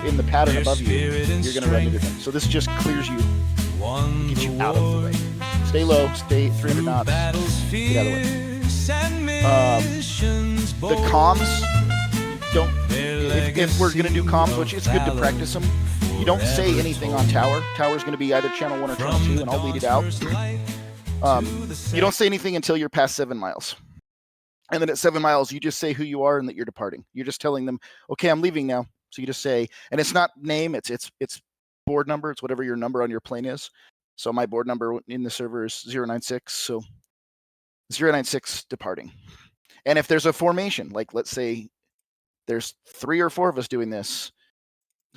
in the pattern above you, you're going to run into them. So this just clears you, gets you out of the way. Stay low, stay 300 knots, get out of the way. The comms, don't, if we're going to do comms, which it's good to practice them, you don't say anything on tower. Tower's going to be either channel 1 or channel 2, and I'll lead it out. You don't say anything until you're past 7 miles. And then at 7 miles, you just say who you are and that you're departing. You're just telling them, okay, I'm leaving now. So you just say, and it's not name, it's board number. It's whatever your number on your plane is. So my board number in the server is 096. So 096 departing. And if there's a formation, like let's say there's 3 or 4 of us doing this,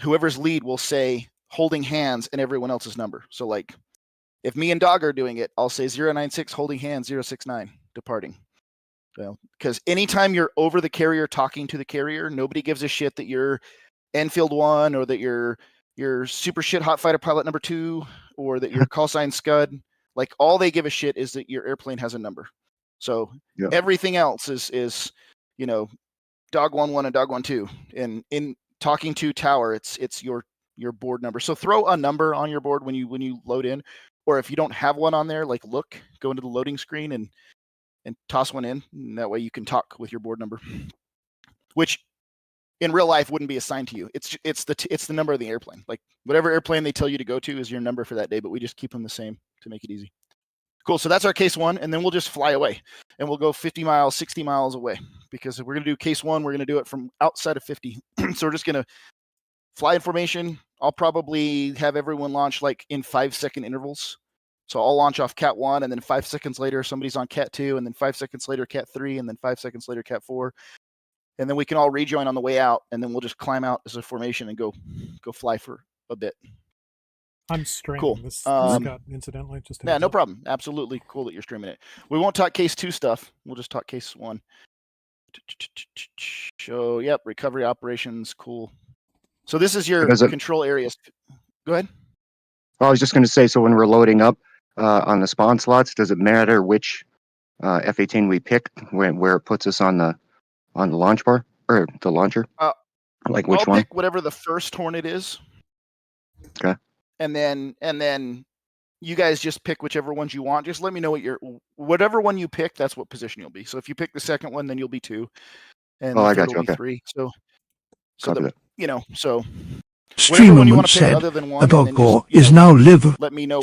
whoever's lead will say holding hands and everyone else's number. So like if me and Dog are doing it, I'll say 096 holding hands, 069 departing. Well, because anytime you're over the carrier talking to the carrier, nobody gives a shit that you're Enfield 1 or that you're super shit hot fighter pilot number 2 or that you're call sign Scud. Like all they give a shit is that your airplane has a number. So everything else is Dog 1-1 and Dog 1-2. And in talking to tower, it's your board number. So throw a number on your board when you load in, or if you don't have one on there, like go into the loading screen and toss one in, and that way you can talk with your board number, which in real life wouldn't be assigned to you. It's the number of the airplane. Like whatever airplane they tell you to go to is your number for that day, but we just keep them the same to make it easy. Cool. So that's our case 1, and then we'll just fly away, and we'll go 50 miles, 60 miles away, because if we're going to do case 1, we're going to do it from outside of 50. So we're just going to fly in formation. I'll probably have everyone launch like in 5-second intervals. So I'll launch off Cat 1, and then 5 seconds later, somebody's on Cat 2, and then 5 seconds later, Cat 3, and then 5 seconds later, Cat 4. And then we can all rejoin on the way out, and then we'll just climb out as a formation and go fly for a bit. I'm streaming cool. this Scott, incidentally. Yeah, no problem. Absolutely cool that you're streaming it. We won't talk case 2 stuff. We'll just talk case 1. So, yep, recovery operations, cool. So this is your control areas. Go ahead. Well, I was just going to say, so when we're loading up on the spawn slots, does it matter which F-18 we pick, where it puts us on the launch bar or the launcher? Like which one? I'll pick whatever the first Hornet is. Okay. And then you guys just pick whichever ones you want. Just let me know whatever one you pick, that's what position you'll be. So if you pick the second one, then you'll be 2, and I the got third you. will be Okay. 3. So Streamer said about Gore is now live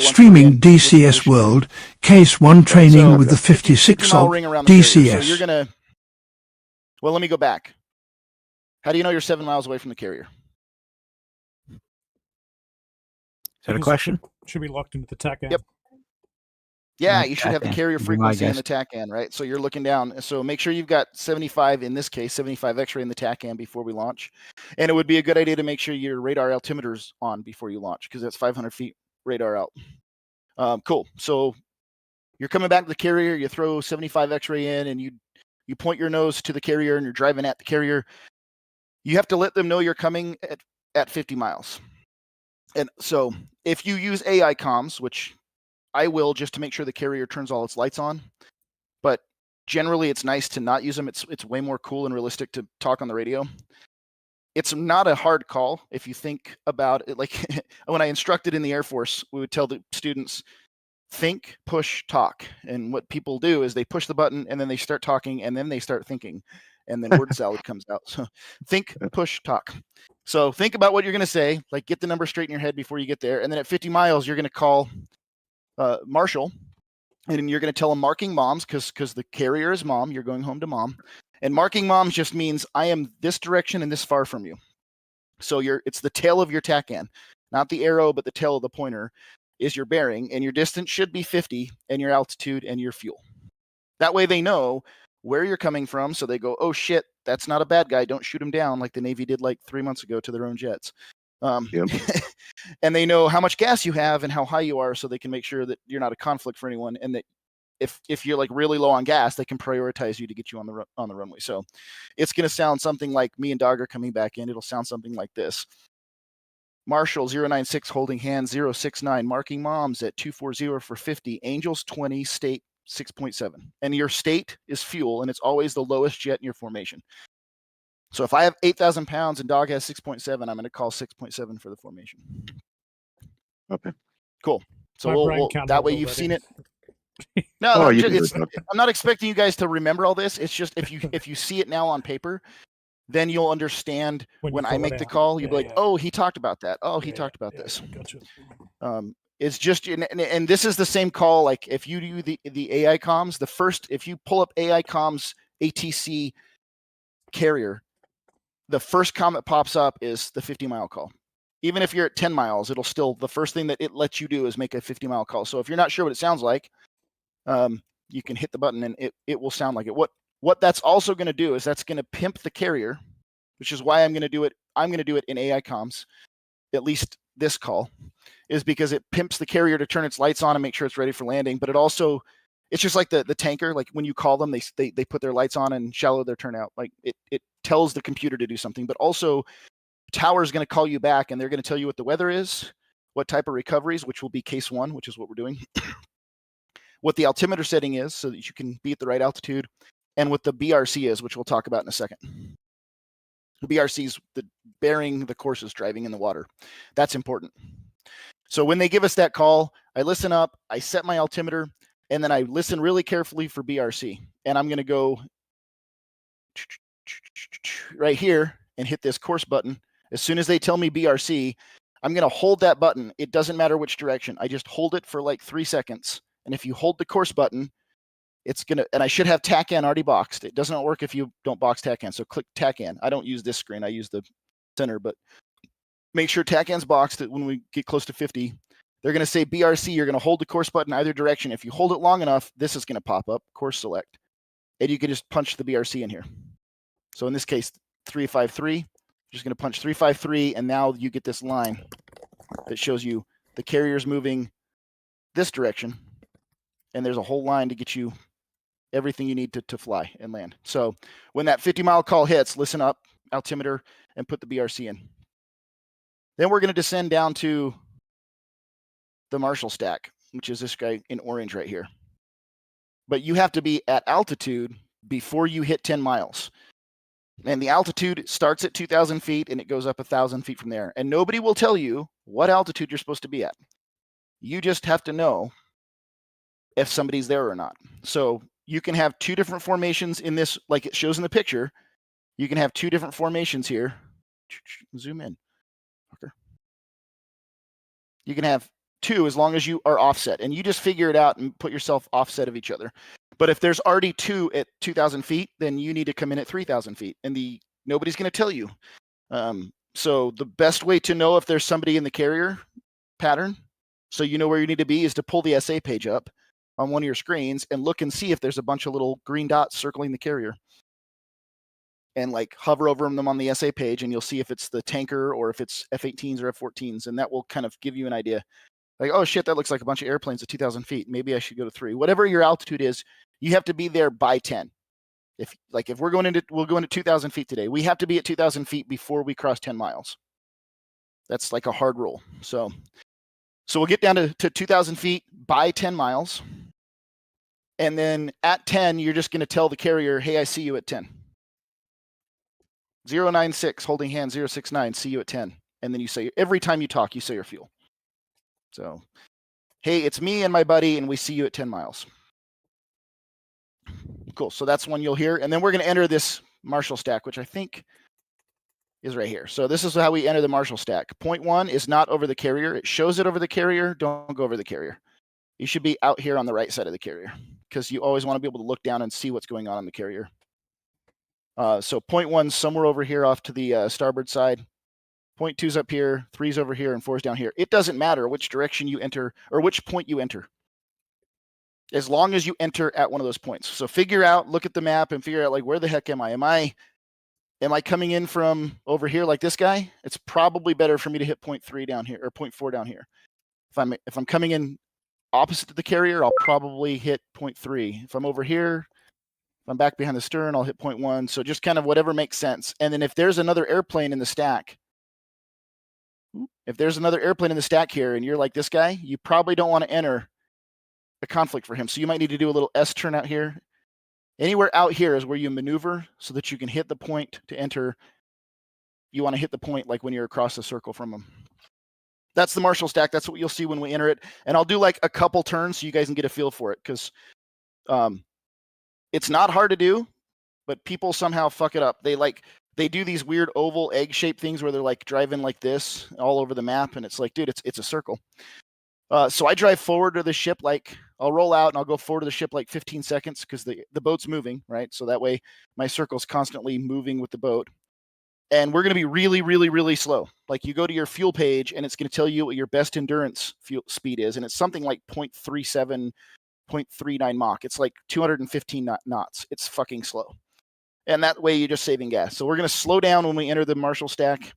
streaming DCS World Case 1 training with the 56 of DCS. So you're gonna. Well, let me go back. How do you know you're 7 miles away from the carrier? Is that a question? Should be locked into the TACAN. Yep. Yeah, you should have the carrier frequency in the TACAN, right? So you're looking down. So make sure you've got 75, in this case, 75 X-ray in the TACAN before we launch. And it would be a good idea to make sure your radar altimeter's on before you launch, because that's 500 feet radar out. Cool. So you're coming back to the carrier, you throw 75 X-ray in, and you point your nose to the carrier, and you're driving at the carrier. You have to let them know you're coming at 50 miles. And so if you use AI comms, which I will, just to make sure the carrier turns all its lights on, but generally it's nice to not use them. It's way more cool and realistic to talk on the radio. It's not a hard call if you think about it. Like when I instructed in the Air Force, we would tell the students, think, push, talk. And what people do is they push the button and then they start talking and then they start thinking, and then word salad comes out. So think, push, talk. So think about what you're going to say, like get the number straight in your head before you get there. And then at 50 miles, you're going to call Marshall, and you're going to tell him marking moms, because the carrier is mom. You're going home to mom. And marking moms just means I am this direction and this far from you. So it's the tail of your TACAN, not the arrow, but the tail of the pointer is your bearing, and your distance should be 50, and your altitude and your fuel. That way they know where you're coming from, so they go, oh shit, that's not a bad guy, don't shoot him down, like the Navy did like 3 months ago to their own jets. Yep. And they know how much gas you have and how high you are, so they can make sure that you're not a conflict for anyone, and that if you're like really low on gas, they can prioritize you to get you on the runway. So it's going to sound something like me and Dog are coming back in. It'll sound something like this. Marshall 096 holding hands 069, marking moms at 240 for 50, Angels 20, state 6.7. And your state is fuel, and it's always the lowest jet in your formation. So if I have 8,000 pounds and dog has 6.7, I'm going to call 6.7 for the formation. Okay. Cool. So My brain that way counted you've already. seen it. No, Oh, no, you can do it's, it. I'm not expecting you guys to remember all this. It's just if you see it now on paper, then you'll understand when I make the call. You'll be like, oh, he talked about that. Oh, he talked about this. Gotcha. It's just, and this is the same call. Like if you do the AI comms, if you pull up AI comms ATC carrier, the first comm that pops up is the 50-mile call. Even if you're at 10 miles, it'll still, the first thing that it lets you do is make a 50-mile call. So if you're not sure what it sounds like, you can hit the button and it will sound like it. What that's also going to do is that's going to pimp the carrier, which is why I'm going to do it. I'm going to do it in AI comms, at least this call, is because it pimps the carrier to turn its lights on and make sure it's ready for landing. But it also, it's just like the tanker. Like when you call them, they put their lights on and shallow their turnout. Like it tells the computer to do something. But also, tower is going to call you back and they're going to tell you what the weather is, what type of recoveries, which will be case 1, which is what we're doing, what the altimeter setting is so that you can be at the right altitude, and what the BRC is, which we'll talk about in a second. The BRC is the bearing the courses driving in the water. That's important. So when they give us that call, I listen up, I set my altimeter, and then I listen really carefully for BRC. And I'm going to go right here and hit this course button. As soon as they tell me BRC, I'm going to hold that button. It doesn't matter which direction. I just hold it for like 3 seconds. And if you hold the course button, it's going to, and I should have TACAN already boxed. It doesn't work if you don't box TACAN. So click TACAN. I don't use this screen. I use the center, but make sure TACAN's boxed when we get close to 50. They're going to say BRC. You're going to hold the course button either direction. If you hold it long enough, this is going to pop up, course select. And you can just punch the BRC in here. So in this case, 353. Just going to punch 353, and now you get this line that shows you the carrier's moving this direction, and there's a whole line to get you everything you need to fly and land. So when that 50-mile call hits, listen up, altimeter, and put the BRC in. Then we're going to descend down to the Marshall stack, which is this guy in orange right here. But you have to be at altitude before you hit 10 miles. And the altitude starts at 2,000 feet and it goes up 1,000 feet from there. And nobody will tell you what altitude you're supposed to be at. You just have to know if somebody's there or not. So you can have 2 different formations in this, like it shows in the picture. You can have 2 different formations here. Zoom in. Okay. You can have 2 as long as you are offset. And you just figure it out and put yourself offset of each other. But if there's already 2 at 2,000 feet, then you need to come in at 3,000 feet. And nobody's going to tell you. So the best way to know if there's somebody in the carrier pattern, so you know where you need to be, is to pull the SA page up on one of your screens and look and see if there's a bunch of little green dots circling the carrier. And like hover over them on the SA page, and you'll see if it's the tanker or if it's F-18s or F-14s. And that will kind of give you an idea. Like, oh shit, that looks like a bunch of airplanes at 2,000 feet. Maybe I should go to 3. Whatever your altitude is, you have to be there by 10. If we'll go into 2,000 feet today, we have to be at 2,000 feet before we cross 10 miles. That's like a hard rule. So we'll get down to 2,000 feet by 10 miles. And then at 10, you're just going to tell the carrier, hey, I see you at 10. 096, holding hand 069, see you at 10. And then you say, every time you talk, you say your fuel. So, hey, it's me and my buddy, and we see you at 10 miles. Cool. So that's one you'll hear. And then we're going to enter this Marshall stack, which I think is right here. So this is how we enter the Marshall stack. Point 1 is not over the carrier. It shows it over the carrier. Don't go over the carrier. You should be out here on the right side of the carrier because you always want to be able to look down and see what's going on the carrier. So point 1's somewhere over here off to the starboard side. Point 2's up here, 3's over here, and 4's down here. It doesn't matter which direction you enter or which point you enter, as long as you enter at one of those points. So figure out, look at the map and figure out, like, where the heck am I? Am I coming in from over here like this guy? It's probably better for me to hit point 3 down here or point 4 down here. If I'm coming in opposite to the carrier, I'll probably hit point 3. If I'm over here, if I'm back behind the stern, I'll hit point 1. So just kind of whatever makes sense. And then if there's another airplane in the stack, here and you're like this guy, you probably don't want to enter a conflict for him. So you might need to do a little S turnout here Anywhere out here is where you maneuver so that you can hit the point to enter. You want to hit the point like when you're across the circle from them. That's the Marshall stack. That's what you'll see when we enter it. And I'll do like a couple turns so you guys can get a feel for it, because it's not hard to do, but people somehow fuck it up. They do these weird oval egg-shaped things where they're like driving like this all over the map, and it's like, dude, it's a circle. So I drive forward to the ship, like I'll roll out and I'll go forward to the ship like 15 seconds because the boat's moving, right? So that way my circle's constantly moving with the boat. And we're going to be really, really, really slow. Like you go to your fuel page and it's going to tell you what your best endurance fuel speed is. And it's something like 0.37, 0.39 Mach. It's like 215 knots. It's fucking slow. And that way you're just saving gas. So we're going to slow down when we enter the Marshall stack.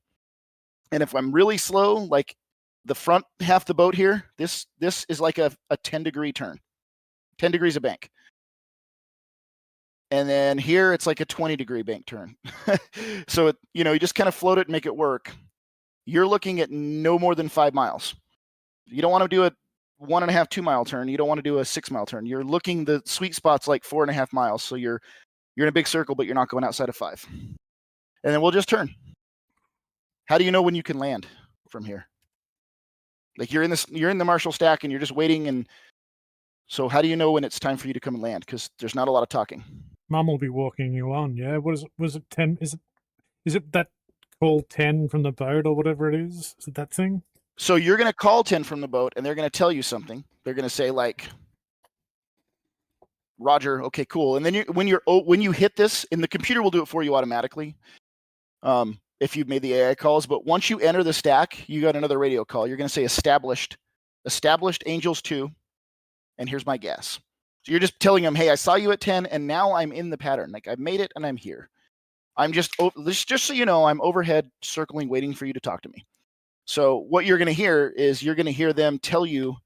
And if I'm really slow, like the front half of the boat here, this is like a 10-degree turn, 10 degrees of bank. And then here it's like a 20-degree bank turn. So, you just kind of float it and make it work. You're looking at no more than 5 miles. You don't want to do a 1.5, 2-mile turn. You don't want to do a 6-mile turn. You're looking, the sweet spot's like 4.5 miles. So you're in a big circle, but you're not going outside of 5. And then we'll just turn. How do you know when you can land from here? Like you're in the Marshall stack and you're just waiting. And so how do you know when it's time for you to come and land? Because there's not a lot of talking. Mum will be walking you on, yeah. What is it? Was it 10? Is it that call 10 from the boat or whatever it is? Is it that thing? So you're going to call 10 from the boat and they're going to tell you something. They're going to say like, Roger, okay, cool. And then when you hit this, and the computer will do it for you automatically, if you've made the AI calls. But once you enter the stack, you got another radio call. You're going to say established Angels 2, and here's my gas. So you're just telling them, hey, I saw you at 10, and now I'm in the pattern. Like I've made it, and I'm here. I'm just so you know, I'm overhead circling, waiting for you to talk to me. So what you're going to hear is you're going to hear them tell you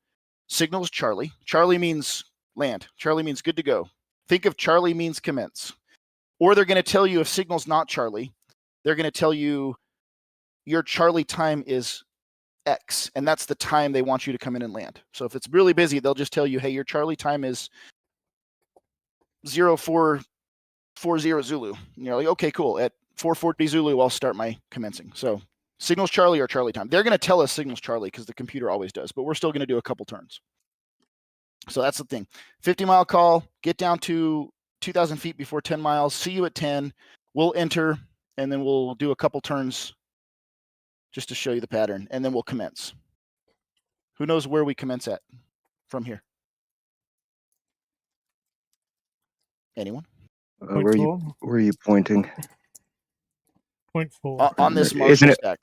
signals Charlie. Charlie means land. Charlie means good to go. Think of Charlie means commence. Or they're going to tell you if signal's not Charlie, they're going to tell you your Charlie time is X, and that's the time they want you to come in and land. So if it's really busy, they'll just tell you, hey, your Charlie time is 0440 Zulu. And you're like, okay, cool. At 440 Zulu, I'll start my commencing. So signals Charlie or Charlie time. They're going to tell us signals Charlie because the computer always does, but we're still going to do a couple turns. So that's the thing. 50-mile call, get down to 2,000 feet before 10 miles, see you at 10. We'll enter, and then we'll do a couple turns just to show you the pattern, and then we'll commence. Who knows where we commence at from here? Anyone? Where are you pointing? 0.4. On this Marshall stack.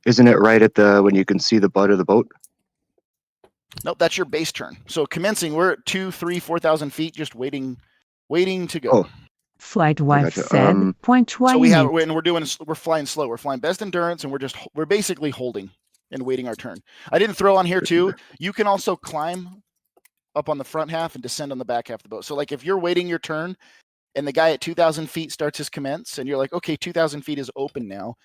Isn't it right at when you can see the butt of the boat? Nope, that's your base turn. So commencing, we're at 2,000, 3,000, 4,000 feet, just waiting to go. Oh. Flight wife said, point so we're flying slow. We're flying best endurance, and we're basically holding and waiting our turn. I didn't throw on here too. You can also climb up on the front half and descend on the back half of the boat. So like if you're waiting your turn and the guy at 2,000 feet starts his commence and you're like, okay, 2,000 feet is open now.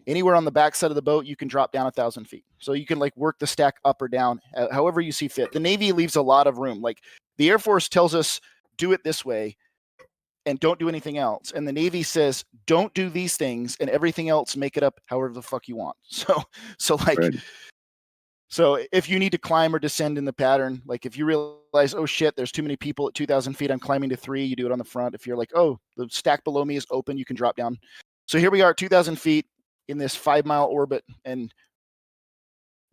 Anywhere on the back side of the boat, you can drop down 1,000 feet. So you can like work the stack up or down, however you see fit. The Navy leaves a lot of room. Like the Air Force tells us, do it this way and don't do anything else. And the Navy says, don't do these things and everything else, make it up however the fuck you want. So if you need to climb or descend in the pattern, like if you realize, oh shit, there's too many people at 2,000 feet, I'm climbing to 3, you do it on the front. If you're like, oh, the stack below me is open, you can drop down. So here we are at 2,000 feet in this 5-mile orbit, and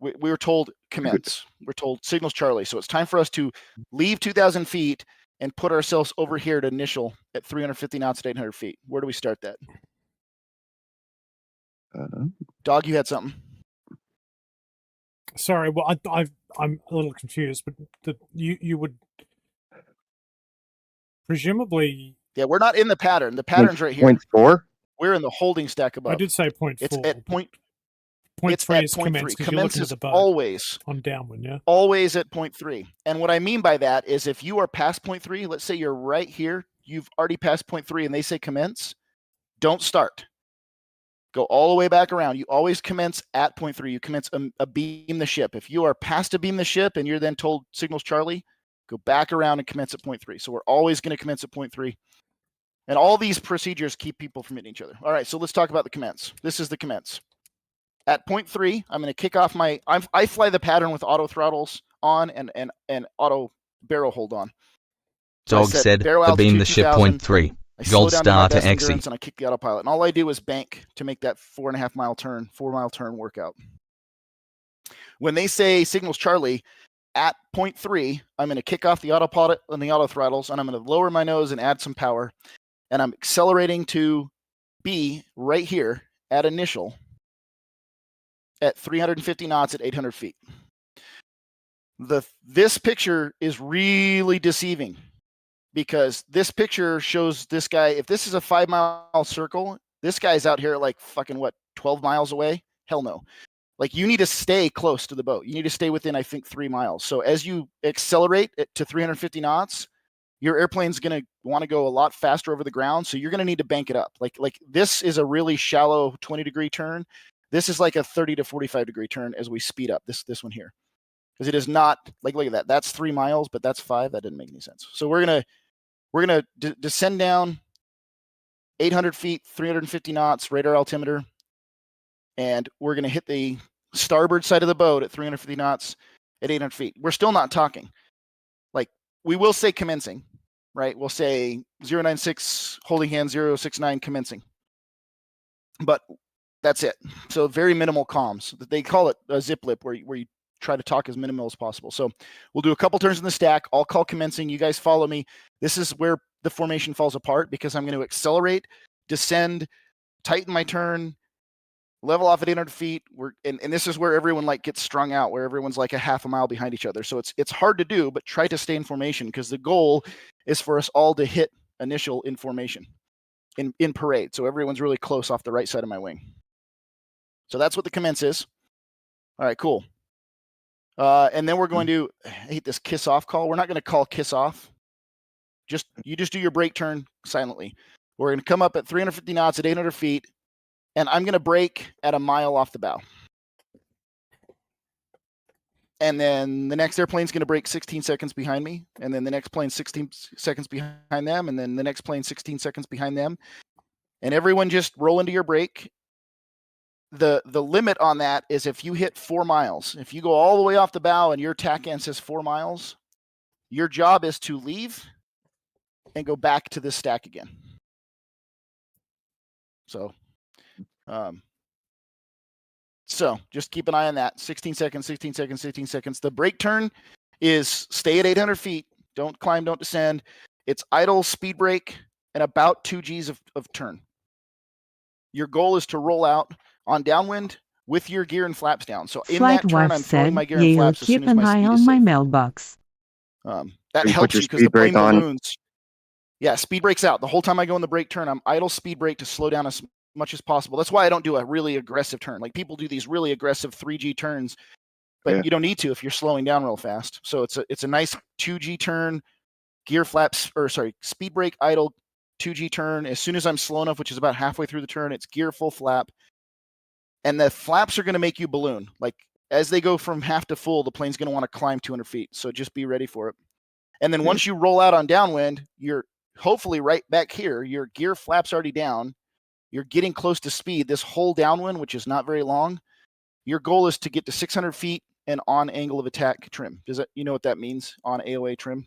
we were told commence. We're told signals Charlie. So it's time for us to leave 2,000 feet and put ourselves over here to initial at 350 knots at 800 feet. Where do we start that? Dog, you had something. Sorry, well, I'm a little confused, but you would presumably. Yeah, we're not in the pattern. The pattern's right here. 0.4? We're in the holding stack above. I did say 0.4. It's at point. It's at 0.3. Commence is always on downwind, yeah. Always at 0.3. And what I mean by that is if you are past 0.3, let's say you're right here, you've already passed 0.3, and they say commence, don't start. Go all the way back around. You always commence at 0.3. You commence a beam the ship. If you are past a beam the ship and you're then told signals Charlie, go back around and commence at point 3. So we're always going to commence at point 3. And all these procedures keep people from hitting each other. All right, so let's talk about the commence. This is the commence. At point 3, I'm going to kick off my, I fly the pattern with auto throttles on and auto barrel hold on. So Dog said, the beam the ship point 3. Gold star to exit. And I kick the autopilot. And all I do is bank to make that 4.5 mile turn, 4 mile turn workout. When they say signals Charlie, at point 3, I'm going to kick off the autopilot and the auto throttles, and I'm going to lower my nose and add some power. And I'm accelerating to B right here at initial at 350 knots at 800 feet. This picture is really deceiving because this picture shows this guy, if this is a 5 mile circle, this guy's out here like fucking 12 miles away? Hell no. Like, you need to stay close to the boat. You need to stay within, I think, 3 miles. So as you accelerate it to 350 knots, your airplane's going to want to go a lot faster over the ground. So you're going to need to bank it up. Like this is a really shallow 20-degree turn. This is like a 30 to 45-degree turn as we speed up this one here. Because it is not, like, look at that. That's 3 miles, but that's 5. That didn't make any sense. So we're going to descend down 800 feet, 350 knots, radar altimeter. And we're going to hit the starboard side of the boat at 350 knots at 800 feet. We're still not talking. Like, we will say commencing, right? We'll say 096 holding hand, 069 commencing. But that's it. So very minimal comms. They call it a zip lip, where you try to talk as minimal as possible. So we'll do a couple turns in the stack. I'll call commencing. You guys follow me. This is where the formation falls apart because I'm going to accelerate, descend, tighten my turn, level off at 800 feet. And this is where everyone like gets strung out, where everyone's like a half a mile behind each other. So it's hard to do, but try to stay in formation because the goal is for us all to hit initial in formation in parade. So everyone's really close off the right side of my wing. So that's what the commence is. All right, cool. And then we're going to, I hate this kiss off call. We're not going to call kiss off. You just do your brake turn silently. We're going to come up at 350 knots at 800 feet. And I'm going to brake at a mile off the bow. And then the next airplane's going to brake 16 seconds behind me. And then the next plane 16 seconds behind them. And then the next plane 16 seconds behind them. And everyone just roll into your brake. The limit on that is if you hit 4 miles. If you go all the way off the bow and your TACAN says 4 miles, your job is to leave and go back to this stack again. So just keep an eye on that. 16 seconds, 16 seconds, 16 seconds. The brake turn is stay at 800 feet. Don't climb, don't descend. It's idle, speed brake, and about 2 Gs of turn. Your goal is to roll out on downwind with your gear and flaps down. So in that turn, I'm throwing my gear and flaps as soon as my speed is safe. Keep an eye on my mailbox. That helps you because the plane balloons. Yeah, speed brake's out. The whole time I go in the brake turn, I'm idle speed brake to slow down as much as possible. That's why I don't do a really aggressive turn. Like, people do these really aggressive 3G turns, but you don't need to if you're slowing down real fast. So it's a nice 2G turn, gear flaps, speed brake, idle, 2G turn. As soon as I'm slow enough, which is about halfway through the turn, it's gear full flap. And the flaps are going to make you balloon. Like, as they go from half to full, the plane's going to want to climb 200 feet. So just be ready for it. And then once you roll out on downwind, you're hopefully right back here. Your gear flap's already down. You're getting close to speed. This whole downwind, which is not very long, your goal is to get to 600 feet and on angle of attack trim. You know what that means? On AOA trim?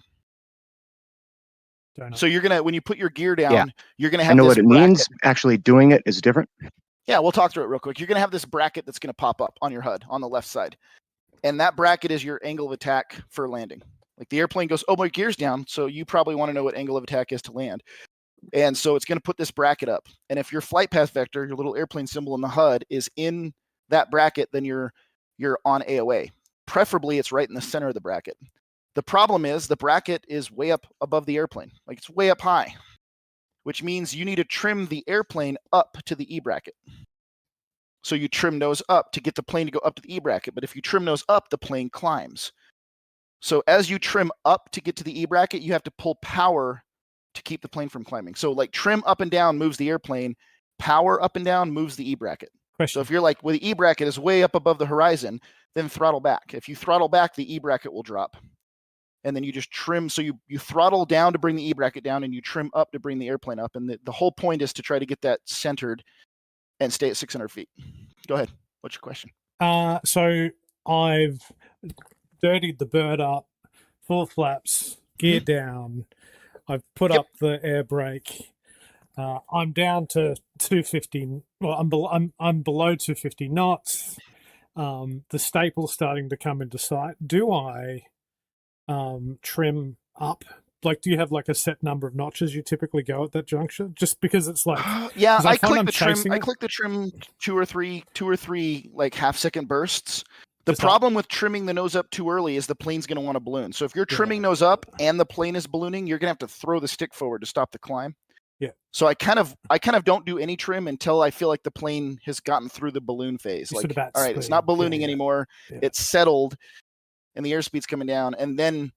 So you're going to, when you put your gear down, you're going to have, I know what it means. Actually doing it is different. Yeah, we'll talk through it real quick. You're going to have this bracket that's going to pop up on your HUD on the left side. And that bracket is your angle of attack for landing. Like, the airplane goes, oh, my gear's down. So you probably want to know what angle of attack is to land. And so it's going to put this bracket up. And if your flight path vector, your little airplane symbol in the HUD, is in that bracket, then you're on AOA. Preferably, it's right in the center of the bracket. The problem is the bracket is way up above the airplane. Like, it's way up high, which means you need to trim the airplane up to the E bracket. So you trim nose up to get the plane to go up to the E bracket. But if you trim nose up, the plane climbs. So as you trim up to get to the E bracket, you have to pull power to keep the plane from climbing. So, like, trim up and down moves the airplane. Power up and down moves the E bracket. So if you're like, well, the E bracket is way up above the horizon, then throttle back. If you throttle back, the E bracket will drop. and then you just trim. So you throttle down to bring the E-bracket down, and you trim up to bring the airplane up. And the whole point is to try to get that centered and stay at 600 feet. Go ahead. What's your question? So I've dirtied the bird up, full flaps, gear down. I've put up the air brake. I'm down to 250. Well, I'm below 250 knots. The staple's starting to come into sight. Do I trim up? Like, do you have like a set number of notches you typically go at that juncture? Just because it's like, yeah, I click the trim. I click the trim two or three like half-second bursts. The problem with trimming the nose up too early is the plane's going to want to balloon. So if you're trimming nose up and the plane is ballooning, you're going to have to throw the stick forward to stop the climb. Yeah. So I kind of don't do any trim until I feel like the plane has gotten through the balloon phase. Like, all right, it's not ballooning anymore. Yeah. It's settled, and the airspeed's coming down, and then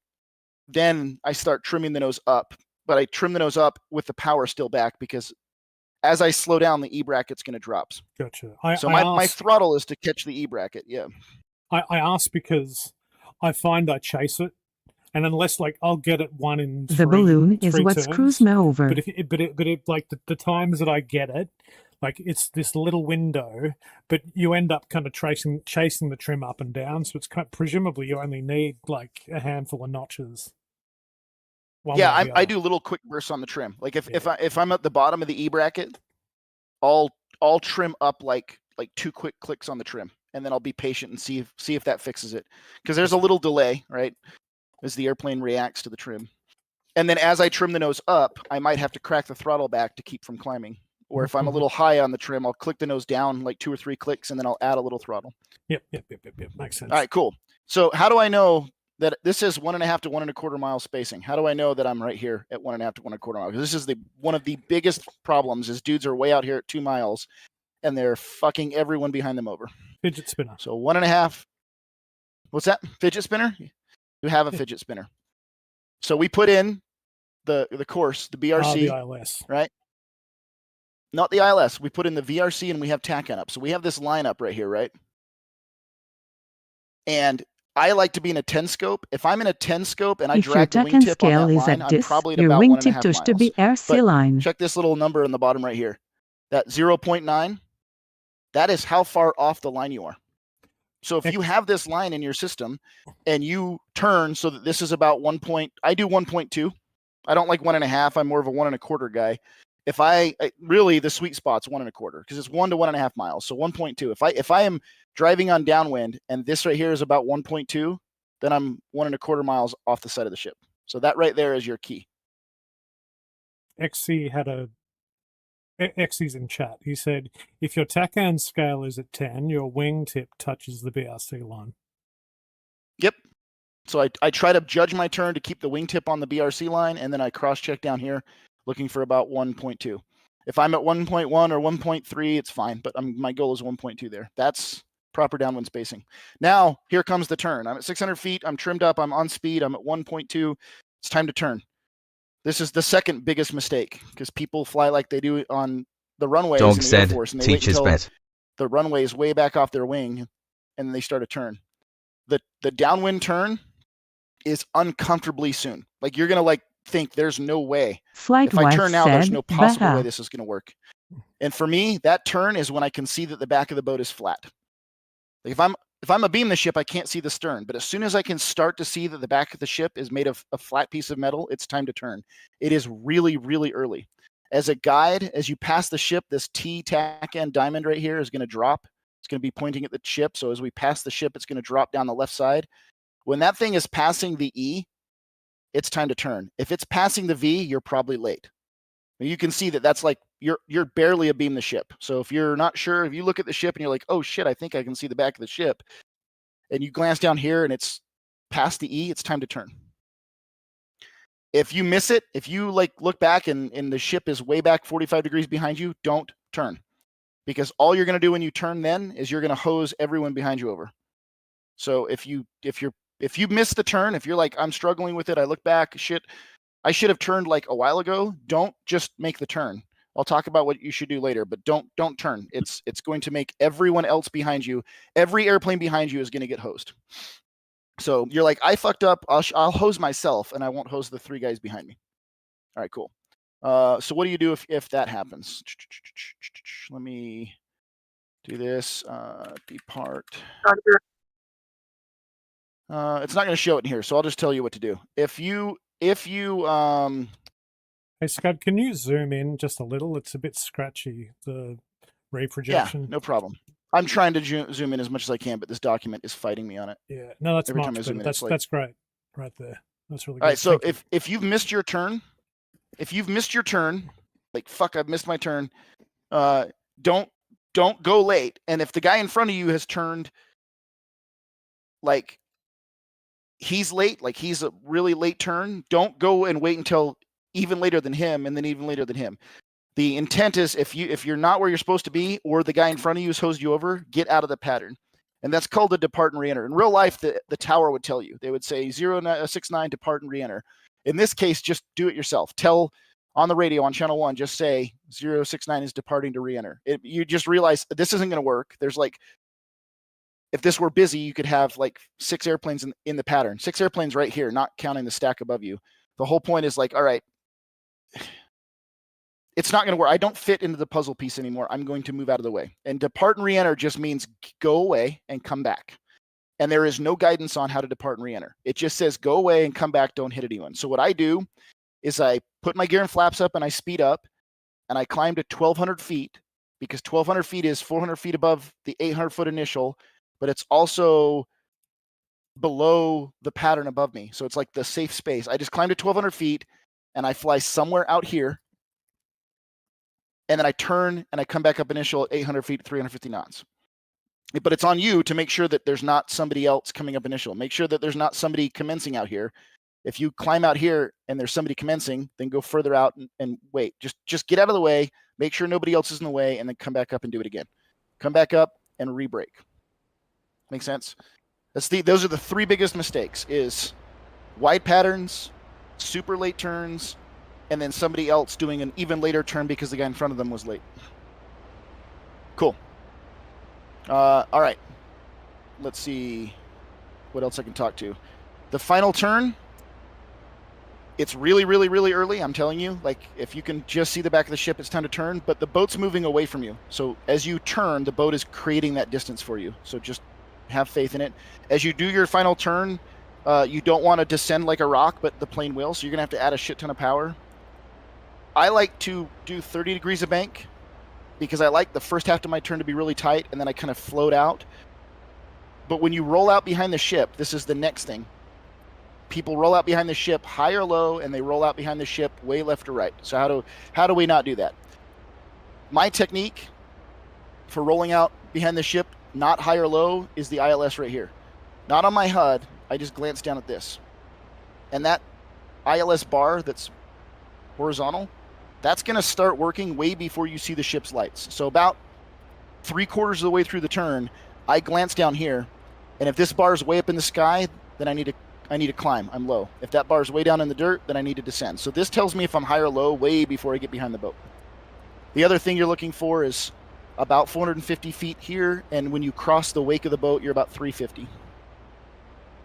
I start trimming the nose up. But I trim the nose up with the power still back, because as I slow down, the E-bracket's going to drop. Gotcha. My throttle is to catch the E-bracket. Yeah. I ask because I find I chase it, and unless like I'll get it one in the balloon is what screws me over. But it like the times that I get it, like it's this little window, but you end up kind of chasing the trim up and down. So it's presumably you only need like a handful of notches. Yeah, I do little quick bursts on the trim. Like if I'm at the bottom of the E-bracket, I'll trim up like 2 quick clicks on the trim, and then I'll be patient and see if that fixes it, because there's a little delay, right, as the airplane reacts to the trim. And then as I trim the nose up, I might have to crack the throttle back to keep from climbing. Or if I'm a little high on the trim, I'll click the nose down like 2 or 3 clicks, and then I'll add a little throttle. Yep. Makes sense. All right, cool. So how do I know that this is 1.5 to 1 1/4 mile spacing? How do I know that I'm right here at 1.5 to 1 1/4 miles? Because this is one of the biggest problems is dudes are way out here at 2 miles, and they're fucking everyone behind them over. Fidget spinner. So 1.5. What's that? Fidget spinner? You have a fidget spinner. So we put in the course, the BRC, the ILS, right? Not the ILS. We put in the VRC, and we have TACAN up. So we have this lineup right here, right? And I like to be in a 10 scope. If I'm in a 10 scope and I drag the wingtip on that line, I'm probably at about 1.5 miles. But check this little number on the bottom right here. That 0.9, that is how far off the line you are. So if you have this line in your system and you turn so that this is about I do 1.2. I don't like 1.5. I'm more of a 1 1/4 guy. If really the sweet spot's 1 1/4, because it's 1 to 1.5 miles. So 1.2. If I am driving on downwind and this right here is about 1.2, then I'm 1 1/4 miles off the side of the ship. So that right there is your key. XC's in chat. He said, if your TACAN scale is at 10, your wingtip touches the BRC line. Yep. So I try to judge my turn to keep the wingtip on the BRC line, and then I cross-check down here looking for about 1.2. If I'm at 1.1 or 1.3, it's fine, but my goal is 1.2 there. That's proper downwind spacing. Now, here comes the turn. I'm at 600 feet. I'm trimmed up. I'm on speed. I'm at 1.2. It's time to turn. This is the second biggest mistake, because people fly like they do on the runways in the Air Force, and they wait until the runway is way back off their wing, and then they start a turn. The downwind turn is uncomfortably soon. Like, you're gonna think there's no way. If I turn now, there's no possible way this is gonna work. And for me, that turn is when I can see that the back of the boat is flat. Like if I'm abeam the ship, I can't see the stern. But as soon as I can start to see that the back of the ship is made of a flat piece of metal, it's time to turn. It is really, really early. As a guide, as you pass the ship, this T TACAN diamond right here is going to drop. It's going to be pointing at the ship. So as we pass the ship, it's going to drop down the left side. When that thing is passing the E, it's time to turn. If it's passing the V, you're probably late. You can see that that's like you're barely abeam the ship. So if you're not sure, if you look at the ship and you're like, oh shit, I think I can see the back of the ship, and you glance down here and it's past the E, it's time to turn. If you miss it, if you look back and the ship is way back 45 degrees behind you, don't turn. Because all you're going to do when you turn then is you're going to hose everyone behind you over. So if you miss the turn, if you're like, I'm struggling with it, I look back, shit, I should have turned like a while ago, don't just make the turn. I'll talk about what you should do later, but don't turn. It's going to make everyone else behind you, every airplane behind you is going to get hosed. So you're like, I fucked up. I'll hose myself, and I won't hose the 3 guys behind me. All right, cool. So what do you do if that happens? Let me do this. Depart. It's not going to show it in here, so I'll just tell you what to do. If you Hey Scott, can you zoom in just a little? It's a bit scratchy, the reprojection. Yeah, no problem. I'm trying to zoom in as much as I can, but this document is fighting me on it. Yeah, no, that's Every much time I zoom better. in, That's great, right there. That's really good. All right, so Thank you. if you've missed your turn, like fuck, I've missed my turn. Don't go late. And if the guy in front of you has turned, like he's late, like he's a really late turn, don't go and wait until even later than him, and then even later than him. The intent is if you're not where you're supposed to be, or the guy in front of you has hosed you over, get out of the pattern. And that's called a depart and re-enter. In real life, the tower would tell you. They would say 069 depart and re-enter. In this case, just do it yourself. Tell on the radio on channel 1, just say 069 is departing to re-enter. You just realize this isn't going to work. There's like, if this were busy, you could have like 6 airplanes in the pattern. 6 airplanes right here, not counting the stack above you. The whole point is like, all right, it's not going to work. I don't fit into the puzzle piece anymore. I'm going to move out of the way. And depart and re-enter just means go away and come back. And there is no guidance on how to depart and re-enter. It just says go away and come back. Don't hit anyone. So what I do is I put my gear and flaps up and I speed up and I climb to 1,200 feet, because 1,200 feet is 400 feet above the 800-foot initial, but it's also below the pattern above me. So it's like the safe space. I just climb to 1,200 feet and I fly somewhere out here. And then I turn and I come back up initial at 800 feet, 350 knots. But it's on you to make sure that there's not somebody else coming up initial. Make sure that there's not somebody commencing out here. If you climb out here and there's somebody commencing, then go further out and wait. Just get out of the way, make sure nobody else is in the way, and then come back up and do it again. Come back up and re-brake. Make sense? Those are the 3 biggest mistakes: is wide patterns, super late turns, and then somebody else doing an even later turn because the guy in front of them was late. Cool. All right. Let's see what else I can talk to. The final turn, it's really, really, really early. I'm telling you, like if you can just see the back of the ship, it's time to turn, but the boat's moving away from you. So as you turn, the boat is creating that distance for you. So just have faith in it. As you do your final turn, you don't want to descend like a rock, but the plane will. So you're going to have to add a shit ton of power. I like to do 30 degrees of bank because I like the first half of my turn to be really tight, and then I kind of float out. But when you roll out behind the ship, this is the next thing. People roll out behind the ship high or low, and they roll out behind the ship way left or right. So how do we not do that? My technique for rolling out behind the ship, not high or low, is the ILS right here. Not on my HUD. I just glance down at this. And that ILS bar that's horizontal, that's going to start working way before you see the ship's lights. So about 3/4 of the way through the turn, I glance down here, and if this bar is way up in the sky, then I need to climb. I'm low. If that bar is way down in the dirt, then I need to descend. So this tells me if I'm high or low way before I get behind the boat. The other thing you're looking for is about 450 feet here, and when you cross the wake of the boat, you're about 350.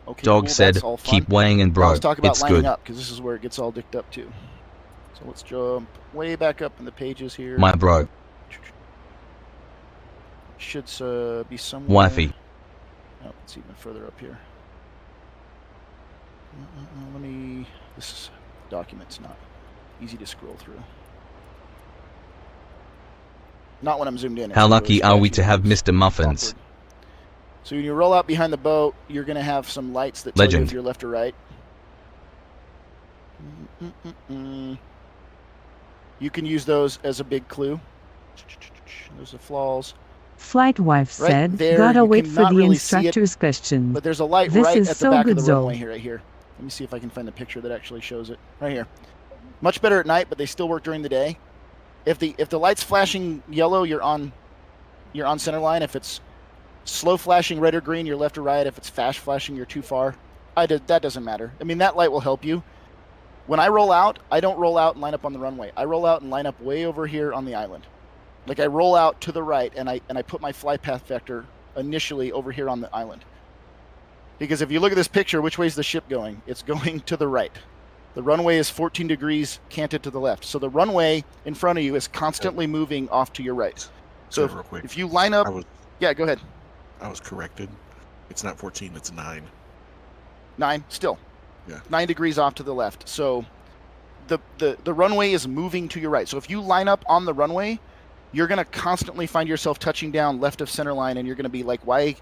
Okay, Dog cool, said, that's all fun. keep weighing and Now bro, let's talk about it's lining good. up, because this is where it gets all dicked up too. So let's jump way back up in the pages here. My bro. Should be somewhere. Wifey. Oh, it's even further up here. This document's not easy to scroll through. Not when I'm zoomed in. How lucky are we to have Mr. Muffins? Awkward. So when you roll out behind the boat, you're going to have some lights that tell you if you're left or right. You can use those as a big clue. Those are flaws. Flight wife said, there, gotta wait for the really instructor's question. But there's a light This right is at the so back good, of the Zoe. runway here, right here. Let me see if I can find the picture that actually shows it. Right here. Much better at night, but they still work during the day. If the light's flashing yellow, you're on center line. If it's slow flashing red or green, you're left or right. If it's fast flashing, you're too far. That doesn't matter. I mean, that light will help you. When I roll out, I don't roll out and line up on the runway. I roll out and line up way over here on the island. Like I roll out to the right and I put my fly path vector initially over here on the island. Because if you look at this picture, which way is the ship going? It's going to the right. The runway is 14 degrees canted to the left. So the runway in front of you is constantly moving off to your right. So real quick, if you line up... yeah, go ahead. I was corrected. It's not 14, it's 9. 9, still. Yeah. 9 degrees off to the left. So the runway is moving to your right. So if you line up on the runway, you're going to constantly find yourself touching down left of center line, and you're going to be like, why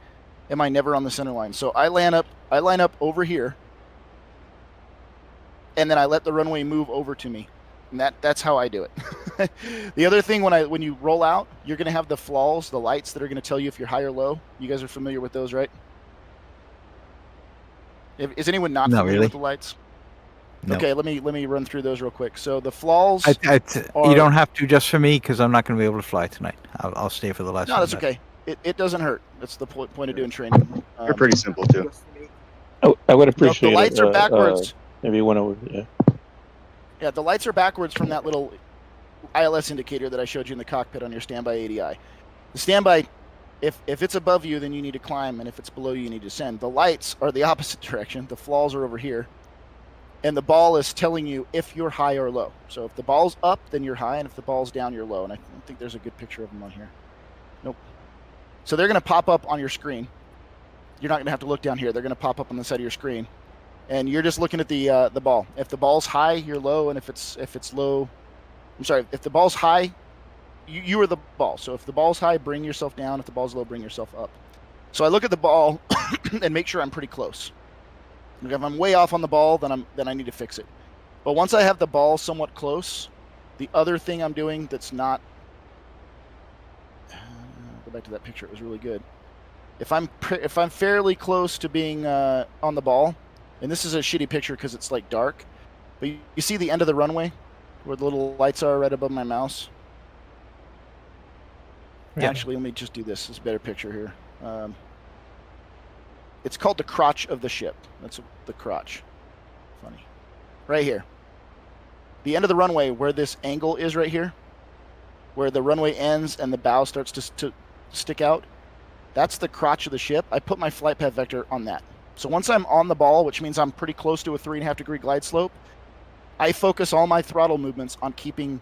am I never on the center line? So I line up over here, and then I let the runway move over to me. And that's how I do it. The other thing, when you roll out, you're going to have the flaws, the lights that are going to tell you if you're high or low. You guys are familiar with those, right? Is anyone not familiar with the lights? No. Okay, let me run through those real quick. So the flaws you don't have to just for me, because I'm not going to be able to fly tonight. I'll stay for the last one. No, that's okay. It doesn't hurt. That's the point of doing training. They're pretty simple, too. I would appreciate the lights are backwards. Maybe you went over, yeah. Yeah, the lights are backwards from that little ILS indicator that I showed you in the cockpit on your standby ADI. The standby, if it's above you, then you need to climb, and if it's below you need to descend. The lights are the opposite direction. The flaws are over here. And the ball is telling you if you're high or low. So if the ball's up, then you're high, and if the ball's down, you're low. And I don't think there's a good picture of them on here. Nope. So they're going to pop up on your screen. You're not going to have to look down here. They're going to pop up on the side of your screen. And you're just looking at the ball. If the ball's high, you're low, and if it's low, I'm sorry, if the ball's high, you are the ball. So if the ball's high, bring yourself down. If the ball's low, bring yourself up. So I look at the ball and make sure I'm pretty close. If I'm way off on the ball, then I need to fix it. But once I have the ball somewhat close, the other thing I'm doing that's not... go back to that picture. It was really good. If I'm fairly close to being on the ball, and this is a shitty picture because it's like dark, but you see the end of the runway where the little lights are right above my mouse? Yeah. Actually, let me just do this. It's a better picture here. It's called the crotch of the ship. That's the crotch. Funny. Right here. The end of the runway where this angle is right here, where the runway ends and the bow starts to stick out, that's the crotch of the ship. I put my flight path vector on that. So once I'm on the ball, which means I'm pretty close to a 3.5 degree glide slope, I focus all my throttle movements on keeping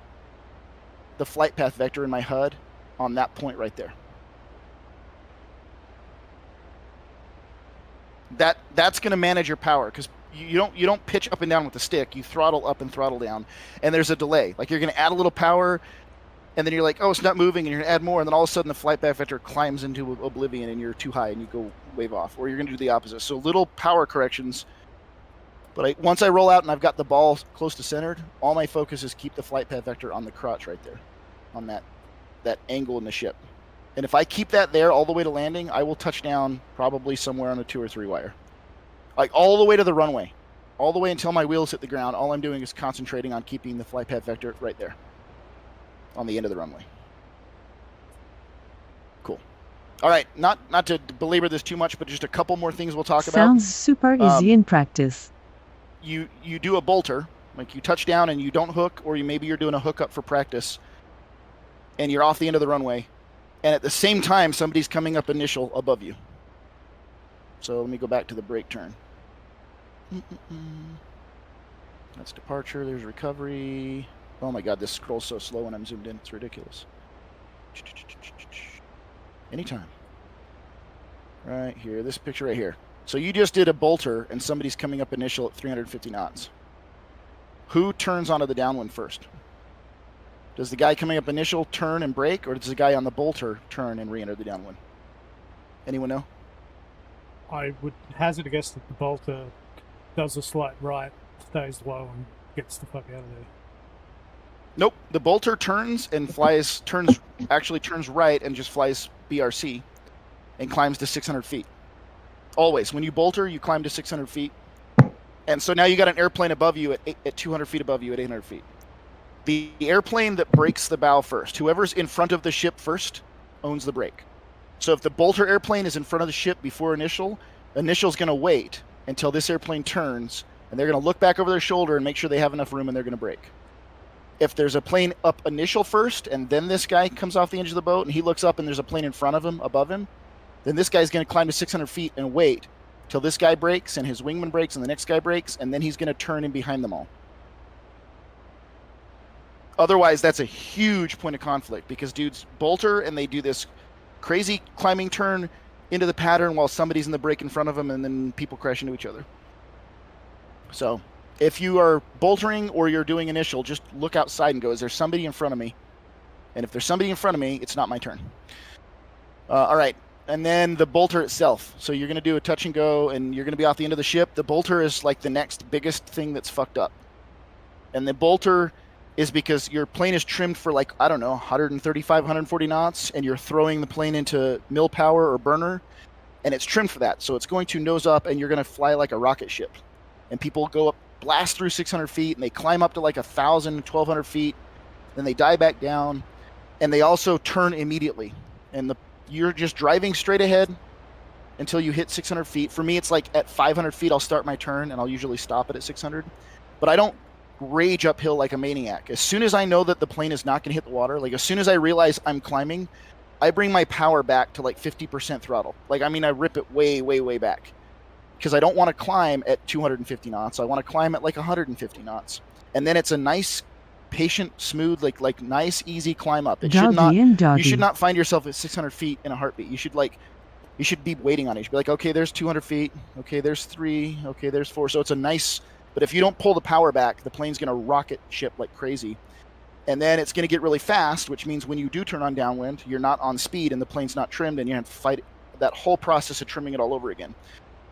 the flight path vector in my HUD on that point right there. That's going to manage your power, because you don't pitch up and down with the stick. You throttle up and throttle down, and there's a delay. Like, you're going to add a little power, and then you're like, oh, it's not moving, and you're going to add more, and then all of a sudden the flight path vector climbs into oblivion, and you're too high, and you go wave off. Or you're going to do the opposite. So little power corrections. But once I roll out and I've got the ball close to centered, all my focus is keep the flight path vector on the crotch right there, on that angle in the ship. And if I keep that there all the way to landing, I will touch down probably somewhere on a 2 or 3 wire. Like all the way to the runway. All the way until my wheels hit the ground. All I'm doing is concentrating on keeping the flight path vector right there on the end of the runway. Cool. All right, not to belabor this too much, but just a couple more things we'll talk about. Sounds super easy in practice. You do a bolter, like you touch down and you don't hook, or maybe you're doing a hookup for practice, and you're off the end of the runway. And at the same time, somebody's coming up initial above you. So let me go back to the brake turn. That's departure. There's recovery. Oh my God, this scrolls so slow when I'm zoomed in. It's ridiculous. Anytime. Right here, this picture right here. So you just did a bolter, and somebody's coming up initial at 350 knots. Who turns onto the downwind first? Does the guy coming up initial turn and brake, or does the guy on the bolter turn and re-enter the downwind? Anyone know? I would hazard a guess that the bolter does a slight right, stays low, and gets the fuck out of there. Nope. The bolter turns and actually turns right and just flies BRC and climbs to 600 feet. Always. When you bolter, you climb to 600 feet. And so now you got an airplane above you at 200 feet above you at 800 feet. The airplane that breaks the bow first, whoever's in front of the ship first, owns the brake. So if the bolter airplane is in front of the ship before initial's going to wait until this airplane turns, and they're going to look back over their shoulder and make sure they have enough room, and they're going to brake. If there's a plane up initial first, and then this guy comes off the edge of the boat, and he looks up and there's a plane in front of him, above him, then this guy's going to climb to 600 feet and wait till this guy breaks and his wingman breaks and the next guy breaks, and then he's going to turn in behind them all. Otherwise, that's a huge point of conflict because dudes bolter and they do this crazy climbing turn into the pattern while somebody's in the break in front of them, and then people crash into each other. So if you are boltering or you're doing initial, just look outside and go, is there somebody in front of me? And if there's somebody in front of me, it's not my turn. All right. And then the bolter itself. So you're going to do a touch and go, and you're going to be off the end of the ship. The bolter is like the next biggest thing that's fucked up. And the bolter is because your plane is trimmed for like, I don't know, 135, 140 knots, and you're throwing the plane into mill power or burner, and it's trimmed for that. So it's going to nose up, and you're going to fly like a rocket ship. And people go up, blast through 600 feet, and they climb up to like 1,000, 1,200 feet, then they dive back down, and they also turn immediately. And you're just driving straight ahead until you hit 600 feet. For me, it's like at 500 feet, I'll start my turn, and I'll usually stop it at 600. But I don't rage uphill like a maniac. As soon as I know that the plane is not going to hit the water, like as soon as I realize I'm climbing, I bring my power back to like 50% throttle. Like, I mean, I rip it way, way, way back. Because I don't want to climb at 250 knots. I want to climb at like 150 knots. And then it's a nice, patient, smooth, like nice, easy climb up. It should not, you should not find yourself at 600 feet in a heartbeat. You should be waiting on it. You should be like, okay, there's 200 feet. Okay, there's 3. Okay, there's 4. So it's a nice, but if you don't pull the power back, the plane's going to rocket ship like crazy. And then it's going to get really fast, which means when you do turn on downwind, you're not on speed and the plane's not trimmed, and you have to fight that whole process of trimming it all over again.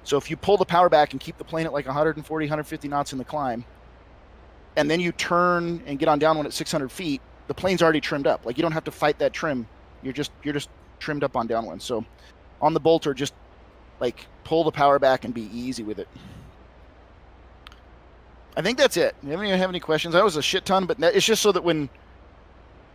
So if you pull the power back and keep the plane at like 140, 150 knots in the climb, and then you turn and get on downwind at 600 feet, the plane's already trimmed up. Like, you don't have to fight that trim. You're just trimmed up on downwind. So on the bolter, just like pull the power back and be easy with it. I think that's it. You have any questions? That was a shit ton, but it's just so that when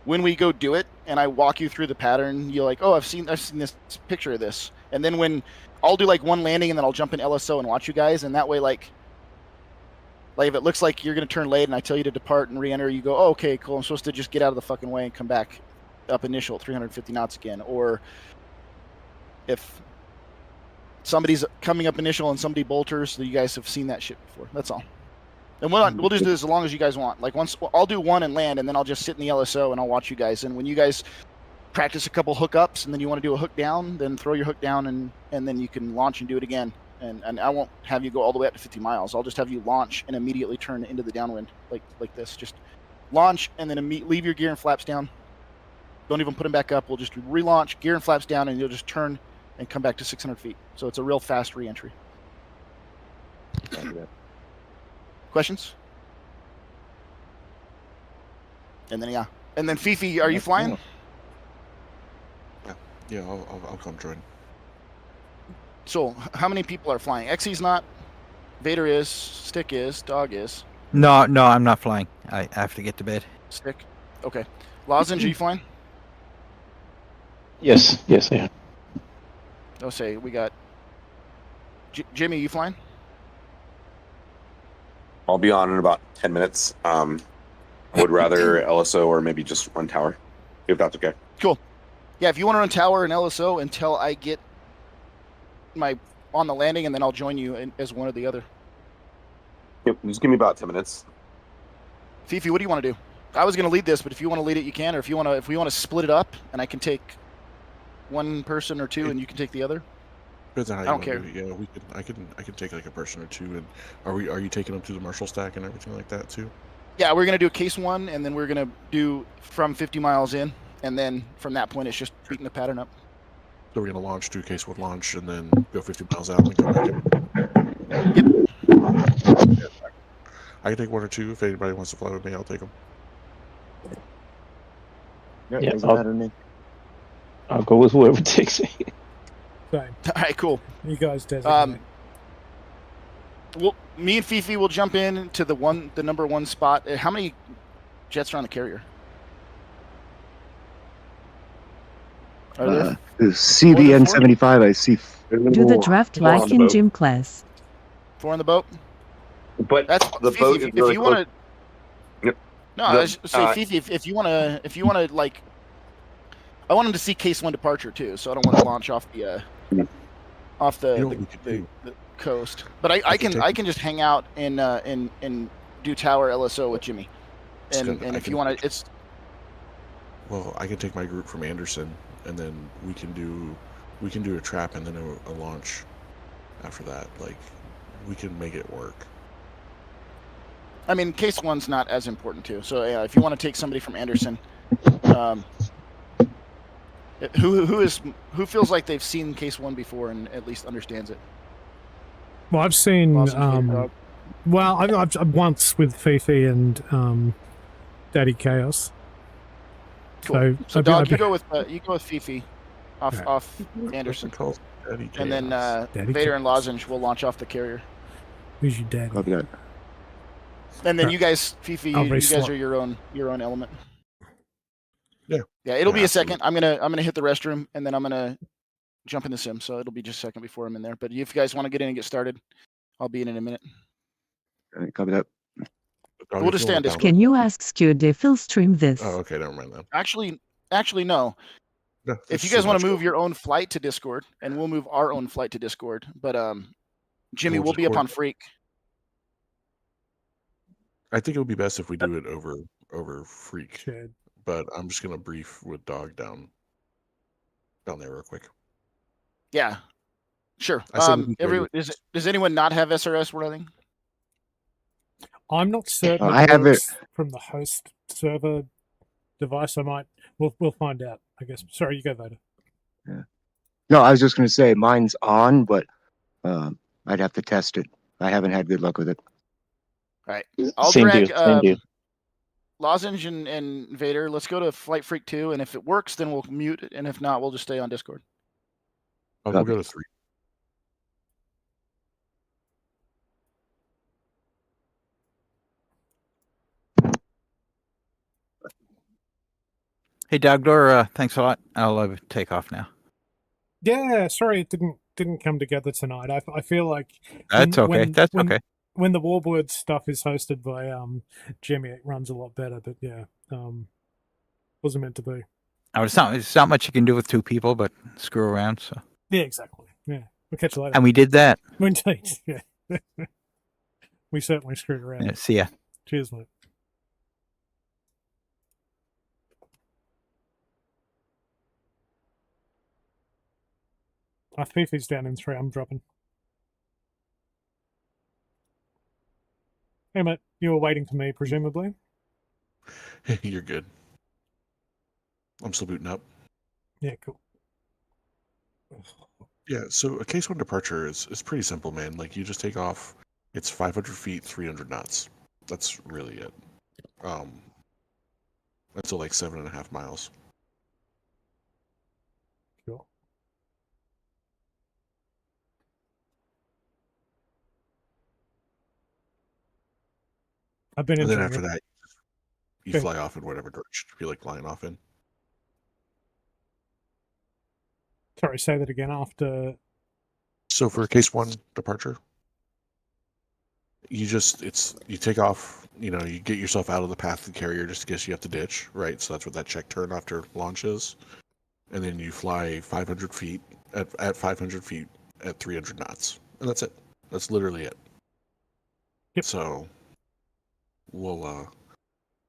we go do it and I walk you through the pattern, you're like, oh, I've seen this picture of this. And then when I'll do like one landing and then I'll jump in LSO and watch you guys, and that way, like if it looks like you're going to turn late and I tell you to depart and re-enter, you go, oh, okay, cool. I'm supposed to just get out of the fucking way and come back up initial at 350 knots again. Or if somebody's coming up initial and somebody bolters, so you guys have seen that shit before. That's all. And we'll just do this as long as you guys want. Like, once I'll do one and land, and then I'll just sit in the LSO and I'll watch you guys. And when you guys practice a couple hookups and then you want to do a hook down, then throw your hook down and then you can launch and do it again. And I won't have you go all the way up to 50 miles. I'll just have you launch and immediately turn into the downwind like this. Just launch and then leave your gear and flaps down. Don't even put them back up. We'll just relaunch, gear and flaps down, and you'll just turn and come back to 600 feet. So it's a real fast re-entry. Questions? And then Fifi, are you flying? Yeah, I'll come join. So how many people are flying? Xy's not. Vader is. Stick is. Dog is. No, I'm not flying. I have to get to bed. Stick. Okay. Lozenge, are you flying? Yes, I am. Oh, say we got. Jimmy, you flying? I'll be on in about 10 minutes. I would rather LSO or maybe just run tower, if that's okay. Cool. Yeah, if you want to run tower and LSO until I get on the landing, and then I'll join you as one or the other. Yep, just give me about 10 minutes. Fifi, what do you want to do? I was going to lead this, but if you want to lead it, you can. Or if we want to split it up, and I can take one person or two, and you can take the other. Depends on how I you don't care. Do it. Yeah, I can take like a person or two. And are you taking them to the Marshall stack and everything like that too? Yeah, we're gonna do case 1, and then we're gonna do from 50 miles in, and then from that point it's just beating the pattern up. So we're gonna launch, do case 1 launch, and then go 50 miles out and come back in. Yep. I can take 1 or 2 if anybody wants to fly with me. I'll take them. Yeah, I'll go with whoever takes me. Same. All right, cool. You guys designate. Me and Fifi will jump in to the number 1 spot. How many jets are on the carrier? Are there? The CVN 75, I see. Do the draft like in gym class. 4 on the boat? But That's the Fifi, boat is really if you want to. Yep. No, I was say Fifi, if you want to like, I want him to see case 1 departure too, so I don't want to launch off the. off You know what we could the do? coast. But I can just hang out and do tower LSO with Jimmy. And if you want to, it's. Well, I can take my group from Anderson, and then we can do a trap and then a launch after that. Like, we can make it work. I mean, case one's not as important too. So yeah, if you want to take somebody from Anderson, who feels like they've seen case one before and at least understands it. Well, I've seen. Well, I've once with Fifi and Daddy Chaos. Cool. So Dog, you go with Fifi, off Anderson, and then Vader and Lozenge will launch off the carrier. Who's your daddy? Copy that. And then you guys, Fifi, you guys are your own element. Yeah. Yeah, it'll be a second. I'm gonna hit the restroom and then I'm gonna jump in the sim. So it'll be just a second before I'm in there. But if you guys want to get in and get started, I'll be in a minute. All right, copy that. We'll just stay on Discord. Can you ask Skewed if he'll stream this? Oh, okay, never mind then. Actually, no. No, If you guys want to move your own flight to Discord, and we'll move our own flight to Discord, but Jimmy will be up on Freak. I think it would be best if we do it over Freak. Shared. But I'm just gonna brief with Dog down there real quick. Yeah, sure. Does anyone not have SRS running? I'm not certain. I have it from the host server device. I might. We'll find out. I guess. Sorry, you go, Vader. Yeah. No, I was just going to say mine's on, but I'd have to test it. I haven't had good luck with it. All right, I'll Same drag deal. Lozenge and Vader. Let's go to Flight Freak 2, and if it works, then we'll mute it, and if not, we'll just stay on Discord. We'll go to 3. Hey, Dogdor, thanks a lot. I'll take off now. Yeah, sorry it didn't come together tonight. I feel like that's okay. Okay. When the Warbird stuff is hosted by Jimmy, it runs a lot better. But yeah, wasn't meant to be. Oh, it's not much you can do with 2 people, but screw around. So yeah, exactly. Yeah, we'll catch you later. And we did that. Indeed, yeah. We certainly screwed around. Yeah, see ya. Cheers, mate. Fifi's down in 3. I'm dropping. Hey, mate. You were waiting for me, presumably? You're good. I'm still booting up. Yeah, cool. Yeah, so a case 1 departure is pretty simple, man. Like, you just take off. It's 500 feet, 300 knots. That's really it. That's like 7.5 miles. Cool. I've been. And then after that, you fly off in whatever direction you feel like flying off in. Sorry, say that again. After. So for a case 1 departure, you take off. You get yourself out of the path of the carrier just in case you have to ditch, right? So that's what that check turn after launch is, and then you fly 500 feet at 500 feet at 300 knots, and that's it. That's literally it. Yep. So we'll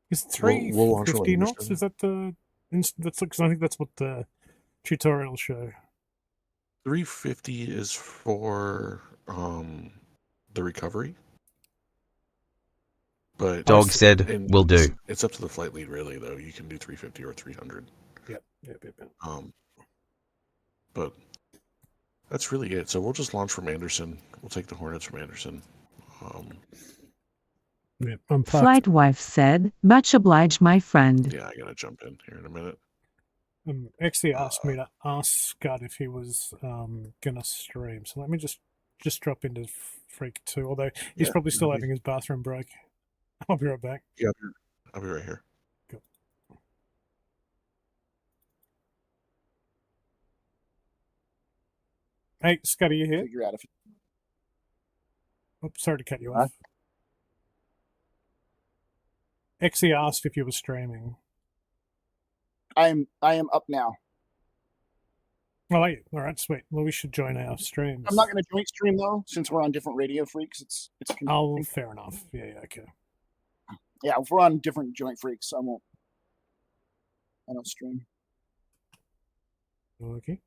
is 350 knots? Is that the? That's because I think that's what the tutorials show. 350 is for the recovery. But Dog said, "Will do." It's up to the flight lead, really. Though you can do 350 or 300. Yep. But that's really it. So we'll just launch from Anderson. We'll take the Hornets from Anderson. Flight wife said, "Much obliged, my friend." Yeah, I gotta jump in here in a minute. Actually asked me to ask Scott if he was gonna stream. So let me just drop into Freak 2. Although he's probably still having his bathroom break. I'll be right back. Yeah, I'll be right here. Cool. Hey, Scott, are you here? Figure out if. Oh, sorry to cut you off. Exie asked if you were streaming. I am up now. Oh, wait. All right, sweet. Well, we should join our streams. I'm not going to joint stream though, since we're on different radio freaks. It's Oh, fair enough. Yeah, okay. Yeah, if we're on different joint freaks, I don't stream. Okay.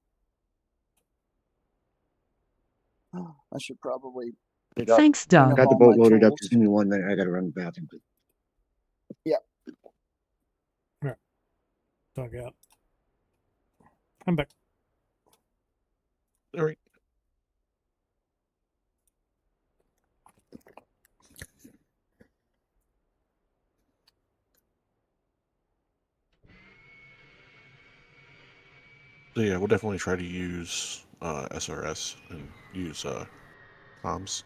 I should probably. Thanks, Doug. Got the boat loaded up. Just give me 1 minute. I got to run to the bathroom. Yeah. All right. Dug out. I'm back. All right. So yeah, we'll definitely try to use SRS and use comms.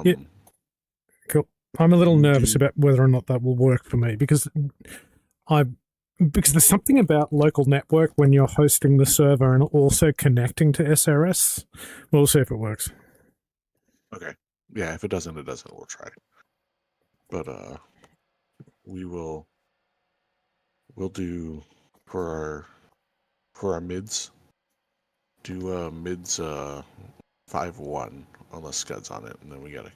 Yeah. Cool. I'm a little nervous about whether or not that will work for me because there's something about local network when you're hosting the server and also connecting to SRS. We'll see if it works. Okay. Yeah, if it doesn't, it doesn't. We'll try. But we'll do for our mids. Do mids 5-1 unless Scud's on it, and then we gotta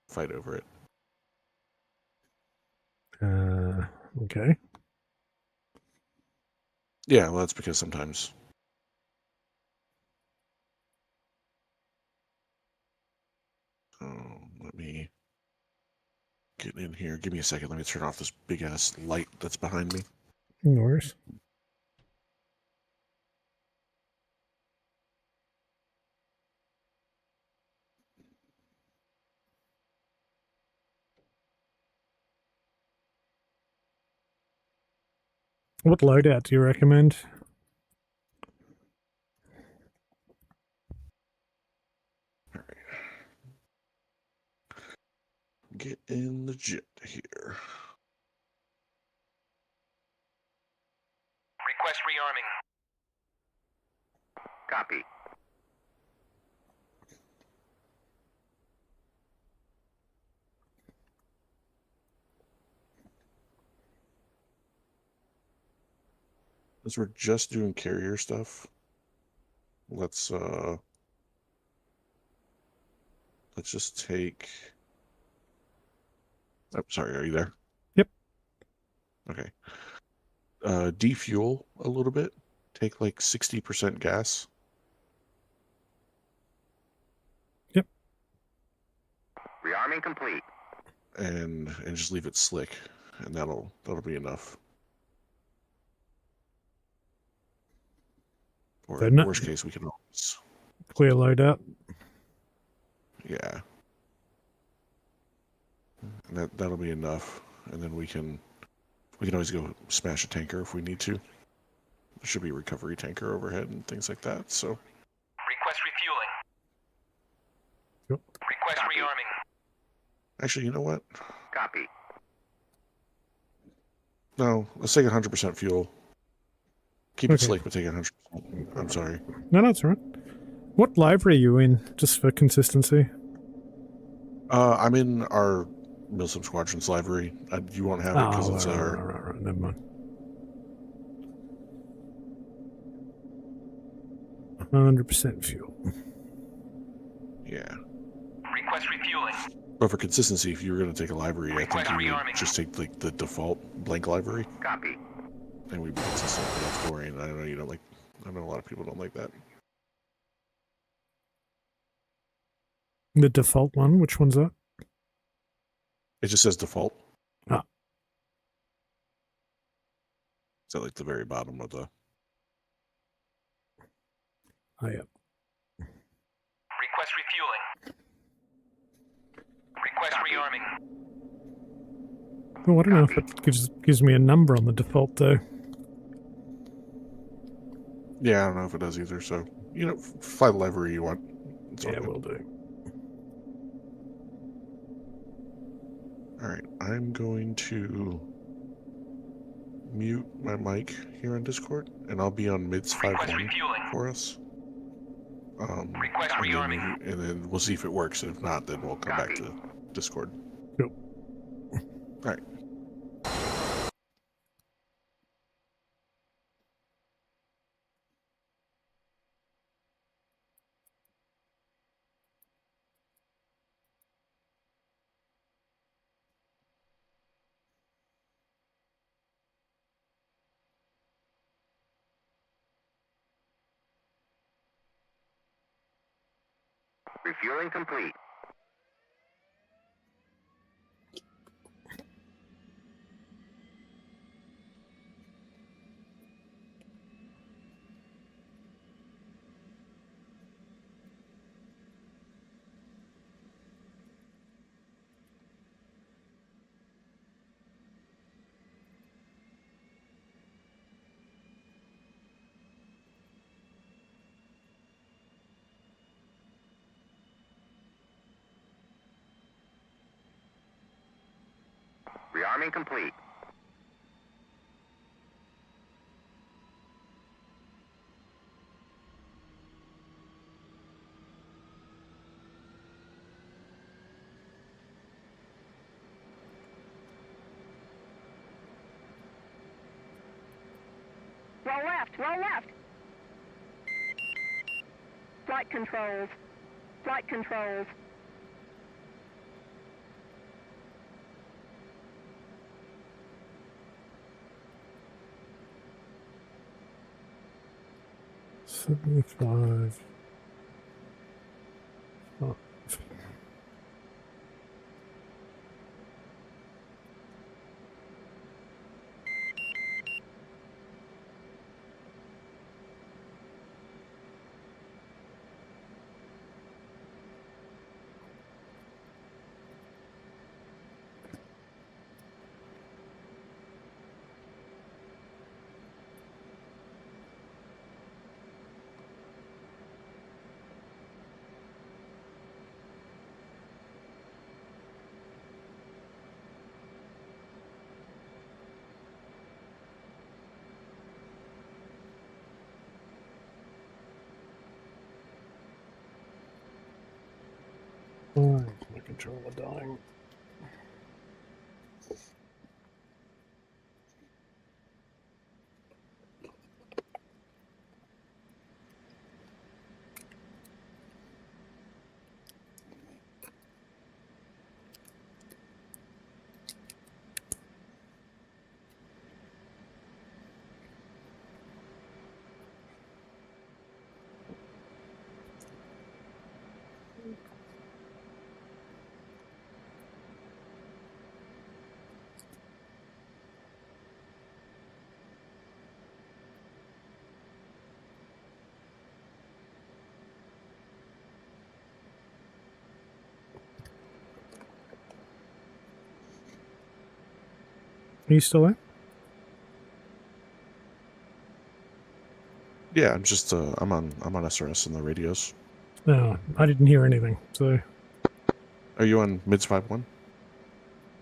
fight over it. Okay. Yeah, well, that's because sometimes. Let me get in here. Give me a second. Let me turn off this big ass light that's behind me. No worries. What loadout do you recommend? All right. Get in the jet here. Request rearming. Copy. As we're just doing carrier stuff, let's just take. I'm sorry, are you there? Yep. Okay. Defuel a little bit. Take like 60% gas. Yep. Rearming complete. And just leave it slick, and that'll be enough. Or in worst case, we can always clear loadout. Yeah. And that'll be enough, and then we can always go smash a tanker if we need to. There should be a recovery tanker overhead and things like that. So. Request refueling. Yep. Request rearming. Actually, you know what? Copy. No, let's take 100% fuel. Keep it slick, but take 100%. I'm sorry. No, that's all right. What library are you in, just for consistency? I'm in our Milsim Squadron's library. You won't have it because it's our... Right. Never mind. 100% fuel. Yeah. Request refueling. But for consistency, if you were going to take a library, I think you would just take like the default blank library. Copy. And we'd be consistent, but that's boring. I know you don't like... I know a lot of people don't like that. The default one? Which one's that? It just says default. Ah. It's at like the very bottom of the... Oh, yeah. Request refueling. Request rearming. Oh, I don't know if it gives me a number on the default, though. Yeah, I don't know if it does either, so... You know, fly the library you want. Yeah, will do. Alright, I'm going to mute my mic here on Discord, and I'll be on mids 5-1 for us. Request rearming. And then we'll see if it works. If not, then we'll come back to Discord. Cool. Alright. Refueling complete. Rearming complete. Roll left, roll left. Flight controls. Flight controls. $75. Oh. Why is my controller dying? Are you still there? Yeah, I'm just I'm on SRS in the radios. No, I didn't hear anything. So, Are you on mids 5-1?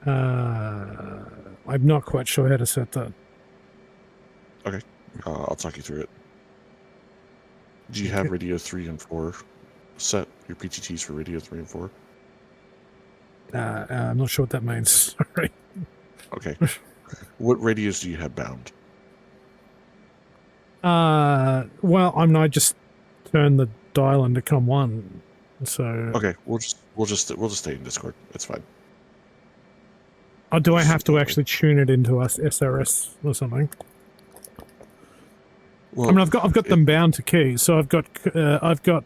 I'm not quite sure how to set that. Okay, I'll talk you through it. Do you have radio 3 and 4 set? Your PTTs for radio 3 and 4? I'm not sure what that means. Sorry. Okay. What radios do you have bound? Well, I just turned the dial into COM1, so. Okay, we'll just stay in Discord. It's fine. Oh, do I have to actually tune it into SRS or something? Well, I mean, I've got them bound to keys, so I've got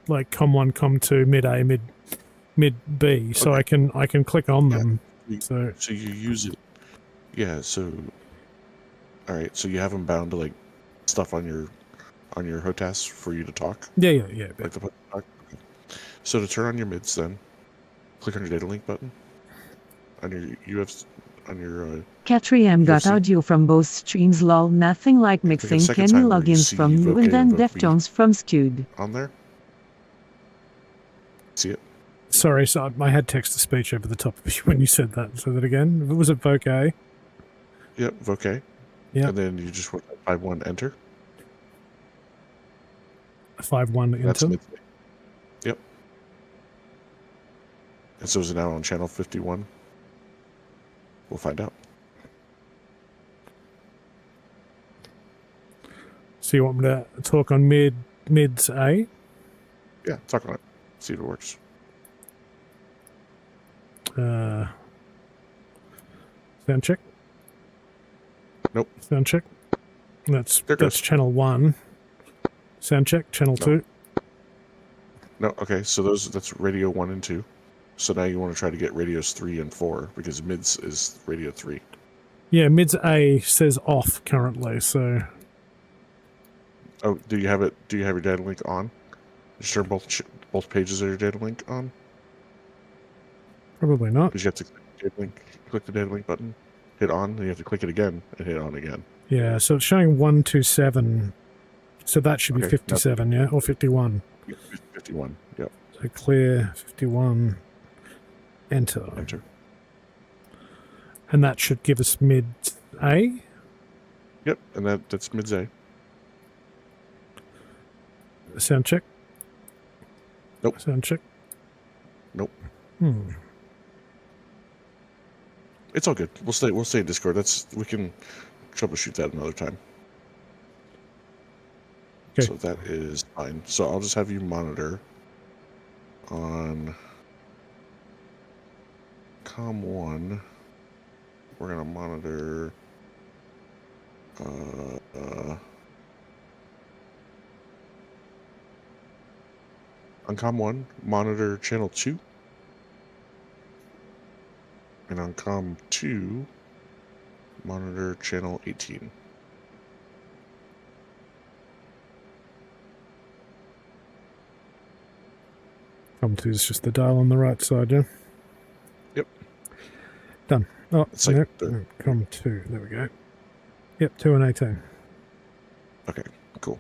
like COM1, COM2, mid A, mid B, so okay. I can click on them. So you use it. Yeah. So. All right. So you have them bound to like stuff on your HOTAS for you to talk. Yeah. Like the talk. Okay. So to turn on your mids, then click on your data link button on your UFC on your. Catriam got audio from both streams. Lol, nothing like mixing Kenny logins from you and then Deftones from Scud. On there. See it? Sorry, so I had text to speech over the top of you when you said that. Say that again. Was it Voke? Yep, Voke. Yeah. And then you just want 5-1 enter. 5-1 That's enter. Yep. And so is it now on channel 51? We'll find out. So you want me to talk on mids A? Yeah, talk on it. See if it works. Sound check. Nope. Sound check. That's There goes. channel 1. Sound check. Channel 2. No, okay, so that's radio 1 and 2. So now you want to try to get radios 3 and 4 because mids is radio 3. Yeah, mids A says off currently, so... Oh, do you have it? Do you have your data link on? Just turn both pages of your data link on. Probably not. Because you have to click the data link button, hit on, then you have to click it again and hit on again. Yeah, so it's showing 127. So that should be 57, yeah? Or 51. 51, yep. So clear, 51, enter. Enter. And that should give us mid A? Yep, and that's mids A. Sound check? Nope. Sound check? Nope. It's all good. We'll stay in Discord. We can troubleshoot that another time. Okay. So that is fine. So I'll just have you monitor on COM 1. We're gonna monitor on COM 1, monitor channel 2. And on COM 2, monitor channel 18. COM 2 is just the dial on the right side, yeah? Yep. Done. Oh, it's like no, COM 2, there we go. Yep, 2 and 18. Okay, cool.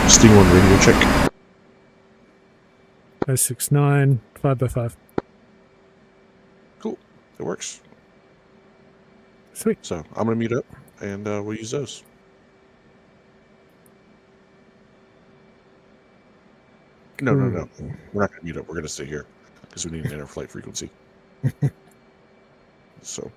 Sting 1 radio check. 069, 5x5. Cool, it works. Sweet. So I'm gonna mute up, and we'll use those. No. We're not gonna mute up. We're gonna stay here because we need an inter-flight frequency. So.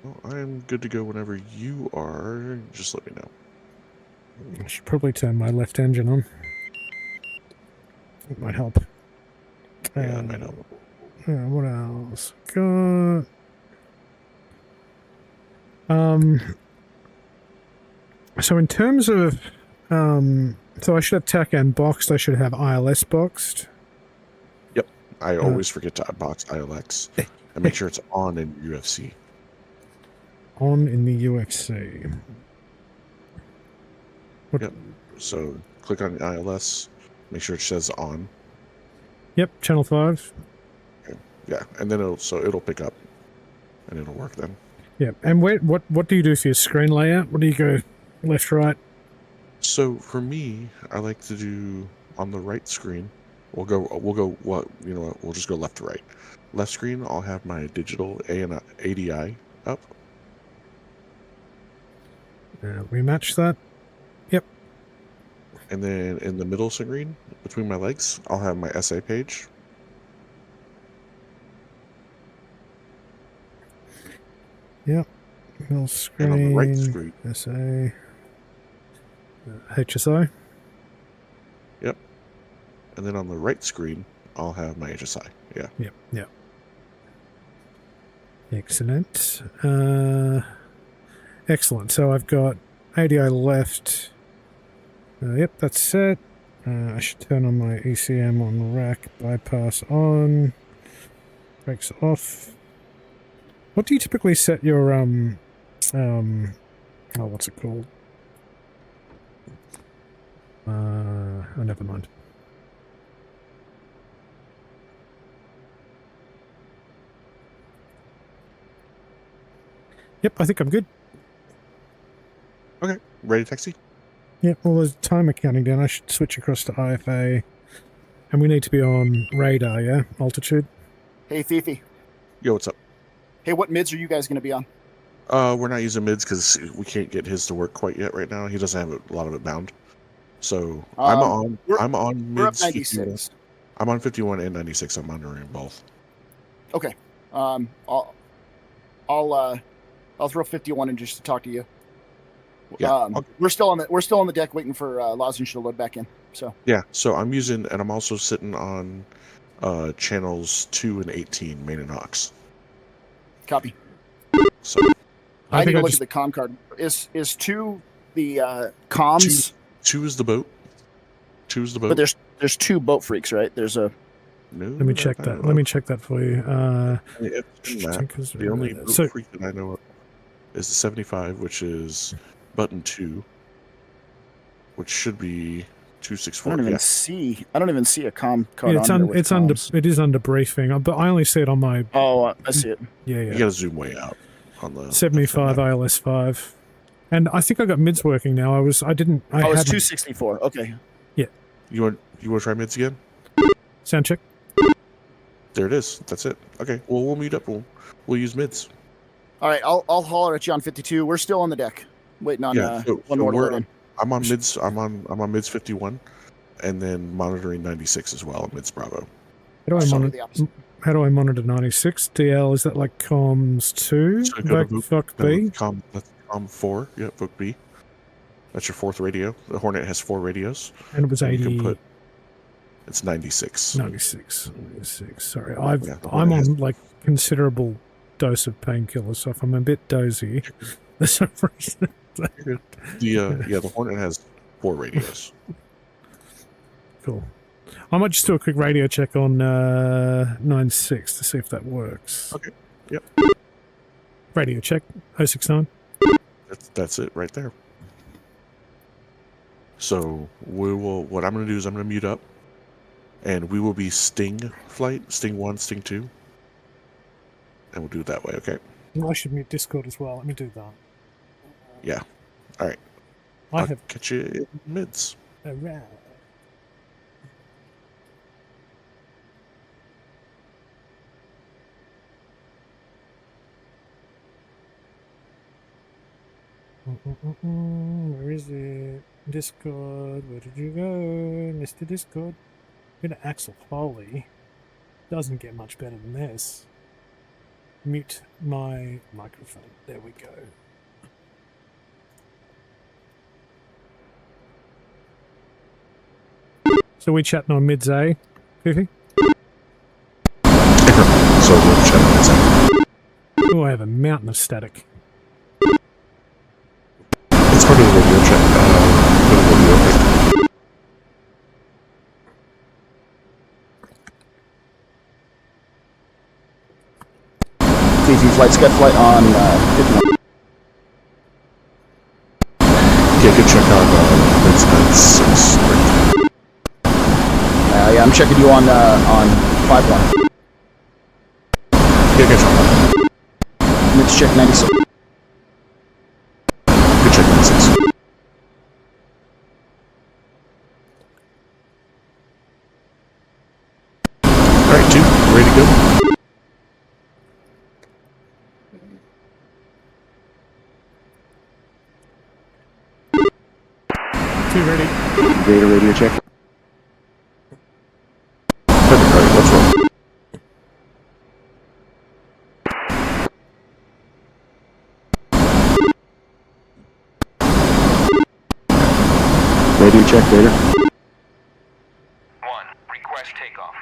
Well, I'm good to go whenever you are. Just let me know. I should probably turn my left engine on. It might help. Yeah, it might help. What else? Got... So in terms of... so I should have TACAN boxed. I should have ILS boxed. Yep. I always forget to box ILX. And make sure it's on in UFC. On in the UFC. What? Yep. So click on the ILS. Make sure it says on. Yep. Channel 5. Okay. Yeah. And then it'll pick up. And it'll work then. Yeah. And what do you do for your screen layout? What do you go left, right? So for me, I like to do on the right screen. We'll just go left to right. Left screen, I'll have my digital ADI up. We match that. Yep. And then in the middle screen, between my legs, I'll have my SA page. Yep. Middle screen. And on the right screen, SA. HSI. Yep. And then on the right screen, I'll have my HSI. Yeah. Yep. Excellent. Excellent. So I've got ADI left. Yep, that's set. I should turn on my ECM on rack. Bypass on. Brakes off. What do you typically set your what's it called? Never mind. Yep, I think I'm good. Okay, ready to taxi? Yep, well, there's timer counting down. I should switch across to IFA. And we need to be on radar, yeah? Altitude? Hey, Fifi. Yo, what's up? Hey, what mids are you guys going to be on? We're not using mids because we can't get his to work quite yet right now. He doesn't have a lot of it bound. So I'm on mids. We're up 96. I'm on 51 and 96. I'm monitoring both. Okay. I'll throw 51 in just to talk to you. Yeah, we're still on the deck waiting for Lozenge to load back in. So yeah, so I'm using, and I'm also sitting on channels 2 and 18, main and aux. Copy. So I need think to I look just- at the comm card. Is 2 the comms? Two is the boat. 2 is the boat. But there's 2 boat freaks, right? There's a. No, Let me check that. Let me check that for you. The only boat freak that I know of is the 75, which is button 2, which should be 264. I don't even see a comm card Yeah, it's on here with comms. it is under briefing, but I only see it on my. Oh, I see it. Yeah. You gotta zoom way out on the 75 ILS 5, and I think I got mids working now. I didn't. I it's hadn't. 264. Okay. Yeah. You want to try mids again? Sound check. There it is. That's it. Okay. Well, we'll meet up. We'll use mids. All right. I'll holler at you on 52. We're still on the deck, waiting on one more to load in. I'm on mids. I'm on mids 51, and then monitoring 96 as well at mids Bravo. How do I monitor 96? DL, is that like comms 2? Fuck B? That's com 4. Yeah, Book B. That's your 4th radio. The Hornet has 4 radios. And it was 80. It's 96. 96. Sorry, I'm on like considerable dose of painkillers, so if I'm a bit dozy, for some reason. The Hornet has 4 radios. Cool. I might just do a quick radio check on 96 to see if that works. Okay. Yep. Radio check 069. That's it right there. So what I'm going to do is I'm going to mute up, and we will be Sting flight, Sting 1, Sting 2, and we'll do it that way, okay? I should mute Discord as well. Let me do that. Yeah. All right. I'll catch you in mids. Around. Where is it? Discord. Where did you go, Mr. Discord? Bit of Axel Foley. Doesn't get much better than this. Mute my microphone. There we go. So we chatting on mids, eh, Fifi? So we'll chat on mids, eh? Oh, I have a mountain of static. It's part of the radio check. Go to radio, okay? Fifi flight, Scud flight on 51. Yeah, good check on mids 96. Yeah, I'm checking you on 5-1. Yeah, good check. Let's check 96. Good check 96. Alright, 2, ready to go? Ready. Data radio check. Perfect, alright, let's roll. Radio check, Vader. 1. Request takeoff.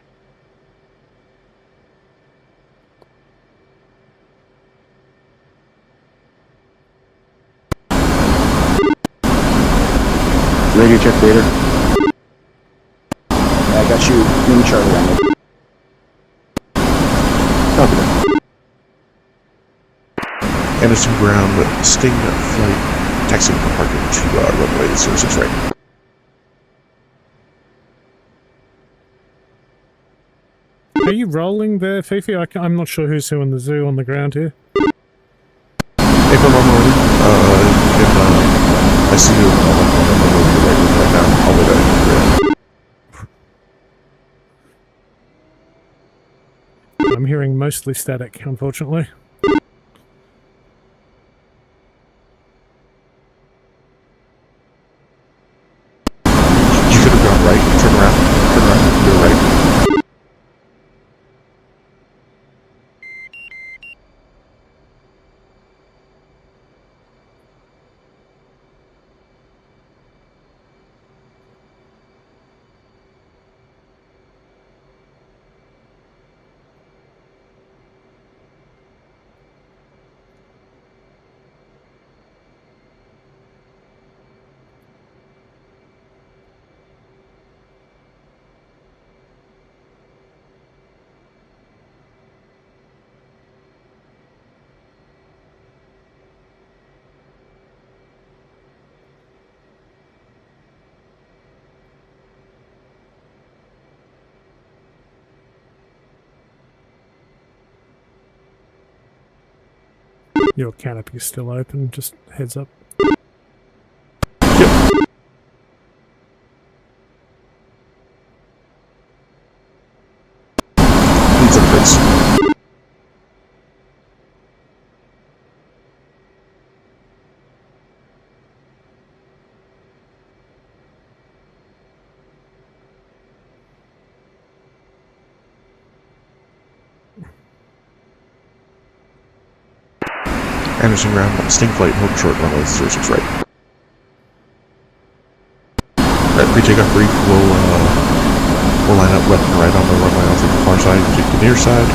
Radio check, Vader. Yeah, I got you. Mini Charlie on it. Copy that. Anderson ground, Sting flight, taxiing departure to runway 06 right. Are you rolling there, Fifi? I'm not sure who's who in the zoo on the ground here. April, I'm rolling. I see you right now. I'll wait I'm hearing mostly static, unfortunately. You could have gone right. Turn around. You're right. Your canopy's still open, just heads up. Needs some brakes. Anderson ground, sting flight, hold short, runway 06 right. Right, pre-takeoff brief, we'll line up left and right on the runway. I'll take the far side, you take the near side.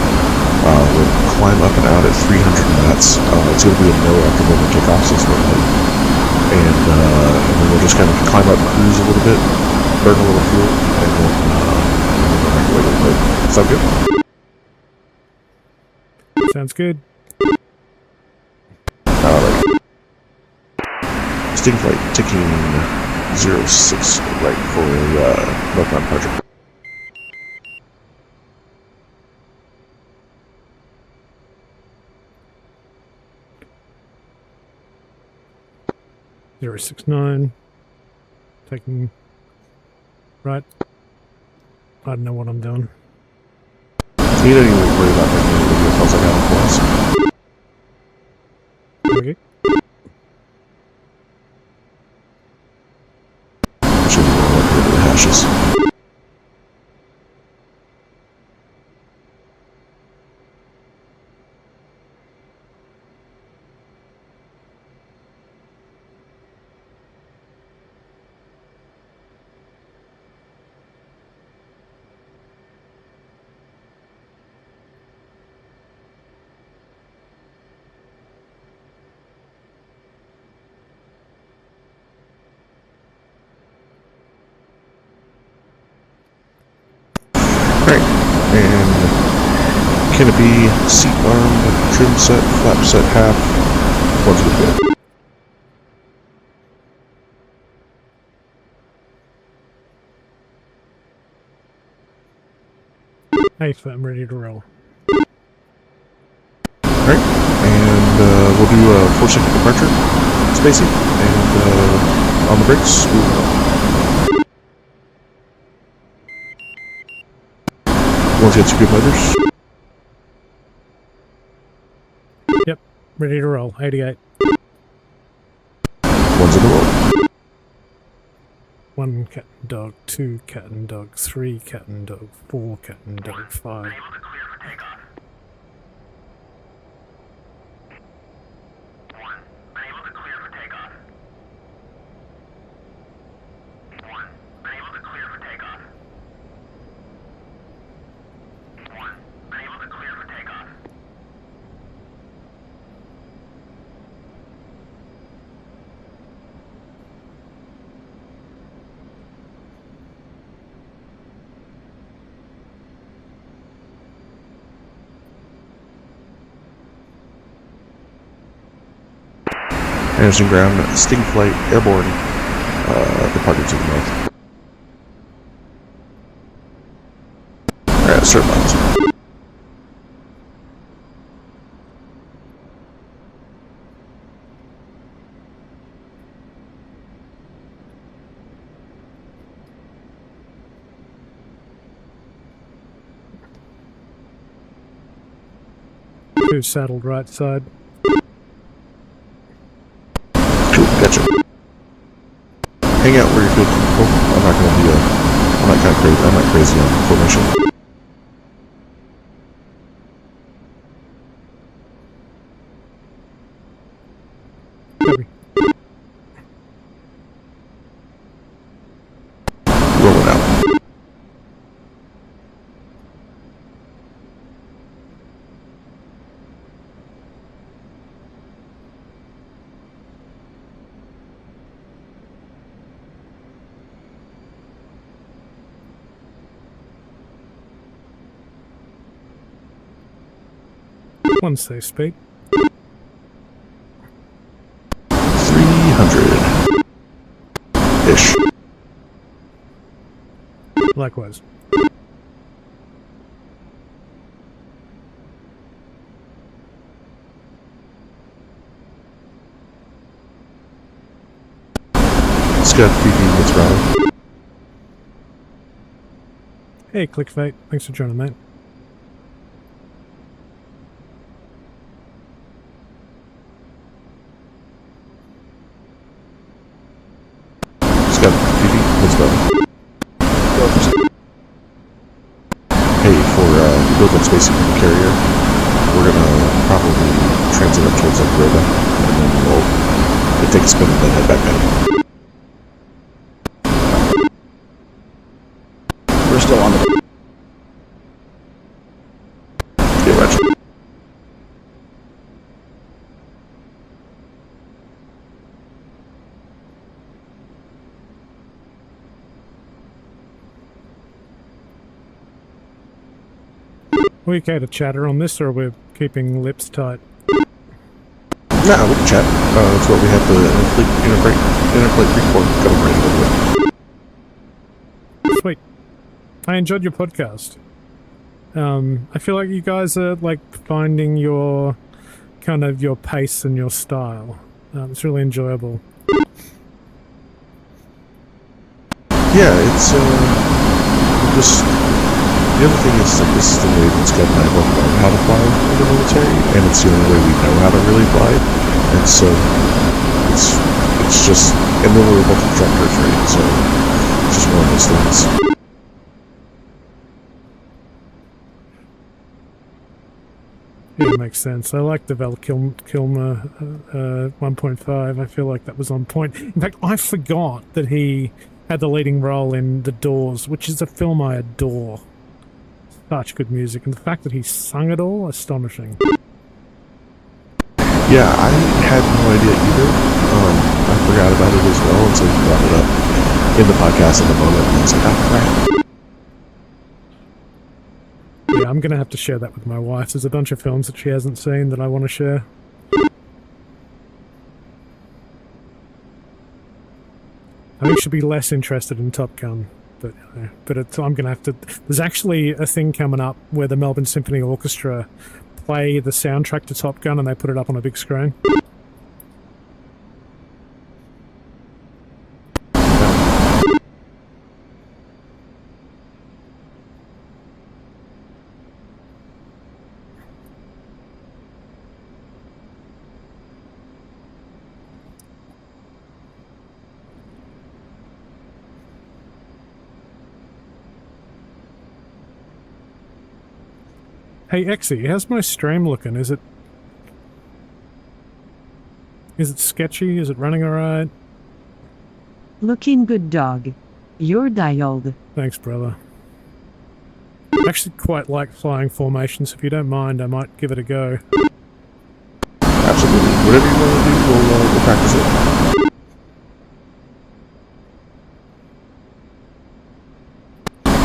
We'll climb up and out at 300 knots. It's going to be a no after when we kick off since we're late. And then we'll just kind of climb up, cruise a little bit, burn a little fuel, and then go back away to the boat. Sound good? Sounds good. Alright. Sting flight ticking 06 right for a northbound departure. Zero 69. Taking right. I don't know what I'm doing. You don't even worry about that. The vehicles I got on us. Okay. Should be roll up here to the hashes. And canopy, seat arm, trim set, flap set half. One's good. Hey, I'm ready to roll. Alright, and we'll do a 4-second departure, spacing, and on the brakes, one's got some good motors. Yep, ready to roll. 88. One's in the roll. 1 cat and dog, 2 cat and dog, 3 cat and dog, 4 cat and dog, 5. Anderson ground, sting flight, airborne, departed to the north. Alright, start lines. Two saddled right side. Gotcha. Hang out where you feel comfortable. I'm not gonna be I'm not crazy. I'm not crazy on formation. Copy. Rolling out. One safe speed. 300-ish. Likewise. Scud, PP, what's wrong? Hey, Clickfate. Thanks for joining, mate. Scud, PP, what's wrong? Hey, for building spacing from the carrier, we're gonna probably transit up towards like Roda, and then we'll take a spin and then head back down. We're still on the... Yeah, Roger. Are we okay to chatter on this, or are we keeping lips tight? Nah, we can chat. That's what we have the interplate report going right over with. Sweet. I enjoyed your podcast. I feel like you guys are like finding your kind of your pace and your style. It's really enjoyable. Yeah, it's just the other thing is like this is the way that Scott and I both learned how to fly in the military, and it's the only way we know how to really fly. And so it's just, and then we're both instructors, right? So it's just one of those things. Yeah, it makes sense. I like the Val Kilmer 1.5. I feel like that was on point. In fact, I forgot that he had the leading role in The Doors, which is a film I adore. Such good music, and the fact that he sung it all, astonishing. Yeah, I had no idea either. I forgot about it as well, and so he brought it up in the podcast at the moment, and I was like, oh, crap. Yeah, I'm going to have to share that with my wife. There's a bunch of films that she hasn't seen that I want to share. I think she'll be less interested in Top Gun, but I'm going to have to... There's actually a thing coming up where the Melbourne Symphony Orchestra play the soundtrack to Top Gun and they put it up on a big screen. Hey, Exy, how's my stream looking? Is it sketchy? Is it running alright? Looking good, dog. You're dialed. Thanks, brother. I actually quite like flying formations. If you don't mind, I might give it a go. Absolutely. Whatever you want to do, we'll practice it.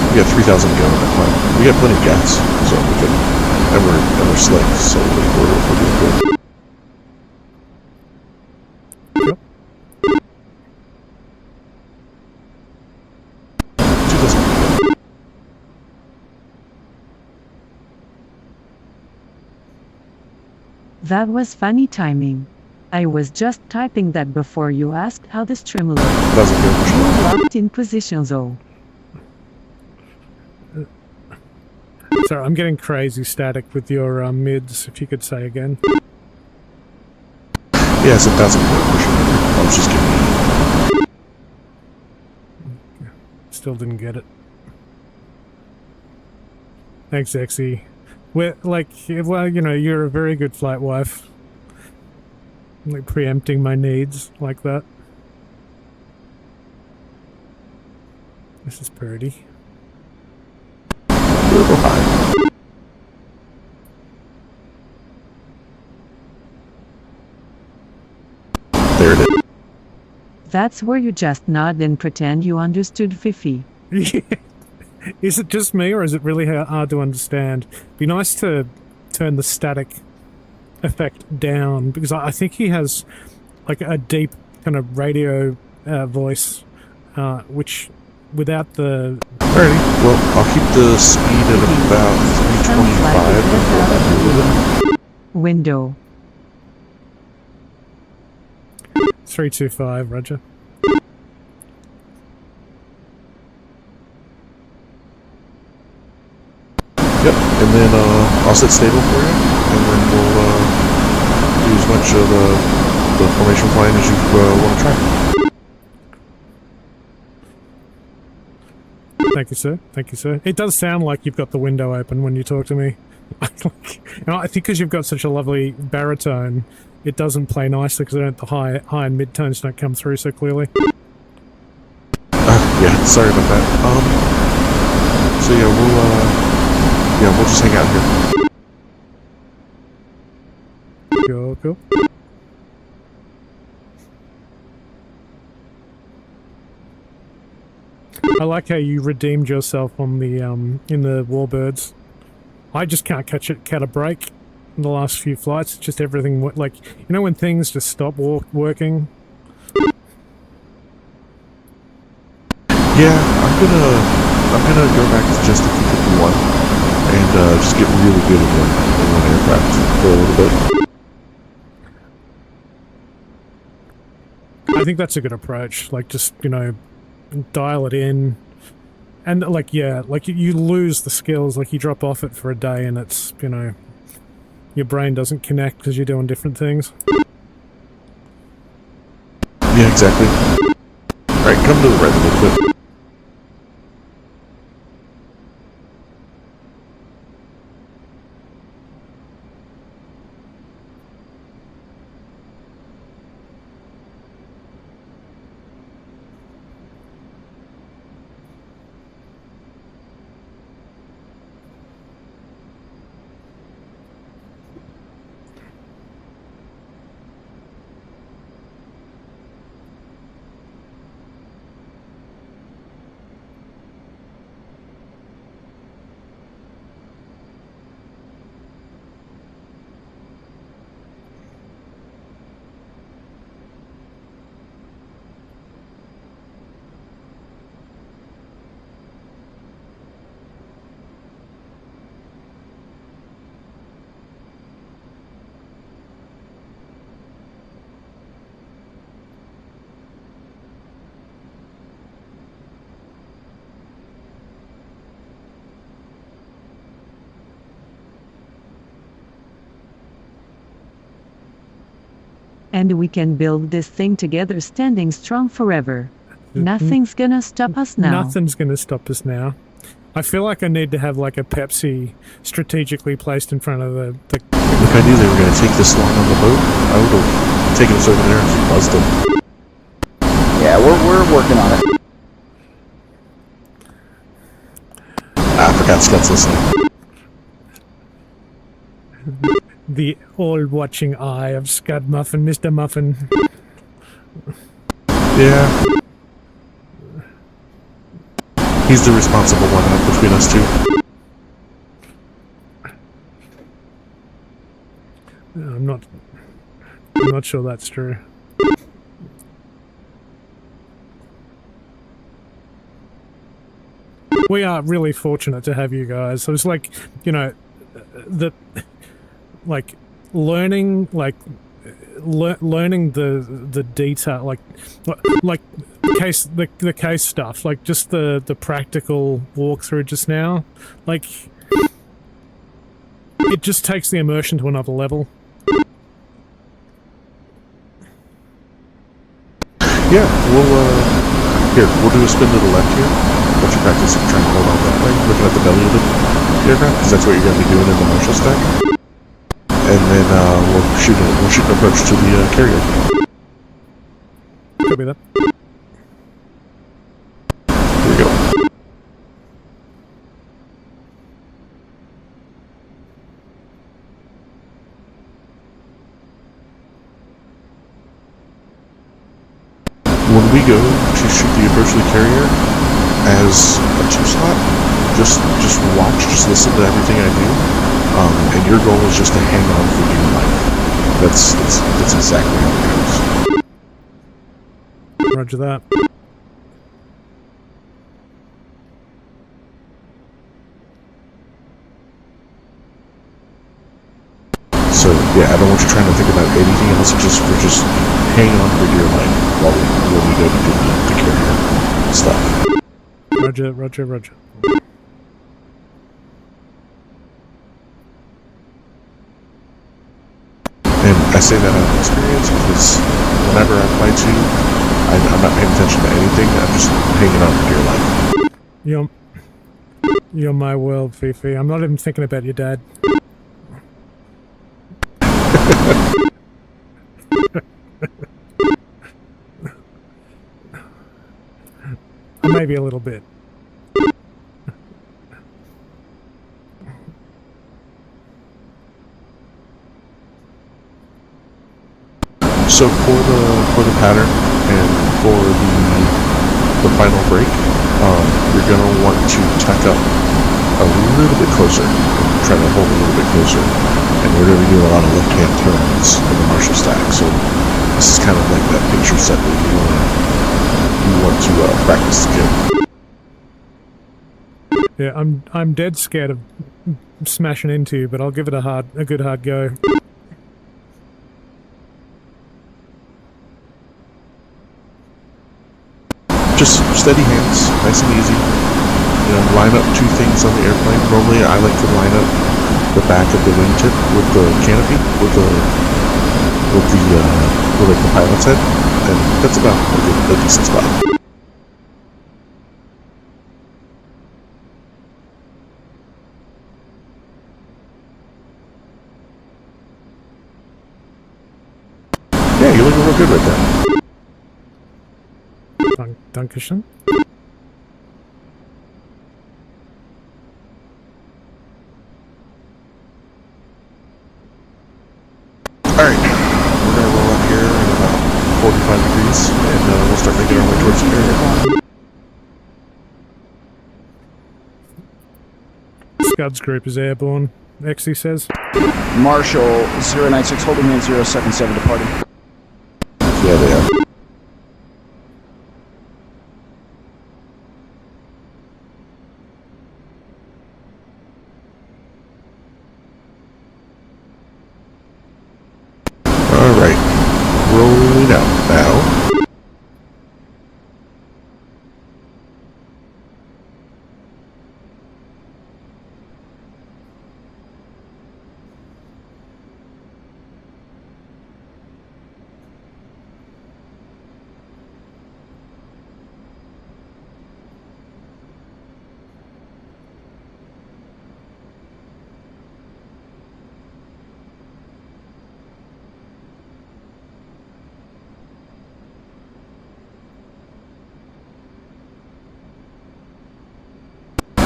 We got 3,000 to go in that climb. We got plenty of gas, so we can... And we're slick, so we're doing good. Yep. That was funny timing. I was just typing that before you asked how the stream looked. Doesn't go for sure. You locked in positions, oh. Sorry, I'm getting crazy static with your mids, if you could say again. Yeah, it's 1,000 for sure. I was just kidding. Still didn't get it. Thanks, Exy. Well, you know, you're a very good flight wife. Like, preempting my needs like that. This is pretty. Little high. There it is. That's where you just nod and pretend you understood Fifi. Is it just me, or is it really hard to understand? Be nice to turn the static effect down, because I think he has like a deep kind of radio voice, which without the... Alrighty, well, I'll keep the speed at about 325 before Window. 325, roger. I'll sit stable for you, and then we'll do as much of the formation flying as you want to try. Thank you, sir. Thank you, sir. It does sound like you've got the window open when you talk to me. I think because you've got such a lovely baritone, it doesn't play nicely because the high and mid tones don't come through so clearly. Yeah, sorry about that. So yeah, we'll just hang out here. Cool. I like how you redeemed yourself on the in the Warbirds. I just can't catch a break in the last few flights. It's just everything like, you know, when things just stop working. Yeah, I'm gonna go back to just the P-51 and just get really good at one aircraft for a little bit. I think that's a good approach. Like, just, you know, dial it in, and like, yeah, like you lose the skills. Like, you drop off it for a day, and it's, you know, your brain doesn't connect because you're doing different things. Yeah, exactly. All right, come to the right a little bit. And we can build this thing together, standing strong forever. Nothing's gonna stop us now. Nothing's gonna stop us now. I feel like I need to have like a Pepsi strategically placed in front of the Look, I knew they were going to take this long on the boat. I would have taken us over there and buzzed them. Yeah, we're working on it. I forgot Scott's listening. The all-watching eye of Scud Muffin, Mr. Muffin. Yeah. He's the responsible one out between us two. I'm not sure that's true. We are really fortunate to have you guys. So it's like, you know, like learning the detail, like the case stuff, like just the practical walkthrough just now, like it just takes the immersion to another level. Yeah, we'll do a spin to the left here. Let you practice trying to hold on that way, looking at the belly of the aircraft, because that's what you're going to be doing in the Marshall stack. And then we'll shoot an approach to the carrier. Copy that. Here we go. When we go to shoot the approach to the carrier as a 2-slot, just watch, just listen to everything I do. And your goal is just to hang on for dear life. That's exactly how it goes. Roger that. So yeah, I don't want you trying to think about anything else. Just hang on for dear life while we go to do the carrier stuff. Roger. say that out of experience because whenever I fly to, I'm not paying attention to anything. I'm just hanging on for dear life. You're my world, Fifi. I'm not even thinking about your dad. Maybe a little bit. So for the pattern and for the final break, you're gonna want to tuck up a little bit closer and try to hold a little bit closer. And we're gonna be doing a lot of left-hand turns in the Marshall stack. So this is kind of like that picture set that you want to practice to get. Yeah, I'm dead scared of smashing into you, but I'll give it a good hard go. Just steady hands, nice and easy. You know, line up two things on the airplane. Normally, I like to line up the back of the wingtip with the canopy, with like the pilot's head, and that's about a decent spot. Yeah, you're looking real good right there. Dankeschön. Alright, we're going to roll up here in about 45 degrees, and we'll start making our way towards the area. Scuds group is airborne, XE says. Marshall 096, holding in 077 departing. Yeah, they are. Alright, rolling out now.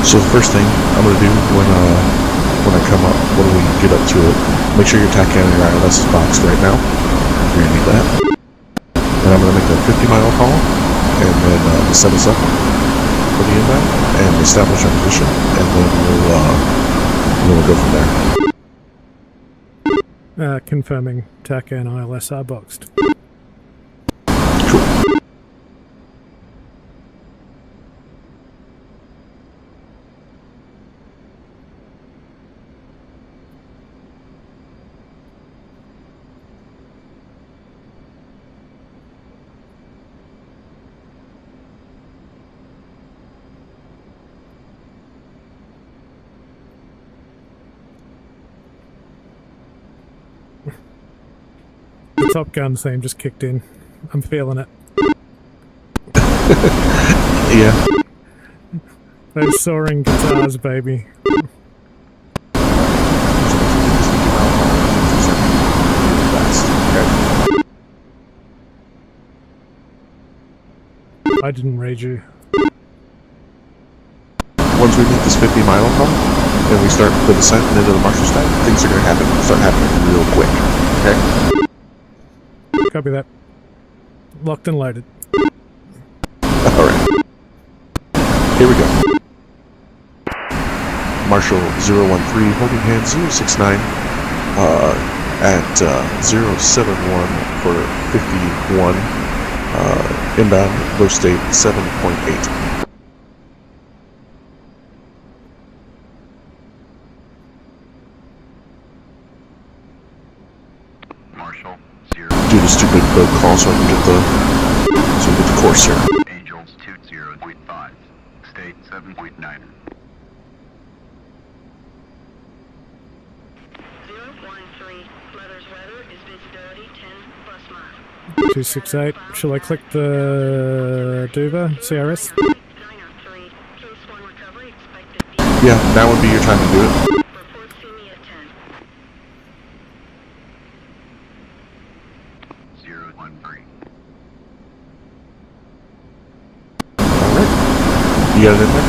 So the first thing I'm going to do when I come up, when we get up to it, make sure your TAC and your ILS is boxed right now. You're going to need that. And I'm going to make a 50-mile call, and then set us up for the inbound, and establish our position, and then we'll go from there. Confirming TAC and ILS are boxed. Cool. The Top Gun theme just kicked in. I'm feeling it. Yeah. Those soaring guitars, baby. I didn't raid you. Once we make this 50-mile call, and we start the descent into the Marshall stack, things are going to start happening real quick. Okay? Copy that. Locked and loaded. Alright. Here we go. Marshall 013, holding hand 069, at 071 for 51, inbound, low state 7.8. Do the stupid boat call so I can get the course here. Angels 20.5, state 7.9. 0 268. Shall I click the Duva CRS? Yeah, that would be your time to do it. Alright. You got it in there?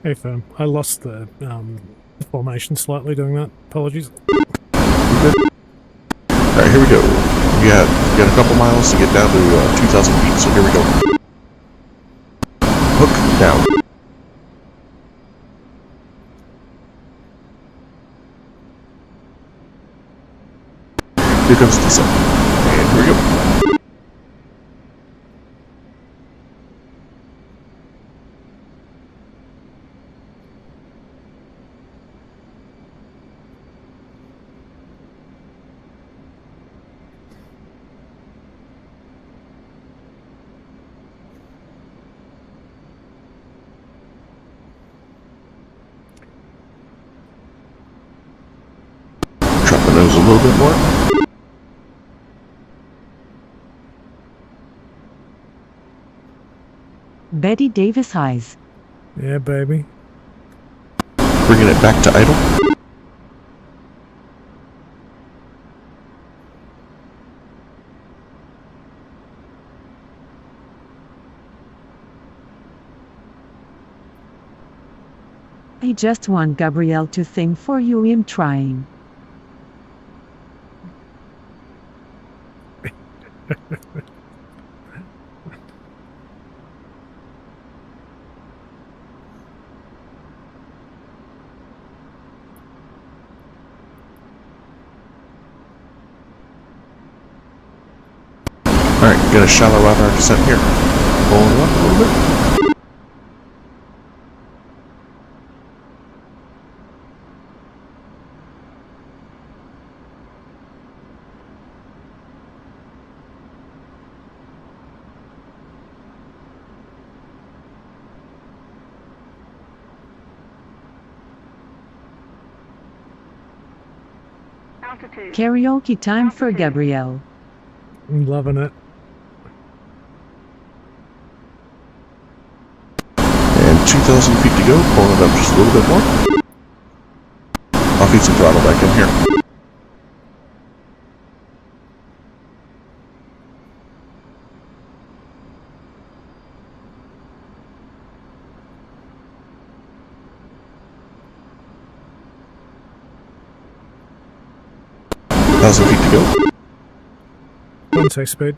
Hey, firm. I lost the formation slightly doing that. Apologies. Alright, here we go. You got a couple miles to get down to 2,000 feet, so here we go. Hook down. Here comes descent. And here we go. Drop the nose a little bit more. Betty Davis highs. Yeah, baby. Bringing it back to idle. I just want Gabrielle to think for you I'm trying. Alright, gonna shallow out our descent here. Pulling it up a little bit. Altitude. Karaoke time for Gabrielle. I'm loving it. And 2,000 feet to go, pulling it up just a little bit more. I'll feed some throttle back in here. Thousand feet to go. Contact speed.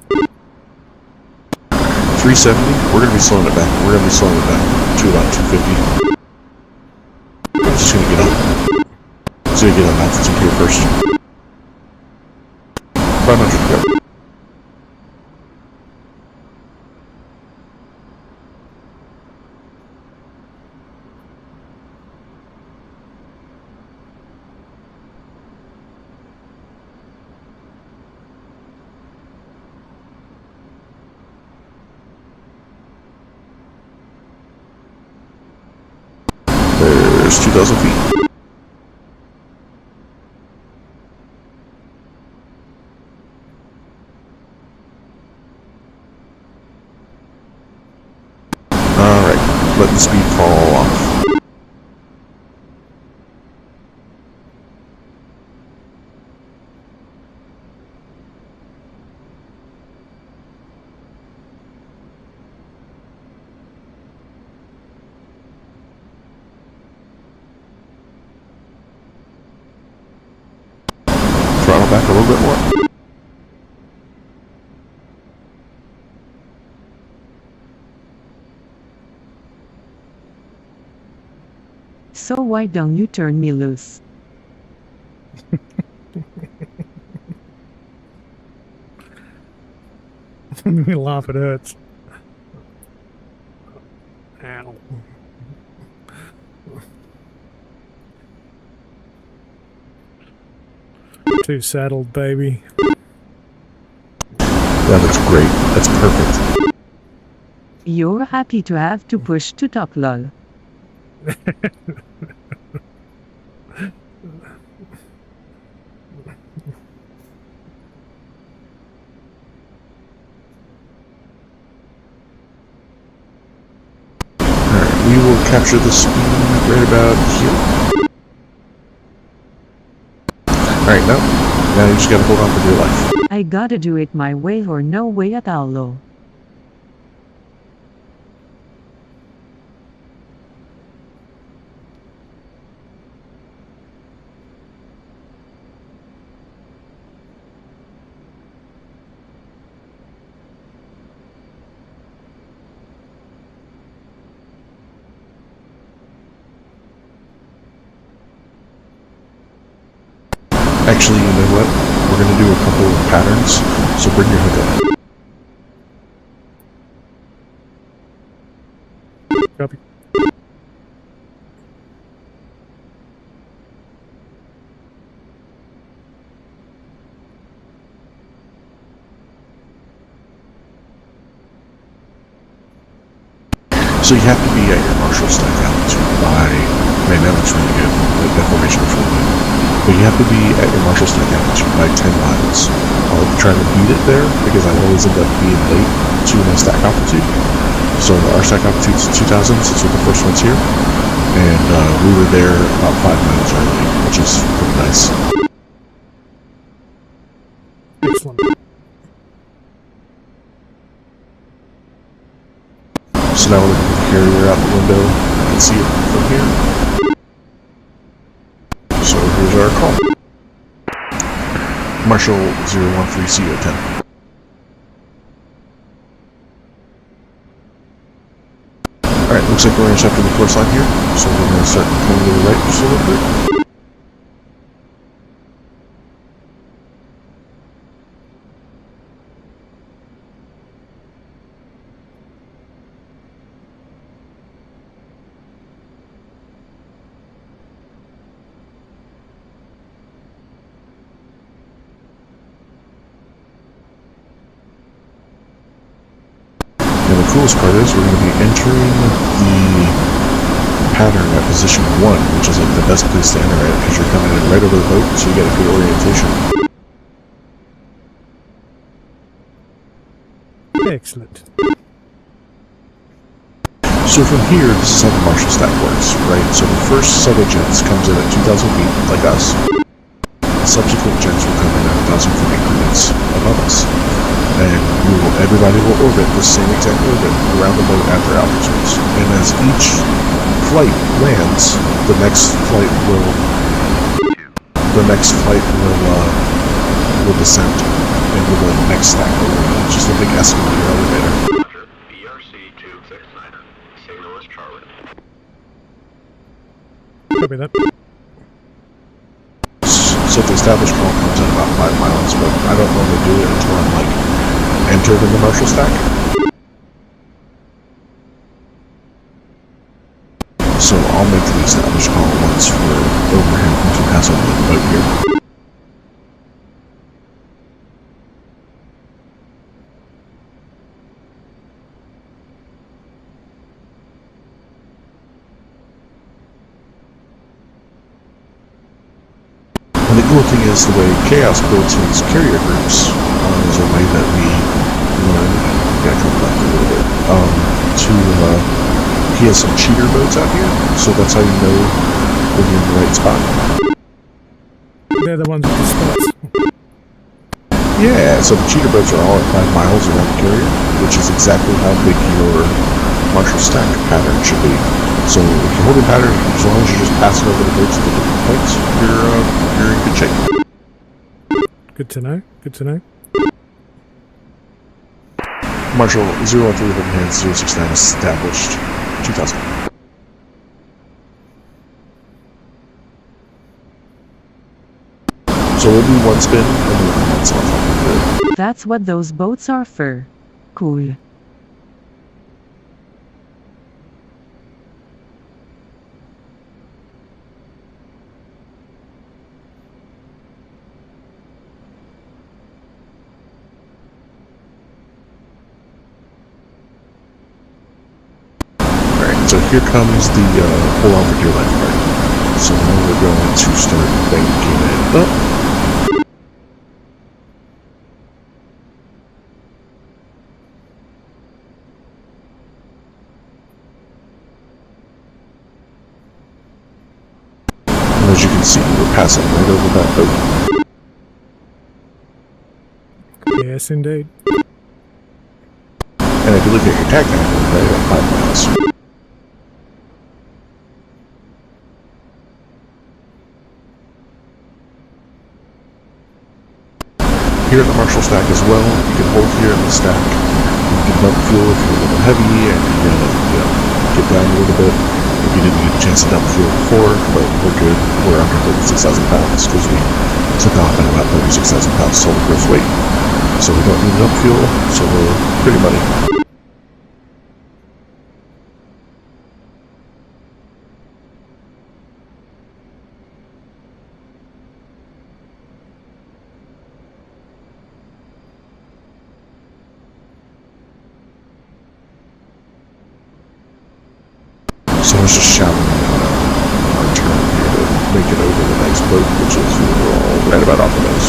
370. We're gonna be slowing it back. We're gonna be slowing it back to about 250. I'm just gonna get on. Just gonna get on altitude here first. 500 to go. There's 2,000 feet. Alright, let the speed fall off. Throttle back a little bit more. So why don't you turn me loose? We laugh, it hurts. Ow. Too saddled, baby. great. That's perfect. You're happy to have to push to top, lol. Alright, we will capture the speed right about here. Alright, now you just gotta hold on for dear life. I gotta do it my way or no way at all, lol. Actually, you know what? We're gonna do a couple of patterns, so bring your hook up. Copy. So you have to be at your Marshall stack altitude by, man, that looks really good. That formation looks really good. But you have to be at your Marshall stack altitude by 10 miles. I'll try to beat it there because I always end up being late to my stack altitude. So our stack altitude is 2,000 since we're the first ones here. And we were there about 5 miles early, which is pretty nice. Excellent. So now we're looking at the carrier out the window. I can see it from here. So here's our call. Marshall 013 CO10. Alright, looks like we're intercepting the course line here. So we're going to start coming to the right just a little bit. And the coolest part is we're going to be entering the pattern at position 1, which is like the best place to enter it because you're coming in right over the boat, so you get a good orientation. Excellent. So from here, this is how the Marshall stack works, right? So the first set of jets comes in at 2,000 feet, like us. Subsequent jets will come in at 1,000 foot increments above us. And everybody will orbit the same exact orbit around the boat at their altitudes. And as each flight lands, the next flight will descend into the next stack over. It's just a big escalator elevator. BRC 269, signal is Charlie. Copy that. So the established call comes in about 5 miles, but I don't normally do it until I'm like entered in the Marshall stack. So I'll make the established call once we're over him once we pass over the boat here. And the cool thing is the way Chaos builds his carrier groups is a way that we learn. Gotta come back a little bit. He has some cheater modes out here, so that's how you know when you're in the right spot. They're the ones with the spots. Yeah, so the cheater boats are all at 5 miles around the carrier, which is exactly how big your Marshall stack pattern should be. So if you're holding pattern, as long as you're just passing over the boats at the different points, you're in good shape. Good to know. Good to know. Marshall 013 Holding Hands 069 established 2000. So we'll do one spin and then we'll commence off. That's what those boats are for. Cool. So here comes the pull off with your lifeguard. So now we're going to start banking it up. And as you can see, we're passing right over that boat. Yes, indeed. And if you look at your tag time, we're right at 5 miles. Here at the Marshall stack as well, you can hold here in the stack. You can dump fuel if you're a little heavy and you're gonna, get down a little bit. If you didn't get a chance to dump fuel before, but we're good. We're under 36,000 pounds because we took off at about 36,000 pounds total gross weight. So we don't need enough fuel, so we're pretty muddy. So I was just shouting our turn here to make it over the next boat, which is we're all right about off the nose.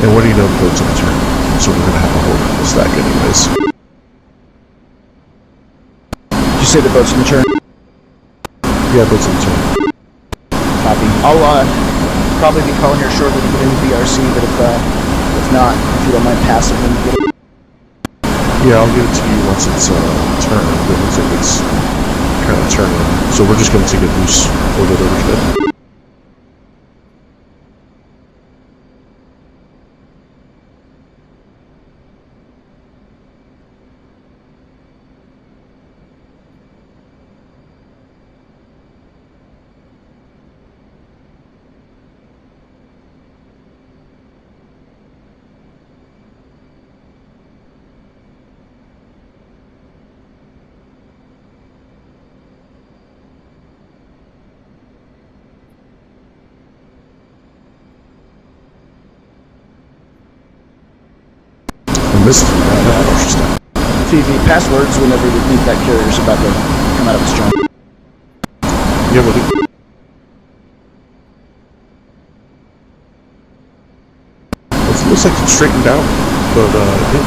And what do you know, the boat's in the turn? So we're going to have a hold on the stack anyways. Did you say the boat's in the turn? Yeah, boat's in the turn. Copy. I'll probably be calling here shortly to get into BRC, but if not, if you don't mind passing when you get it. Yeah, I'll give it to you once it's turned. It looks like it's kind of turning. So we're just going to take it loose over the overhead. This is TV passwords whenever you think that carrier's about to come out of its jump. Yeah, we'll do. It looks like it's straightened out, but it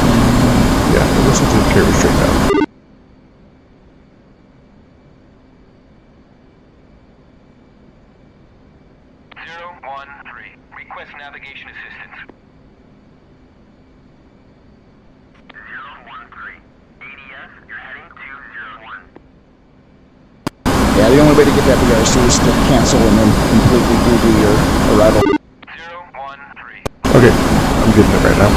looks like the carrier's straightened out. Request navigation assistance. 013. ADS, you're heading to 01. Yeah, the only way to get that BRC is to cancel and then completely redo your arrival. 013. Okay, I'm getting it right now.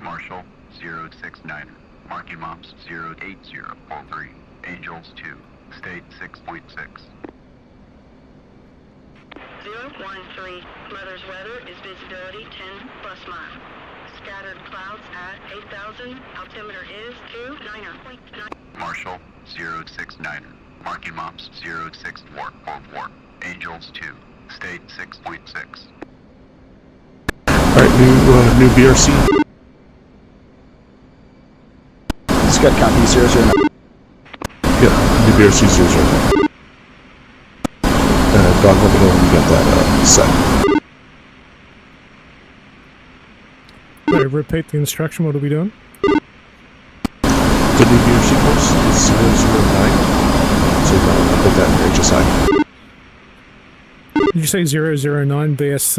Marshall 069. Marking Mops 08043. Angels 2. State 6.6. 013. Mother's weather is visibility 10 plus mile. Scattered clouds at 8,000. Altimeter is 29.9. Marshall 069. Marking Mops 06444. Angels 2. State 6.6. Alright, new BRC. Scud copy 009. Yeah, new BRC 009. Dog, let me know when you got that set. Wait, repeat the instruction. What are we doing? The new BRC course is 009. So I'll put that in your HSI. Did you say 009 BSC?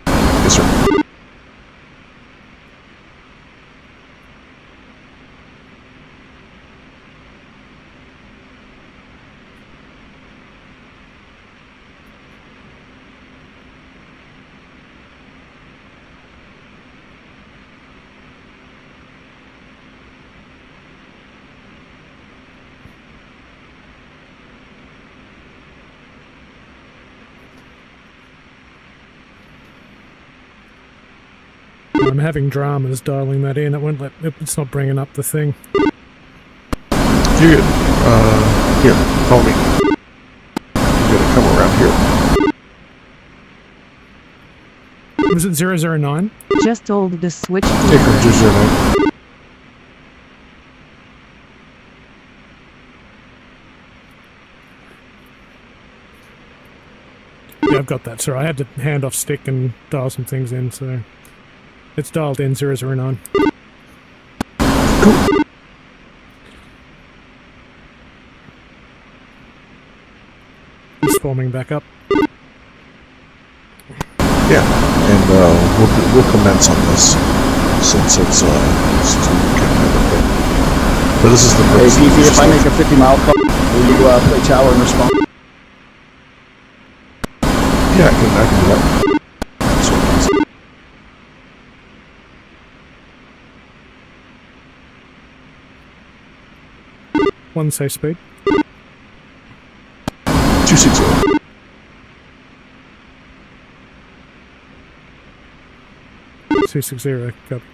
Yes, sir. I'm having dramas dialing that in. It won't let. It's not bringing up the thing. You're good. Here, follow me. You're gonna come around here. Was it 009? Just hold the switch. Take her to 009. Yeah, I've got that, sir. I had to hand off stick and dial some things in, so it's dialed in 009. Cool. It's forming back up. Yeah, and we'll commence on this since we can have it. But this is the Hey, Fifi, if I make a 50-mile call, will you play tower and respond? Yeah, I can do that. One safe speed. 260. Copy.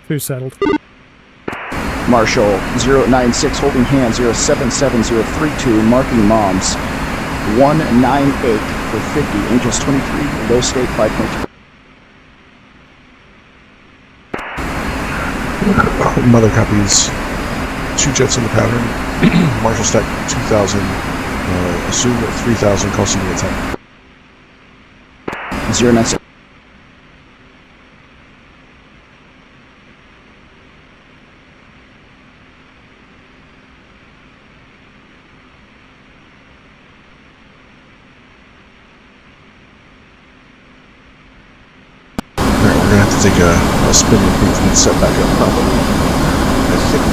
Who's settled? Marshall 096 holding hand 077032 marking moms 198 for 50 Angels 23 low stake 5.2. Mother copies 2 jets in the pattern. Marshall stack 2000. Assume 3000 call CD attack. 096. Take a spin improvement set back up probably, I think.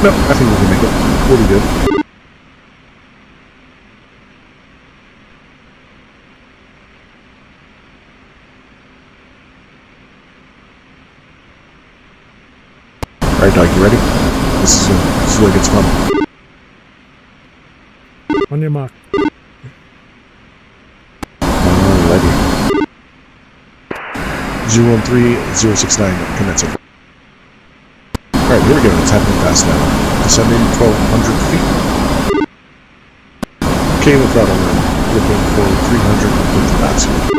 No, I think we can make it. We'll be good. Alright, dog, you ready? This is where it gets fun. On your mark. Alrighty. 013069 commencing. Alright, here we go. It's happening fast now. Descending 1200 feet. Okay with throttle room. Looking for 350 knots here.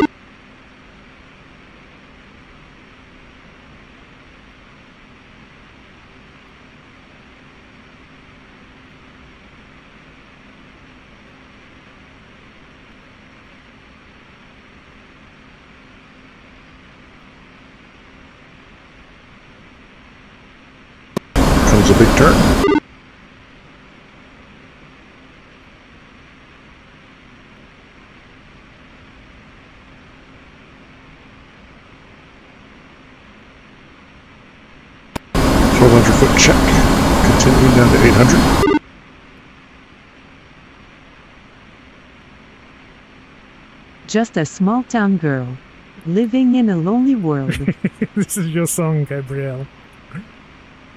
A big turn. $1,200 foot check. Continuing down to 800. Just a small town girl living in a lonely world. This is your song, Gabrielle.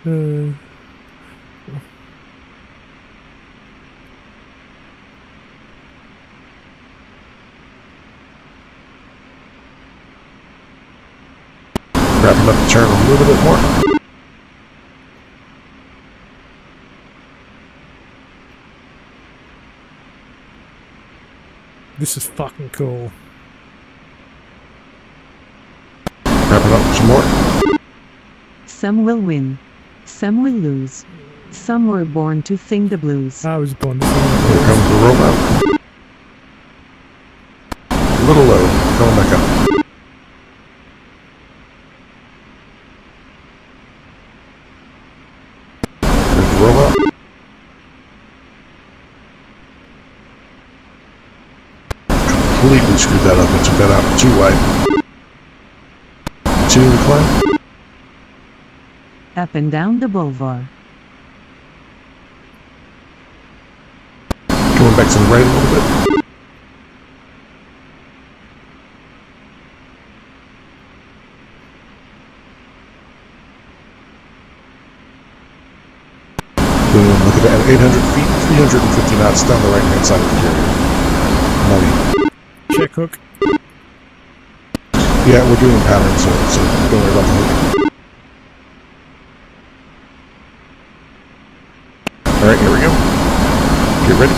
Wrapping up the turn a little bit more. This is fucking cool. Wrapping up some more. Some will win. Some will lose. Some were born to sing the blues. I was born to sing the blues. Here comes the rollout. A little low. Going back up. There's the rollout. Completely screwed that up and took that out too wide. Continue to climb. up and down the boulevard. Going back to the right a little bit. Boom, look at that, 800 feet, 350 knots down the right-hand side of the carrier. Money. Check hook. Yeah, we're doing a pattern, so don't worry about the hook. Alright, here we go. Get ready.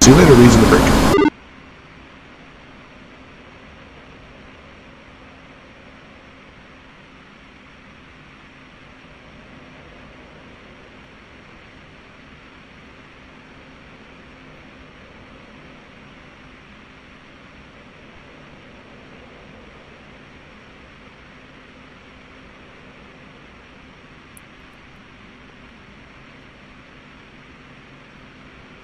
See you later, Lee's in the break.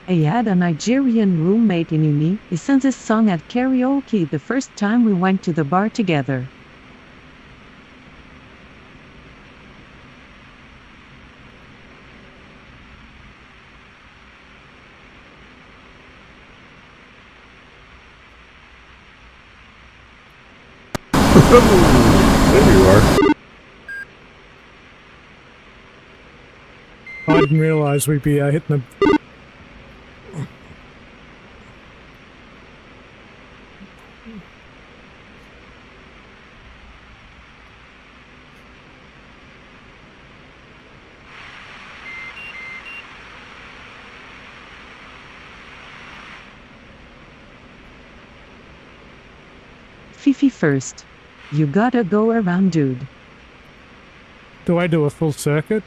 I had a Nigerian roommate in uni. He sang this song at karaoke the first time we went to the bar together. There you are. I didn't realise we'd be hitting the... Fifi first. You gotta go around, dude. Do I do a full circuit?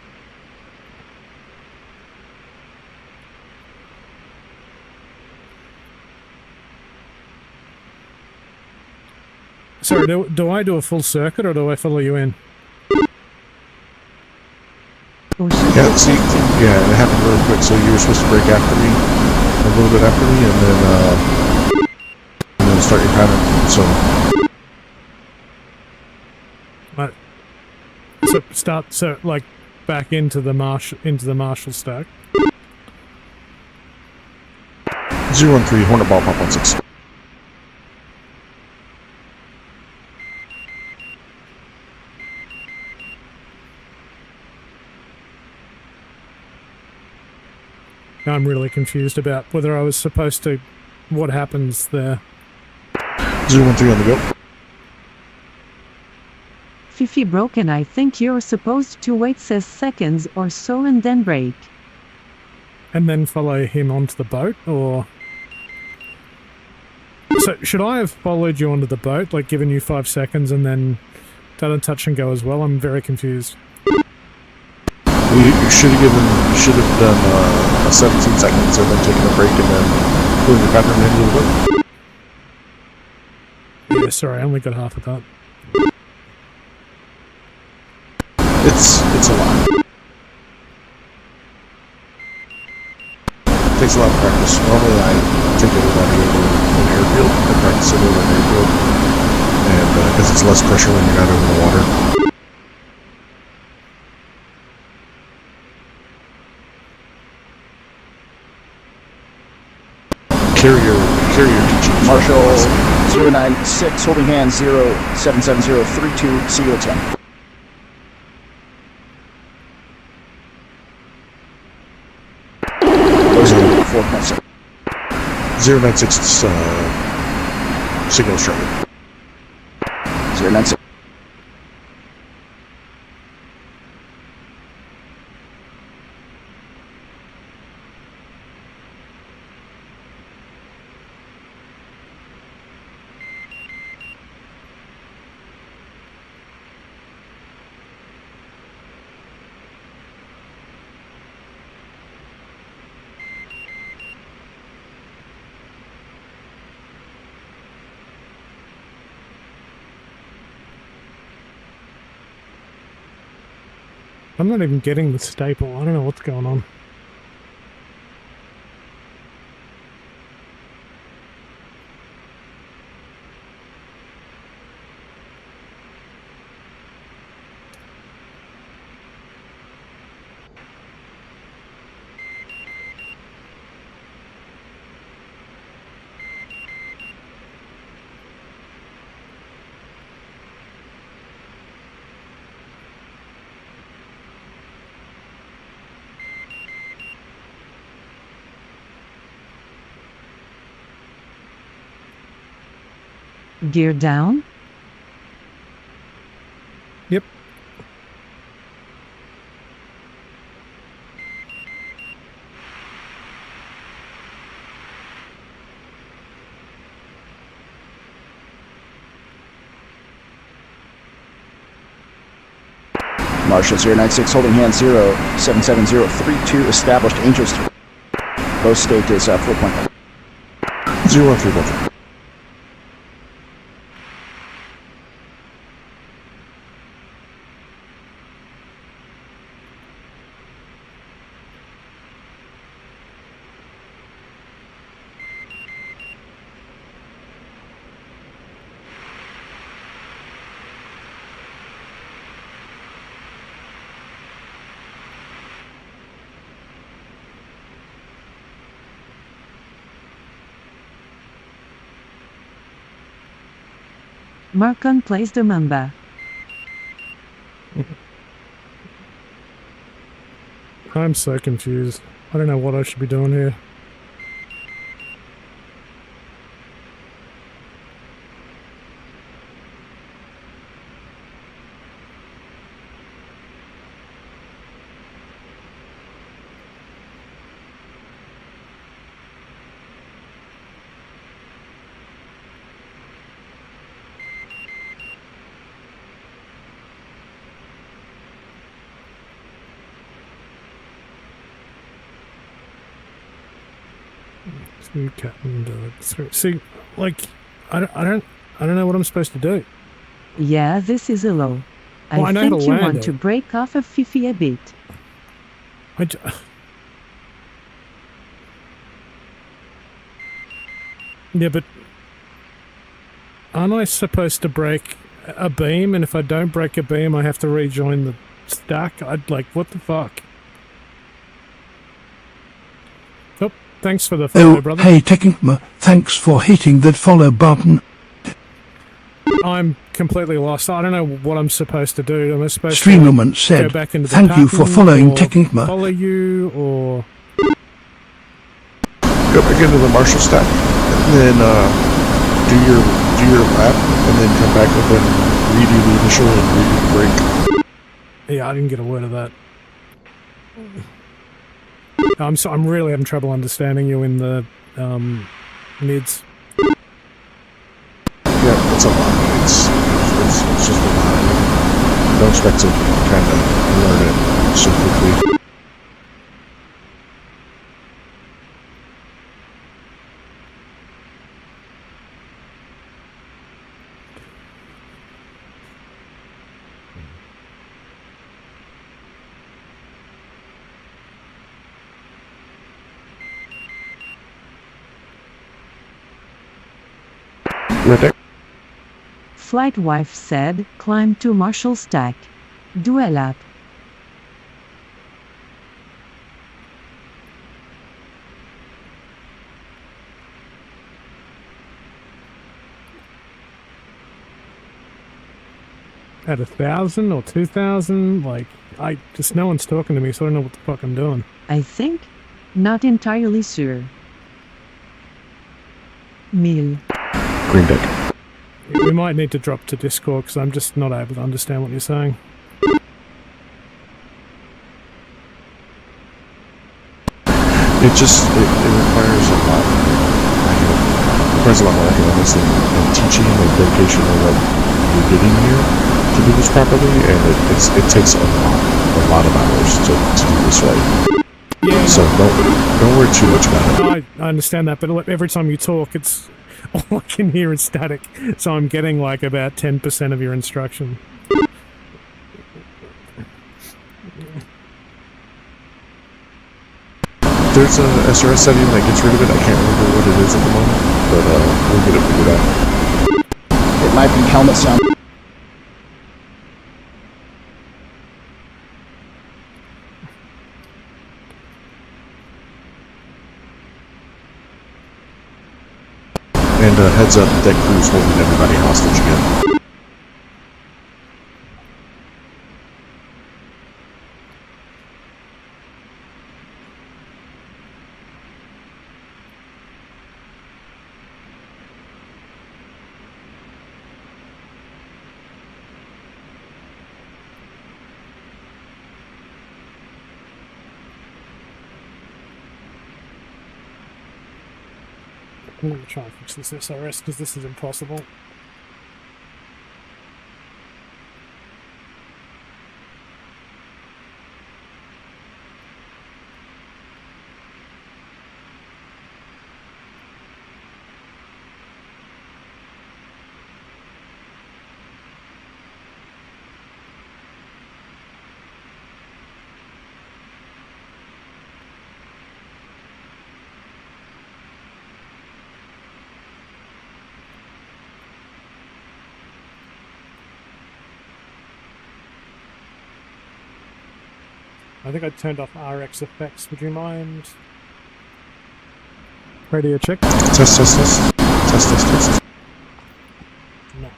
Sorry, do I do a full circuit or do I follow you in? Yeah, see, yeah, it happened really quick. So you were supposed to break after me, a little bit after me, and then start your pattern. So. So like back into the marshal stack. 013 Hornet Ball Pop 16. I'm really confused about whether I was supposed to... What happens there? 013 on the go. Fifi broken. I think you're supposed to wait 6 seconds or so and then brake. And then follow him onto the boat, or... So, should I have followed you onto the boat, like given you 5 seconds and then done a touch and go as well? I'm very confused. You should have done 17 seconds and then taken a break and then pulling your pattern into the boat. Yeah, sorry, I only got half of that. It's a lot. It takes a lot of practice. Normally I take everybody over an airfield and practice it over an airfield. And because it's less pressure when you're not over the water. Carrier teaching. Marshal 096, holding hand 077032, see you at 10. Closing 4.7. 096 signal Charlie. 096. I'm not even getting the staple. I don't know what's going on. Gear down? Yep. Marshall 096 holding hand 077032 established Angels 3. Low stake is 4.5. 013. Marcon plays the Mamba. I'm so confused. I don't know what I should be doing here. Two cat and dog. See, like, I don't know what I'm supposed to do. Yeah, this is a low. Well, I know how think to you land want it. to break off of Fifi a bit. Yeah, but aren't I supposed to break a beam? And if I don't break a beam, I have to rejoin the stack? I'd like, what the fuck? Oh, thanks for the follow, brother. Hey Tekingma, thanks for hitting that follow button. I'm completely lost. I don't know what I'm supposed to do. Am I supposed Streamerman to said, go back into the thank you for pattern, following or Tekingma. follow you, or... Go back into the Marshall stack, and then do your lap, and then come back up and redo the initial and redo the break. Yeah, I didn't get a word of that. I'm really having trouble understanding you in the mids. Yeah, it's a lot. It's just a lot. Don't expect to kind of learn it so quickly. Right there. Flight wife said, climb to Marshall stack. Do a lap. At 1,000 or 2,000, like, no one's talking to me, so I don't know what the fuck I'm doing. I think? Not entirely sure. Mil. Green deck. We might need to drop to Discord, because I'm just not able to understand what you're saying. It requires a lot. It requires a lot more economics and teaching and dedication of what you're getting here to do this properly, and it takes a lot of hours to do this right. Yeah. So don't worry too much about it. I understand that, but every time you talk, it's all I can hear is static. So I'm getting like about 10% of your instruction. There's a SRS setting that gets rid of it. I can't remember what it is at the moment, but we'll get it figured out. It might be helmet sound. And heads up, that crew's holding everybody hostage again. I'm going to try and fix this SRS because this is impossible. I think I turned off RX effects. Would you mind? Radio check. Test. No.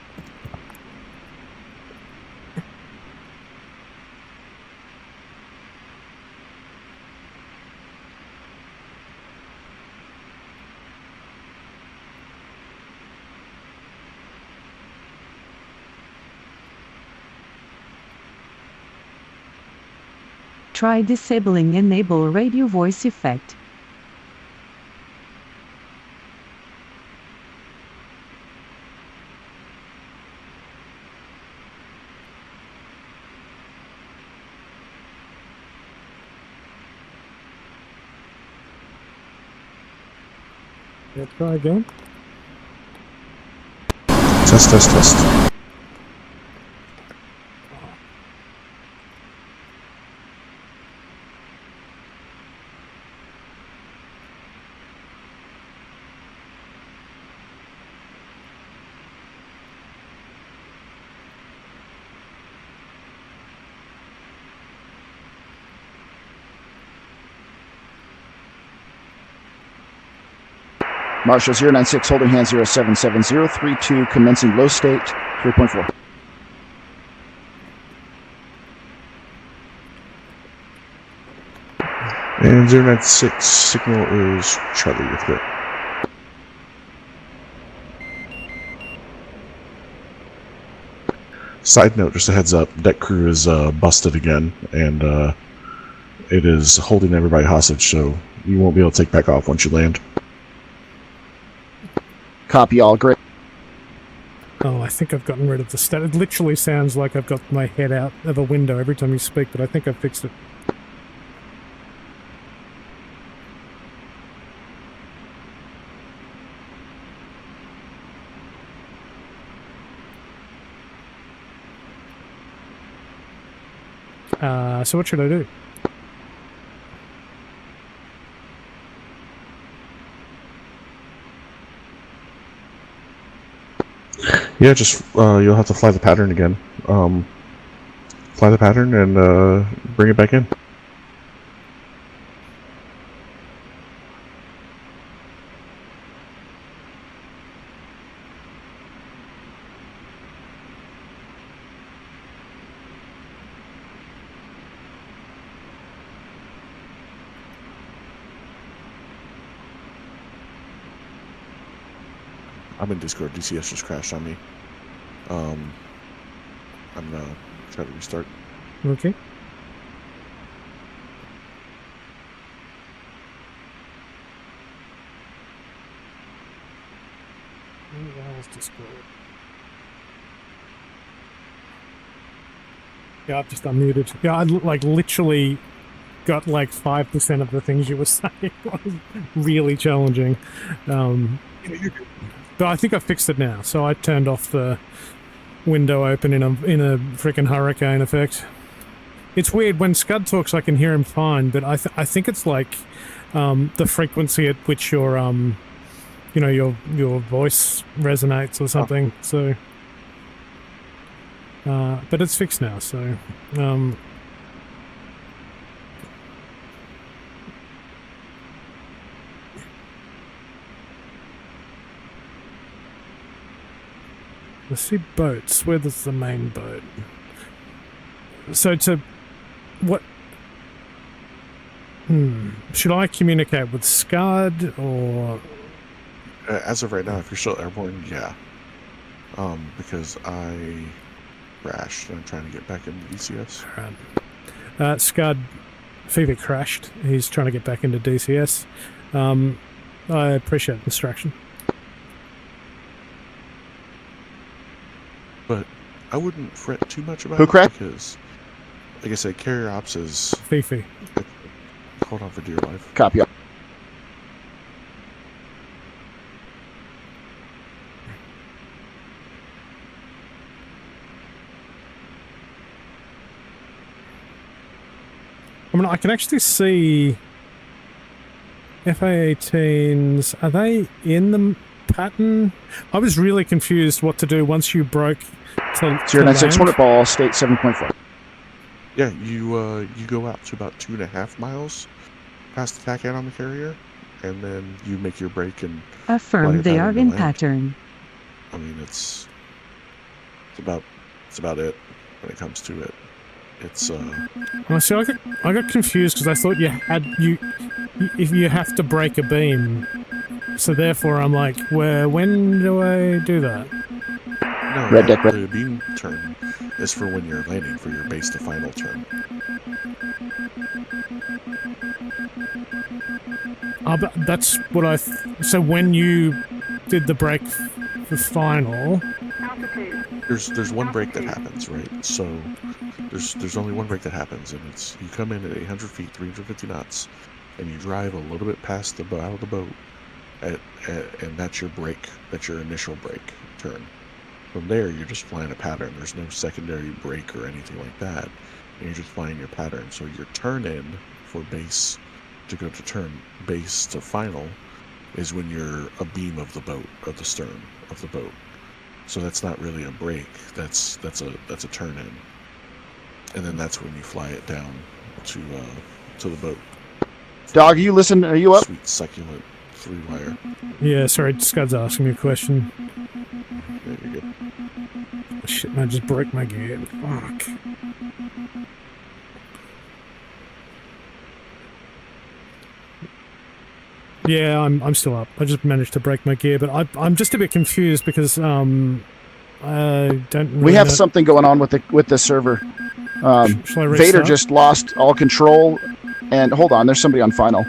Try disabling enable radio voice effect. Yeah, try again. Test. Marshall 096, holding hand 077032, commencing low state 3.4. And 096, signal is Charlie, you're clear. Side note, just a heads up, deck crew is busted again, and it is holding everybody hostage, so you won't be able to take back off once you land. Copy all, great. Oh, I think I've gotten rid of the stat. It literally sounds like I've got my head out of a window every time you speak, but I think I've fixed it. So what should I do? Yeah, just you'll have to fly the pattern again. Fly the pattern and bring it back in. I'm in Discord. DCS just crashed on me. I'm gonna try to restart. Okay. Where the hell is Discord? Yeah, I've just unmuted. Yeah, I like literally got like 5% of the things you were saying. It was really challenging. But I think I fixed it now. So I turned off the window open in a freaking hurricane effect. It's weird when Scud talks. I can hear him fine, but I think it's like the frequency at which your you know, your voice resonates or something. Oh. So, but it's fixed now. So. Let's see boats. Where there's the main boat? So to what? Should I communicate with Scud or? As of right now, if you're still airborne, yeah. Because I crashed and I'm trying to get back into DCS. Right. Scud, Fever crashed. He's trying to get back into DCS. I appreciate the instruction. I wouldn't fret too much about Who it cracked? because, like I said, carrier ops is. Fifi. Hold on for dear life. Copy. I mean, I can actually see FA-18s. Are they in the pattern? I was really confused what to do once you broke to 096 land. Hornet ball, state 7.4. Yeah, you go out to about 2.5 miles past the tack end on the carrier, and then you make your break and Affirm they are in pattern. I mean, it's about it when it comes to it. It's Well, see, I got confused because I thought if you have to break a beam, so therefore I'm like, when do I do that? No, Red deck, the beam turn is for when you're landing for your base to final turn. But that's what I. So when you did the break for final, There's one break that happens, right? So there's only one break that happens, and it's you come in at 800 feet, 350 knots, and you drive a little bit past the bow of the boat, and that's your break. That's your initial break turn. From there, you're just flying a pattern. There's no secondary break or anything like that. And you're just flying your pattern. So your turn in for base to go to turn base to final is when you're a beam of the boat, of the stern of the boat. So that's not really a break. That's a turn in. And then that's when you fly it down to the boat. Dog, you listen? Are you up? Sweet succulent 3-wire. yeah. Sorry, Scud's asking me a question. Yeah, you're good. Oh, shit, man, I just broke my gear. Fuck. Yeah, I'm still up. I just managed to break my gear, but I'm just a bit confused because I don't. Really We have know. something going on with the server. Shall I Vader restart? just lost all control, and hold on, there's somebody on final,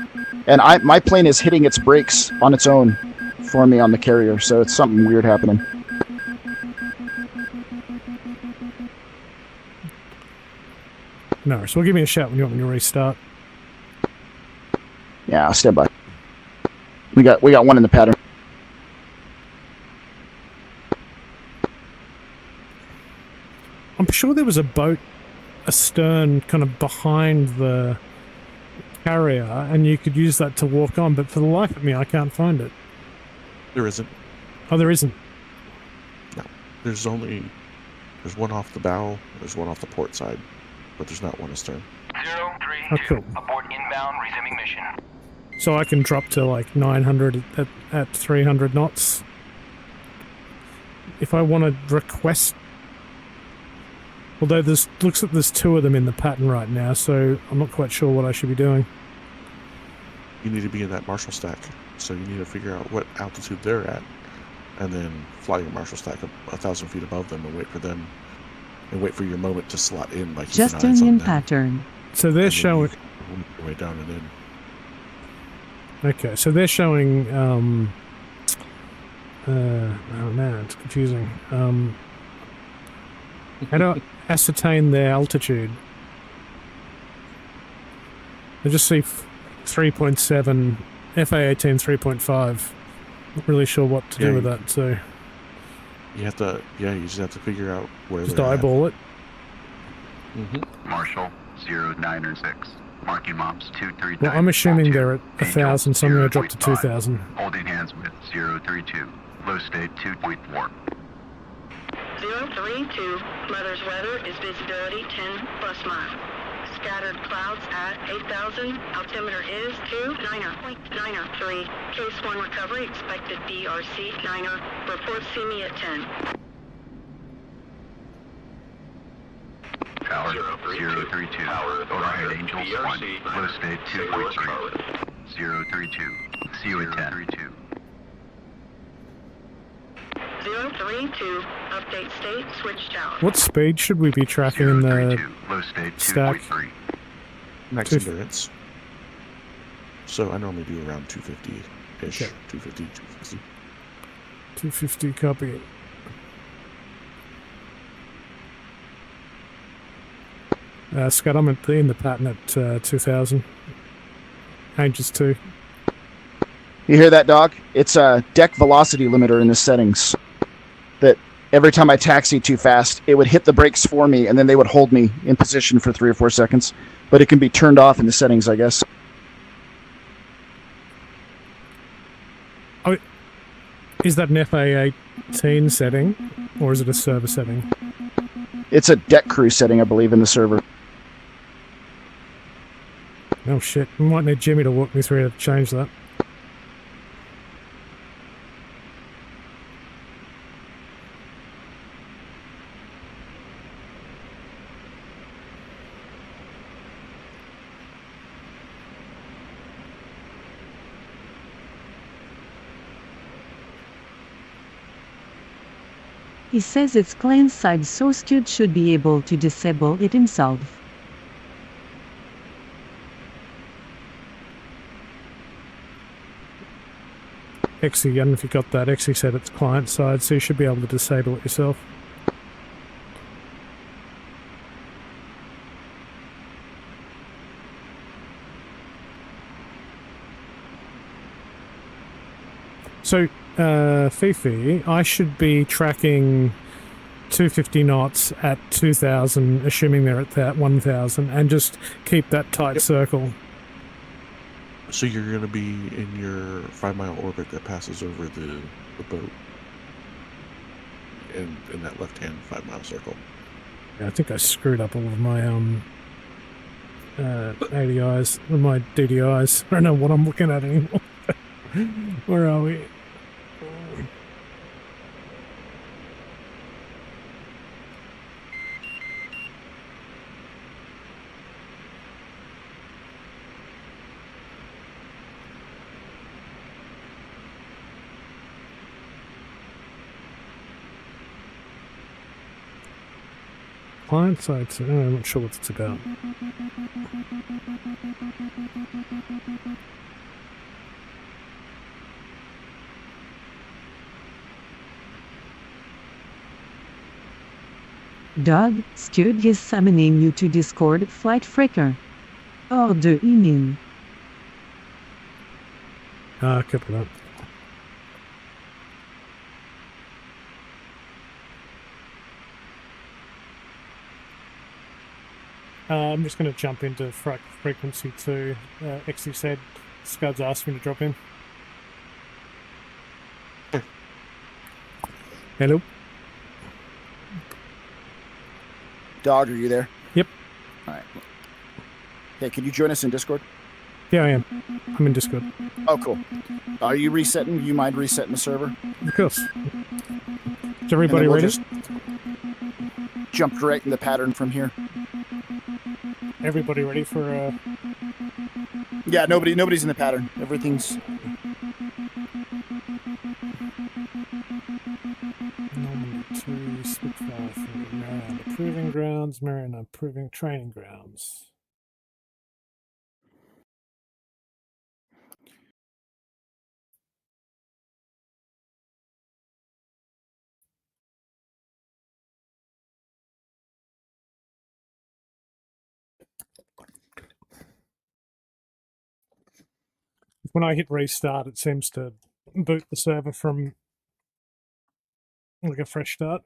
and my plane is hitting its brakes on its own for me on the carrier, so it's something weird happening. No, so give me a shout when you want me to restart. Yeah, I'll stand by. We got one in the pattern. I'm sure there was a boat astern kind of behind the carrier, and you could use that to walk on, but for the life of me, I can't find it. There isn't. Oh, there isn't. No. There's one off the bow, there's one off the port side, but there's not one astern. 032. Oh, cool. Abort inbound, resuming mission. So I can drop to like 900 at 300 knots. If I want to request... Although looks like there's two of them in the pattern right now, so I'm not quite sure what I should be doing. You need to be in that Marshall stack, so you need to figure out what altitude they're at, and then fly your Marshall stack 1,000 feet above them and wait for them, and wait for your moment to slot in by keeping Just eyes on in them. pattern. So they're showing... You work your way down and in. Okay, so they're showing... oh man, it's confusing. How do I ascertain their altitude? I just see 3.7, FA-18 3.5. Not really sure what to do with that, so... You have to, you just have to figure out where just they're eyeball it. Marshall, 096. Marking mobs 239. Well, I'm assuming they're at 1,000, so I'm going to drop to 0.5. 2,000. Holding hands with 032. Low state 2.4. 032, Mother's weather is visibility 10 plus mile. Scattered clouds at 8,000. Altimeter is 29.903. Case 1 recovery expected BRC 9er. Report see me at 10. Tower 032. Overhead Angels 1. Low state 2.3. 032. See you at 10. 032, update state, switch tower. What speed should we be tracking in the Low state stack? 2.3. Max Two- endurance. So I normally do around 250-ish. Okay. 250, 260. 250, copy. Scott, I'm in the pattern at 2000. Angels 2. You hear that, dog? It's a deck velocity limiter in the settings. That every time I taxi too fast, it would hit the brakes for me, and then they would hold me in position for 3 or 4 seconds. But it can be turned off in the settings, I guess. Oh, is that an FA18 setting, or is it a server setting? It's a deck crew setting, I believe, in the server. Oh shit, I might need Jimmy to walk me through how to change that. He says it's client side, so Stud should be able to disable it himself. Exy, I don't know if you got that. Exy said it's client side, so you should be able to disable it yourself. So, Fifi, I should be tracking 250 knots at 2000, assuming they're at that 1000, and just keep that tight circle. So you're going to be in your 5-mile orbit that passes over the boat in that left-hand 5-mile circle. Yeah, I think I screwed up all of my ADIs, or my DDIs. I don't know what I'm looking at anymore. Where are we? Client side, I'm not sure what it's about. Doug, Stud is summoning you to Discord, Flight Fricker. Oh, do you mean? Copy that. I'm just going to jump into frequency 2. Exy said Scud's asked me to drop in. Hello? Dog, are you there? Yep. All right. Okay, can you join us in Discord? Yeah, I am. I'm in Discord. Oh, cool. Are you resetting? You mind resetting the server? Of course. Is everybody ready? Just jump right in the pattern from here. Everybody ready for Yeah, nobody's in the pattern. Everything's Norman 2, Spitfire for Mariana Proving Grounds, Mariana Proving Training Grounds. When I hit restart, it seems to boot the server from like a fresh start.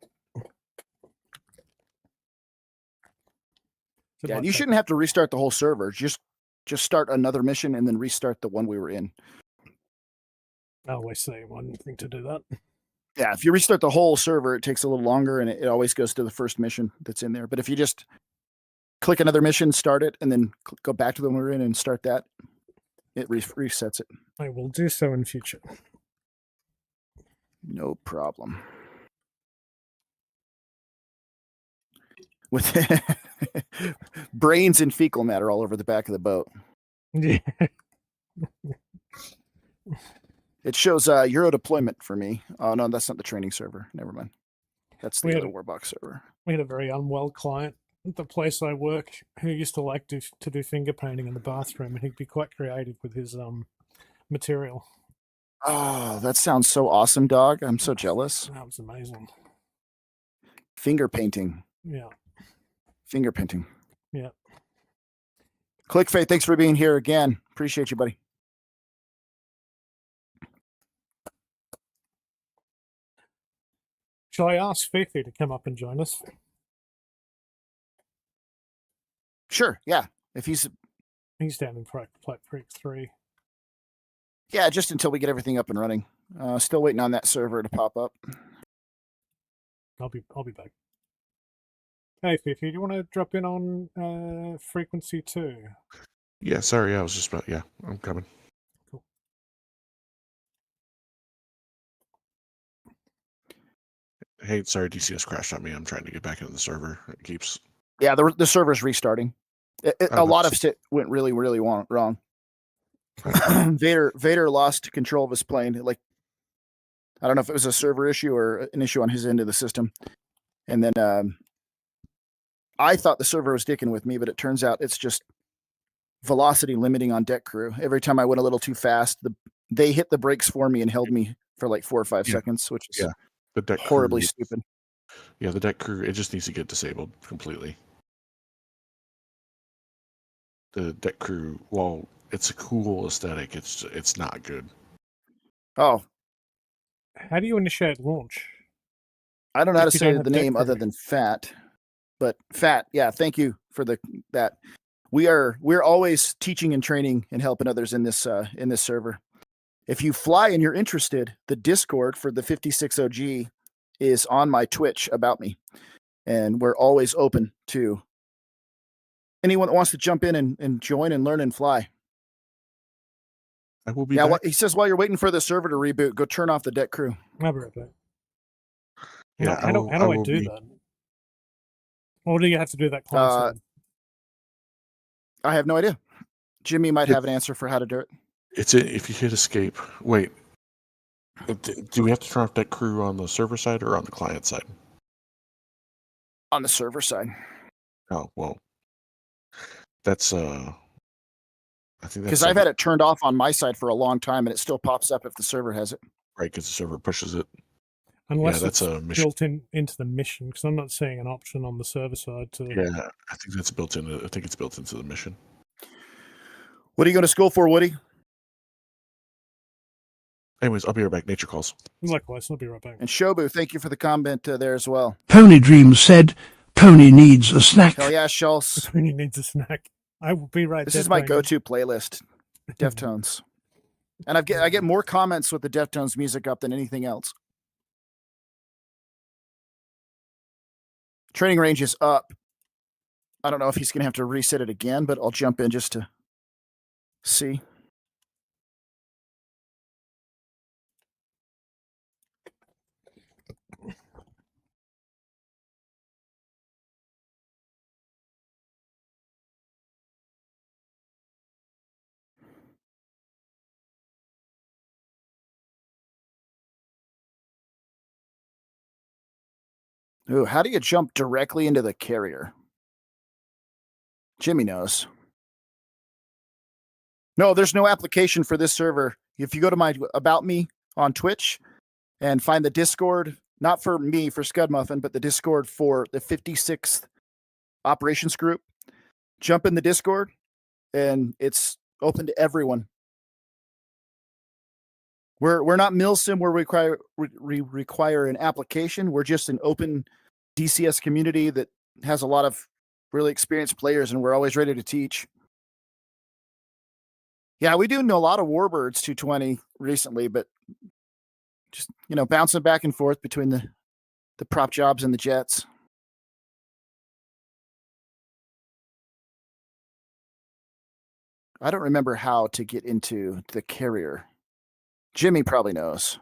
Yeah, you shouldn't have to restart the whole server. Just start another mission and then restart the one we were in. I always say one thing to do that. Yeah, if you restart the whole server, it takes a little longer, and it always goes to the first mission that's in there. But if you just click another mission, start it, and then go back to the one we were in and start that, it resets it. I will do so in future. No problem. With brains and fecal matter all over the back of the boat. Yeah. It shows Euro deployment for me. Oh, no, that's not the training server. Never mind. That's the other Warbox server. We had a very unwell client at the place I work who used to like to do finger painting in the bathroom, and he'd be quite creative with his material. Oh, that sounds so awesome, dog. I'm so jealous. That was amazing. Finger painting. Yeah. Finger painting. Yeah. Clickfate, thanks for being here again. Appreciate you, buddy. Shall I ask Fifi to come up and join us? Sure, yeah. If he's down in Flat Creek 3. Yeah, just until we get everything up and running. Still waiting on that server to pop up. I'll be back. Hey Fifi, do you want to drop in on frequency 2? Yeah, sorry, I was just about. Yeah, I'm coming. Cool. Hey, sorry, DCS crashed on me. I'm trying to get back into the server. It keeps. Yeah, the server's restarting. A lot of shit went really, really wrong. Vader lost control of his plane. Like, I don't know if it was a server issue or an issue on his end of the system. And then I thought the server was dicking with me, but it turns out it's just velocity limiting on deck crew. Every time I went a little too fast, they hit the brakes for me and held me for like 4 or 5 seconds, which is the deck horribly crew, stupid. Yeah, the deck crew, it just needs to get disabled completely. The deck crew, while it's a cool aesthetic, it's not good. Oh. How do you initiate launch? I don't know how to say the name other than Fat. But Fat, yeah, thank you for that. We're always teaching and training and helping others in this server. If you fly and you're interested, the Discord for the 56 OG is on my Twitch about me. And we're always open to anyone that wants to jump in and join and learn and fly. I will be back. He says while you're waiting for the server to reboot, go turn off the deck crew. I'll be right back. Yeah, how do I do that? Or do you have to do that client side? I have no idea. Jimmy might have an answer for how to do it. If you hit escape. Wait. Do we have to turn off deck crew on the server side or on the client side? On the server side. Oh, well. That's I think that's because I've had it turned off on my side for a long time and it still pops up if the server has it. Right, because the server pushes it. Unless it's built into the mission, because I'm not seeing an option on the server side to. Yeah, I think that's built in. I think it's built into the mission. What are you going to school for, Woody? Anyways, I'll be right back. Nature calls. Likewise, I'll be right back. And Shobu, thank you for the comment there as well. Pony Dreams said, "Pony needs a snack." Hell yeah, Schultz. Pony needs a snack. I will be right. This is my go-to playlist, Deftones, and I get more comments with the Deftones music up than anything else. Training range is up. I don't know if he's going to have to reset it again, but I'll jump in just to see. Ooh, how do you jump directly into the carrier? Jimmy knows. No, there's no application for this server. If you go to my About Me on Twitch and find the Discord, not for me, for Scud Muffin, but the Discord for the 56th Operations Group, jump in the Discord, and it's open to everyone. We're not Milsim where we require an application. We're just an open DCS community that has a lot of really experienced players, and we're always ready to teach. Yeah, we do know a lot of Warbirds 220 recently, but just, bouncing back and forth between the prop jobs and the jets. I don't remember how to get into the carrier. Jimmy probably knows.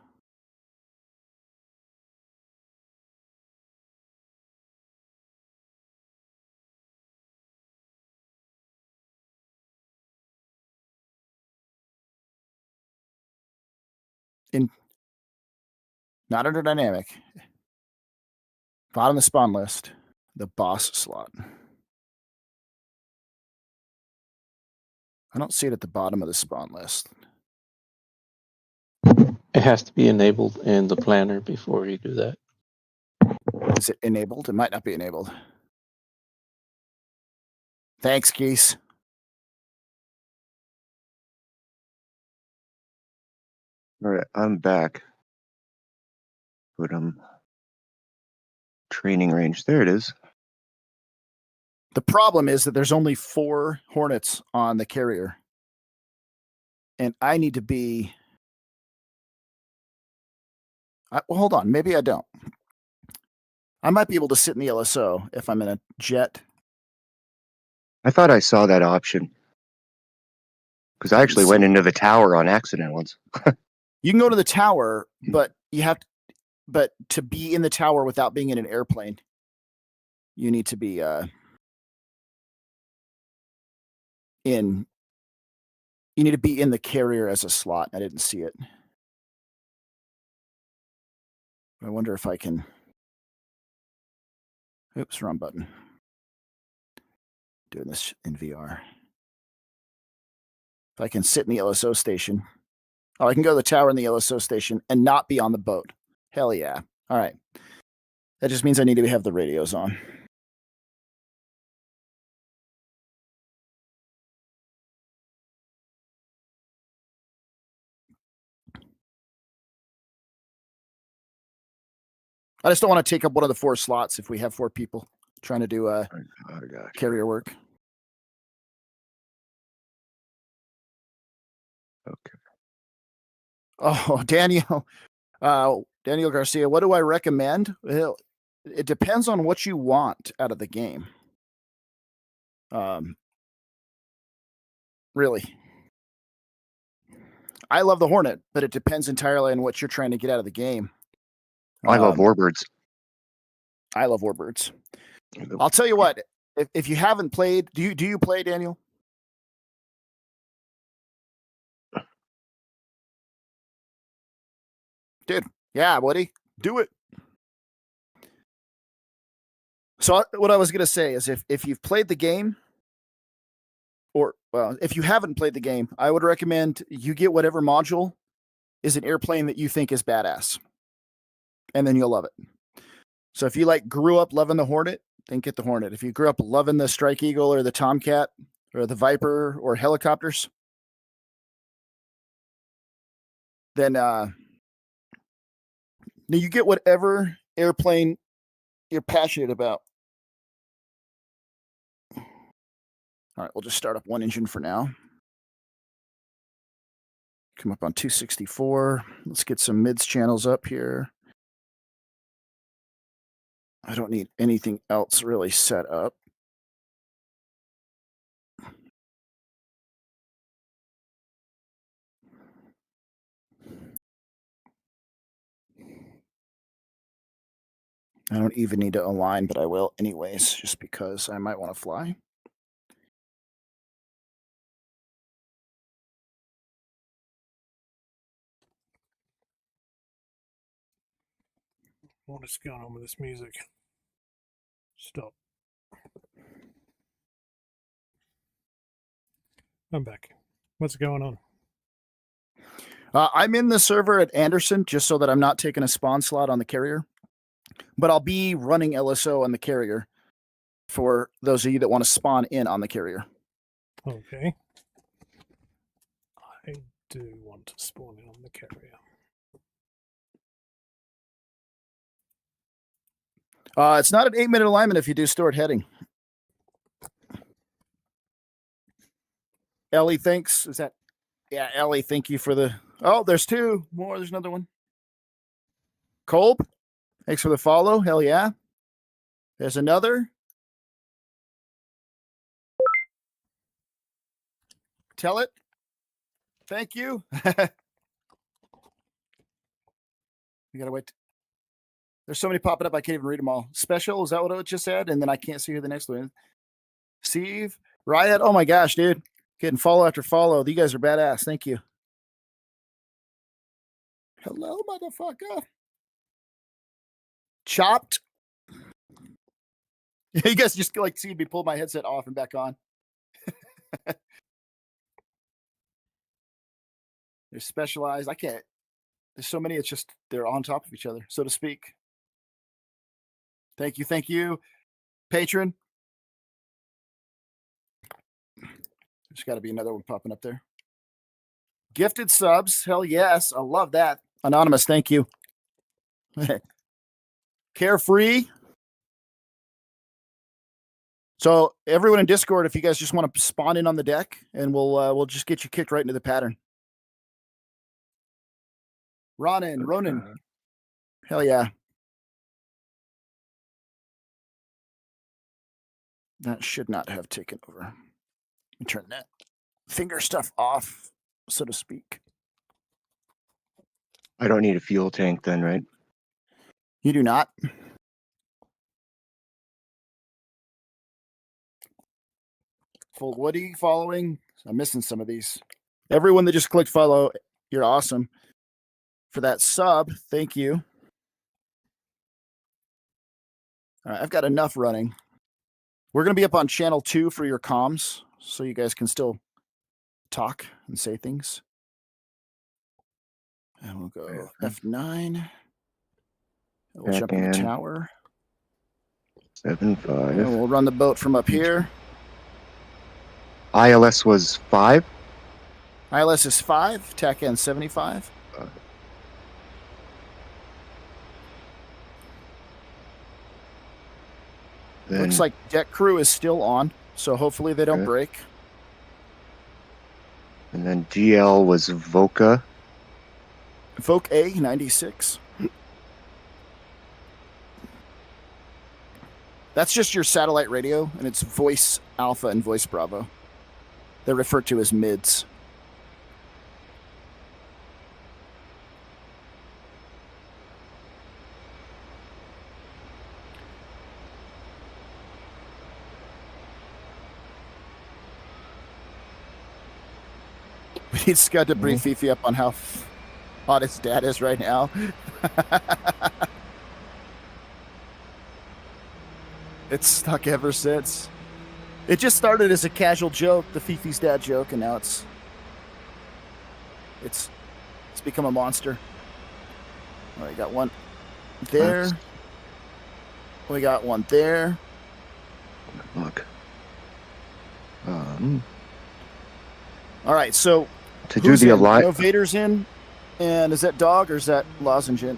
Not under dynamic. Bottom of the spawn list, the boss slot. I don't see it at the bottom of the spawn list. It has to be enabled in the planner before you do that. Is it enabled? It might not be enabled. Thanks, Geese. All right, I'm back. But training range. There it is. The problem is that there's only 4 Hornets on the carrier. And I need to be... well, hold on. Maybe I don't. I might be able to sit in the LSO if I'm in a jet. I thought I saw that option. Because I actually went into the tower on accident once. You can go to the tower, but you have to... But to be in the tower without being in an airplane, you need to be in the carrier as a slot. I didn't see it. I wonder if I can... Oops, wrong button. Doing this in VR. If I can sit in the LSO station. Oh, I can go to the tower in the LSO station and not be on the boat. Hell yeah. All right. That just means I need to have the radios on. I just don't want to take up one of the 4 slots if we have 4 people trying to do carrier work. Okay. Oh, Daniel Garcia, what do I recommend? Well, it depends on what you want out of the game. Really. I love the Hornet, but it depends entirely on what you're trying to get out of the game. I love warbirds. I love warbirds. I'll tell you what, if you haven't played, do you play, Daniel? Dude, yeah, buddy, do it. So what I was going to say is if you've played the game, or, well, if you haven't played the game, I would recommend you get whatever module is an airplane that you think is badass. And then you'll love it. So if you grew up loving the Hornet, then get the Hornet. If you grew up loving the Strike Eagle or the Tomcat or the Viper or helicopters, then you get whatever airplane you're passionate about. All right, we'll just start up one engine for now. Come up on 264. Let's get some mids channels up here. I don't need anything else really set up. I don't even need to align, but I will anyways, just because I might want to fly. What is going on with this music? Stop. I'm back. What's going on? I'm in the server at Anderson just so that I'm not taking a spawn slot on the carrier. But I'll be running LSO on the carrier for those of you that want to spawn in on the carrier. Okay. I do want to spawn in on the carrier. It's not an 8-minute alignment if you do stored heading. Ellie, thanks. Is that? Yeah, Ellie, thank you for the... Oh, there's 2 more. There's another one. Kolb, thanks for the follow. Hell yeah. There's another. Tell it. Thank you. We gotta wait. There's so many popping up, I can't even read them all. Special, is that what it just said? And then I can't see who the next one is. Steve, Riot. Oh my gosh, dude. Getting follow after follow. You guys are badass. Thank you. Hello, motherfucker. Chopped. You guys just see me pull my headset off and back on. They're specialized. I can't. There's so many. It's just they're on top of each other, so to speak. Thank you. Thank you, patron. There's got to be another one popping up there. Gifted subs. Hell yes. I love that. Anonymous, thank you. Carefree. So everyone in Discord, if you guys just want to spawn in on the deck, and we'll just get you kicked right into the pattern. Ronan. Hell yeah. That should not have taken over. Let me turn that finger stuff off, so to speak. I don't need a fuel tank then, right? You do not. Full Woody following. I'm missing some of these. Everyone that just clicked follow, you're awesome. For that sub, thank you. All right, I've got enough running. We're going to be up on channel 2 for your comms, so you guys can still talk and say things. And we'll go F9. We'll jump in the tower. 7-5. And we'll run the boat from up here. ILS was 5. ILS is 5. TAC N 75. Looks like deck crew is still on, so hopefully they don't break. And then GL was Voca. Voc A 96. That's just your satellite radio, and it's voice Alpha and voice Bravo. They're referred to as mids. We need Scud to brief Fifi up on how hot his dad is right now. It's stuck ever since. It just started as a casual joke, the Fifi's dad joke, and now it's become a monster. All right, got one there. We got one there. Look. All right, so to do the alliance. No Vader's in, and is that Dog or is that Lozenge in?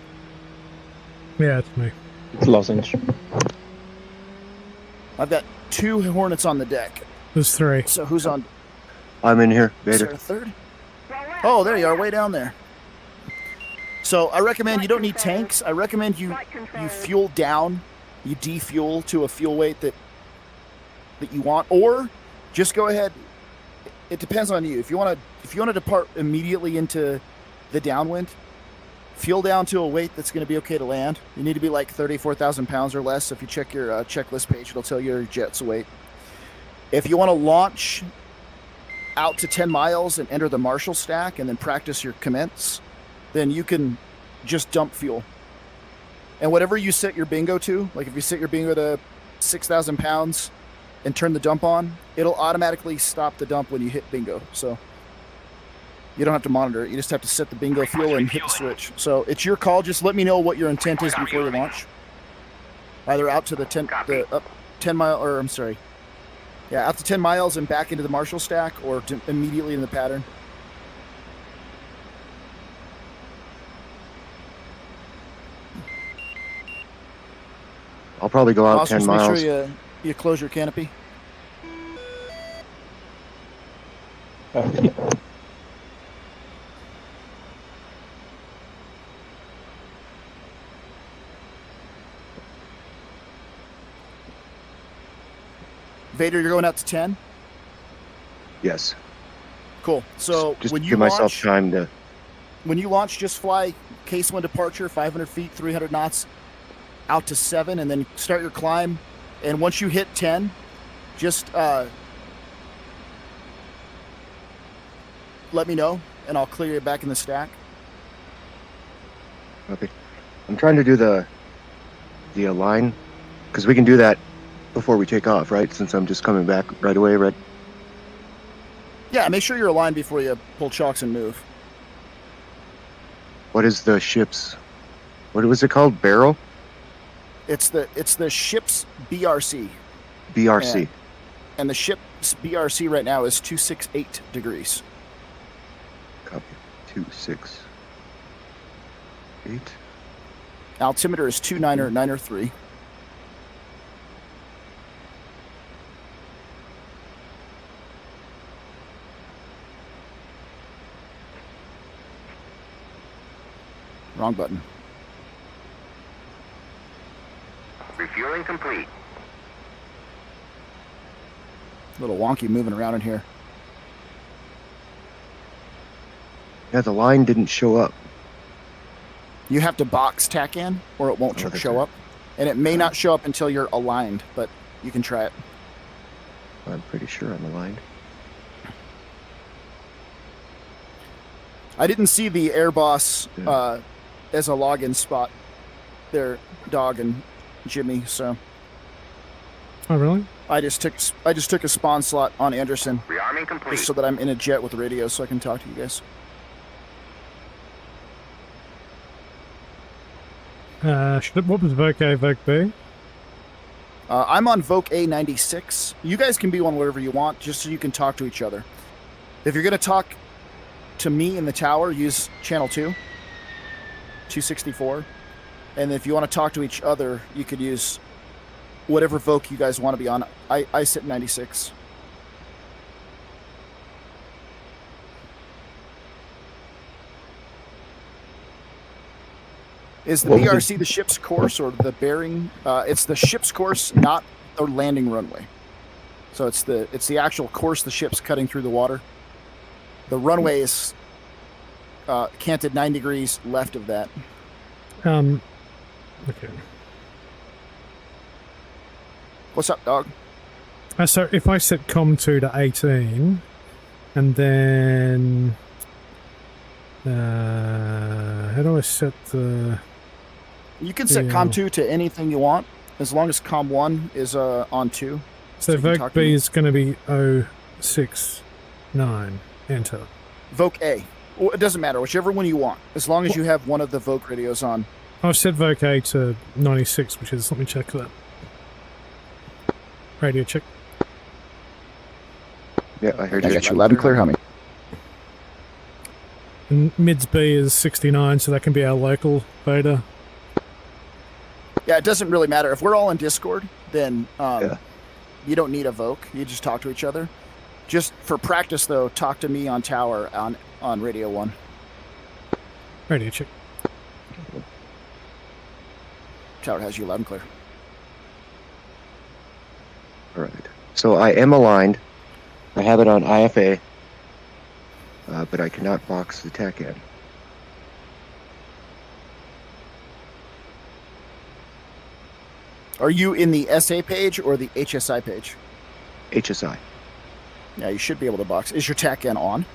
Yeah, it's me. It's Lozenge. I've got 2 Hornets on the deck. There's 3. So who's on? I'm in here, Is Vader. there a third? Oh, there you are, way down there. So I recommend you don't need tanks. I recommend you fuel down, you defuel to a fuel weight that you want, or just go ahead. It depends on you. If you want to depart immediately into the downwind, fuel down to a weight that's going to be okay to land. You need to be like 34,000 pounds or less. If you check your checklist page, it'll tell you your jet's weight. If you want to launch out to 10 miles and enter the Marshall stack and then practice your commence, then you can just dump fuel. And whatever you set your bingo to, like if you set your bingo to 6,000 pounds and turn the dump on, it'll automatically stop the dump when you hit bingo. So you don't have to monitor it. You just have to set the bingo fuel and hit the switch. So it's your call. Just let me know what your intent is before you launch. Either out to the 10 mile, or I'm sorry. Yeah, out to 10 miles and back into the Marshall stack, or immediately in the pattern. I'll probably go out Also, 10 miles. Make sure you close your canopy. Vader, you're going out to 10? Yes. Cool. So just when you give launch, myself time to. When you launch, just fly case 1 departure, 500 feet, 300 knots, out to 7, and then start your climb. And once you hit 10, just let me know, and I'll clear you back in the stack. Okay. I'm trying to do the align, because we can do that before we take off, right? Since I'm just coming back right away, right? Yeah, make sure you're aligned before you pull chocks and move. What is the ship's? What was it called? Barrel? It's the ship's BRC. BRC. And the ship's BRC right now is 268 degrees. Copy. 268. Altimeter is 29903. Wrong button. Refueling complete. A little wonky moving around in here. Yeah, the line didn't show up. You have to box TACAN or it won't show up. And it may not show up until you're aligned, but you can try it. I'm pretty sure I'm aligned. I didn't see the Air Boss as a login spot there, Dog and Jimmy, so. Oh, really? I just took a spawn slot on Anderson. Rearming complete. Just so that I'm in a jet with radio so I can talk to you guys. What was Voc A, Voc B? I'm on Voc A96. You guys can be on whatever you want, just so you can talk to each other. If you're going to talk to me in the tower, use channel 2, 264. And if you want to talk to each other, you could use whatever Voc you guys want to be on. I sit 96. Is the BRC the ship's course or the bearing? It's the ship's course, not the landing runway. So it's the actual course the ship's cutting through the water. The runway is canted 9 degrees left of that. Okay. What's up, Dog? So if I set COM2 to 18, and then how do I set the? You can set COM2 to anything you want, as long as COM1 is on 2. So Voc B is going to be 069. Enter. Voc A. Well, it doesn't matter, whichever one you want, as long as you have one of the Voc radios on. I've set Voc A to 96, which is, let me check that. Radio check. Yeah, I heard you. I got you loud and clear, homie. And mids B is 69, so that can be our local Vader. Yeah, it doesn't really matter. If we're all in Discord, then you don't need a Voc. You just talk to each other. Just for practice, though, talk to me on tower on Radio 1. Radio check. Tower has you loud and clear. All right. So I am aligned. I have it on IFA, but I cannot box the TACAN. Are you in the SA page or the HSI page? HSI. Yeah, you should be able to box. Is your TACAN on?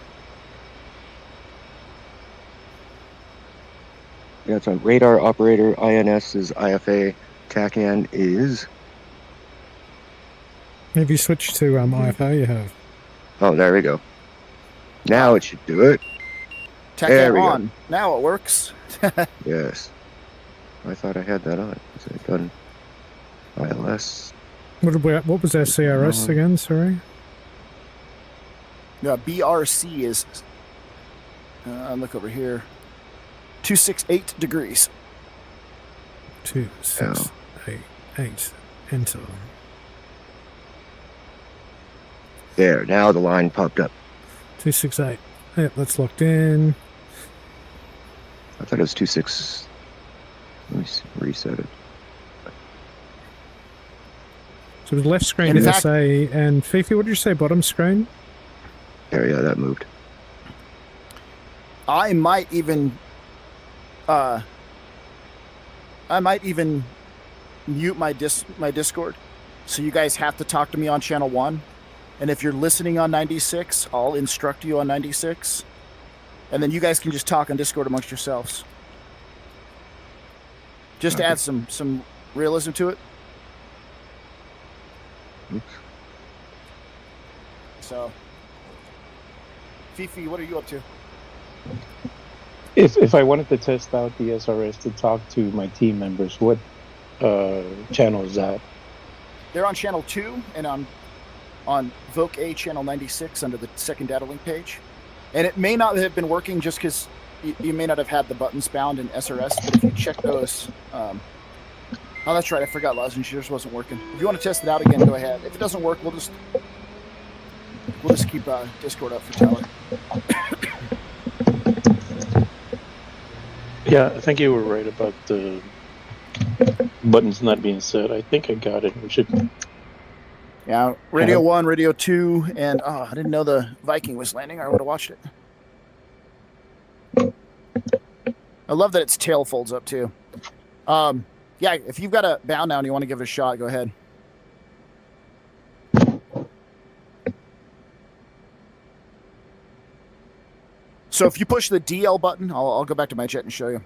Yeah, it's on radar operator. INS is IFA. TACAN is. Have you switched to IFA? You have. Oh, there we go. Now it should do it. TACAN on. Go. Now it works. Yes. I thought I had that on. Is it done? ILS. What was our CRS again? Sorry. No, BRC is. Look over here. 268 degrees. 268. Enter. There. Now the line popped up. 268. Yep, that's locked in. I thought it was 26. Let me reset it. So the left screen is SA, and Fifi, what did you say, bottom screen? Yeah, that moved. I might even mute my Discord, so you guys have to talk to me on channel 1. And if you're listening on 96, I'll instruct you on 96, and then you guys can just talk on Discord amongst yourselves. Just to add some realism to it. Oops. So, Fifi, what are you up to? If I wanted to test out the SRS to talk to my team members, what channel is that? They're on channel 2 and on Voc A channel 96 under the second data link page. And it may not have been working just because you may not have had the buttons bound in SRS, but if you check those... oh, that's right. I forgot Lozenge. Yours wasn't working. If you want to test it out again, go ahead. If it doesn't work, we'll just keep Discord up for Tower. Yeah, I think you were right about the buttons not being set. I think I got it. We should... Yeah, Radio 1, Radio 2, and I didn't know the Viking was landing. I would have watched it. I love that its tail folds up, too. Yeah, if you've got a bound now and you want to give it a shot, go ahead. So if you push the DL button, I'll go back to my jet and show you.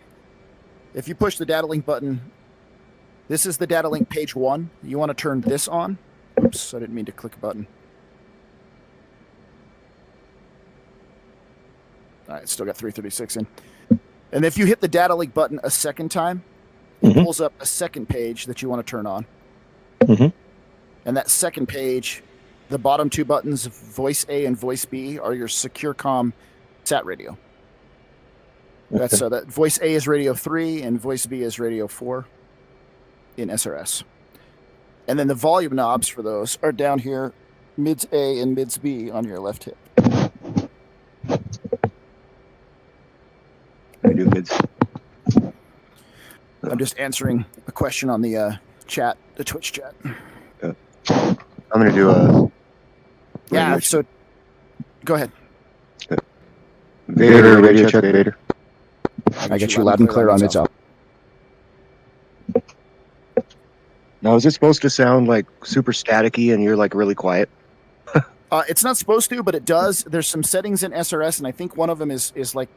If you push the data link button, this is the data link page 1. You want to turn this on. Oops, I didn't mean to click a button. All right, still got 336 in. And if you hit the data link button a second time, it pulls up a second page that you want to turn on. And that second page, the bottom 2 buttons, voice A and voice B, are your secure comm sat radio. That's that voice A is radio 3 and voice B is radio 4 in SRS. And then the volume knobs for those are down here, mids A and mids B on your left hip. I do mids. I'm just answering a question on the chat, the Twitch chat. I'm going to do a... Yeah, so go ahead. Vader, radio check, Vader. I get you loud and clear on mids up. Now, is it supposed to sound like super staticky and you're like really quiet? It's not supposed to, but it does. There's some settings in SRS, and I think one of them is like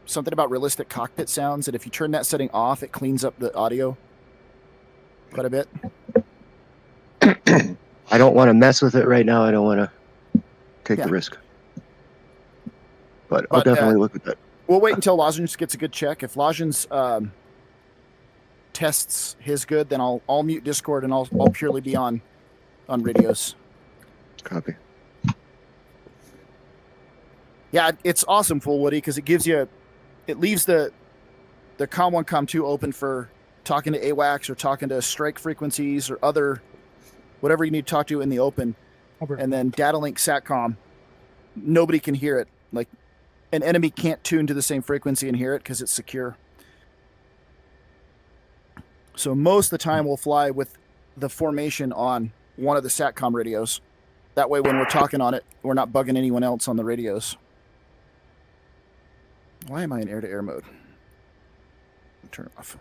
something about realistic cockpit sounds. And if you turn that setting off, it cleans up the audio quite a bit. I don't want to mess with it right now. I don't want to take the risk. But I'll definitely look at that. We'll wait until Lozenge gets a good check. If Lozenge tests his good, then I'll mute Discord and I'll purely be on radios. Copy. Yeah, it's awesome, Full Woody, because it leaves the COM 1, COM 2 open for talking to AWACS or talking to strike frequencies or other whatever you need to talk to in the open. And then data link SATCOM, nobody can hear it. Like an enemy can't tune to the same frequency and hear it because it's secure. So most of the time we'll fly with the formation on one of the SATCOM radios. That way when we're talking on it, we're not bugging anyone else on the radios. Why am I in air-to-air mode? Turn it off.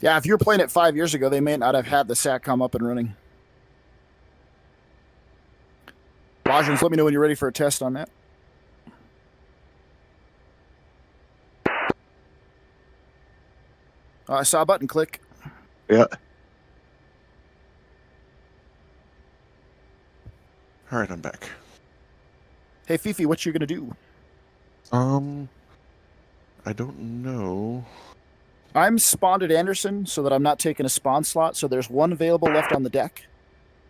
Yeah, if you were playing it 5 years ago, they may not have had the SATCOM up and running. Lozenge, let me know when you're ready for a test on that. I saw a button click. Yeah. All right, I'm back. Hey, Fifi, what you gonna do? I don't know. I'm spawned at Anderson so that I'm not taking a spawn slot. So there's one available left on the deck.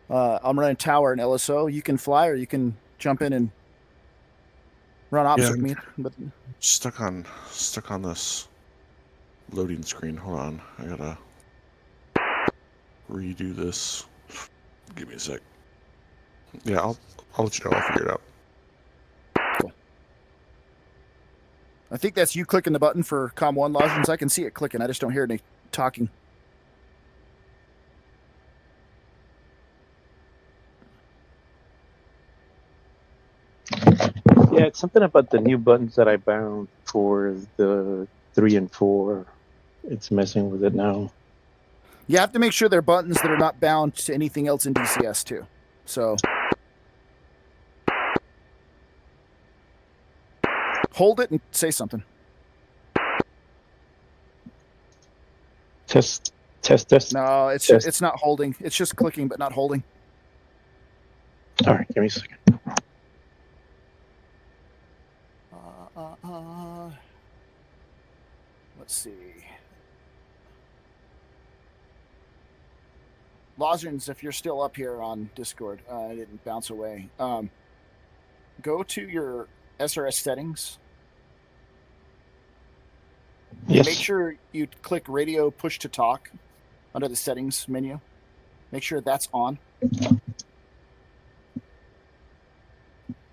I'm running tower and LSO. You can fly or you can jump in and run opposite me. But stuck on this loading screen. Hold on, I gotta redo this. Give me a sec. Yeah, I'll let you know. I'll figure it out. Cool. I think that's you clicking the button for COM 1, Lozenge. I can see it clicking. I just don't hear any talking. Yeah, it's something about the new buttons that I bound for the 3 and 4. It's messing with it now. You have to make sure they're buttons that are not bound to anything else in DCS too. So hold it and say something. Test. No, it's not holding. It's just clicking but not holding. All right, give me a second. let's see. Lozens, if you're still up here on Discord, I didn't bounce away. Go to your SRS settings. Yes. Make sure you click radio push to talk under the settings menu. Make sure that's on.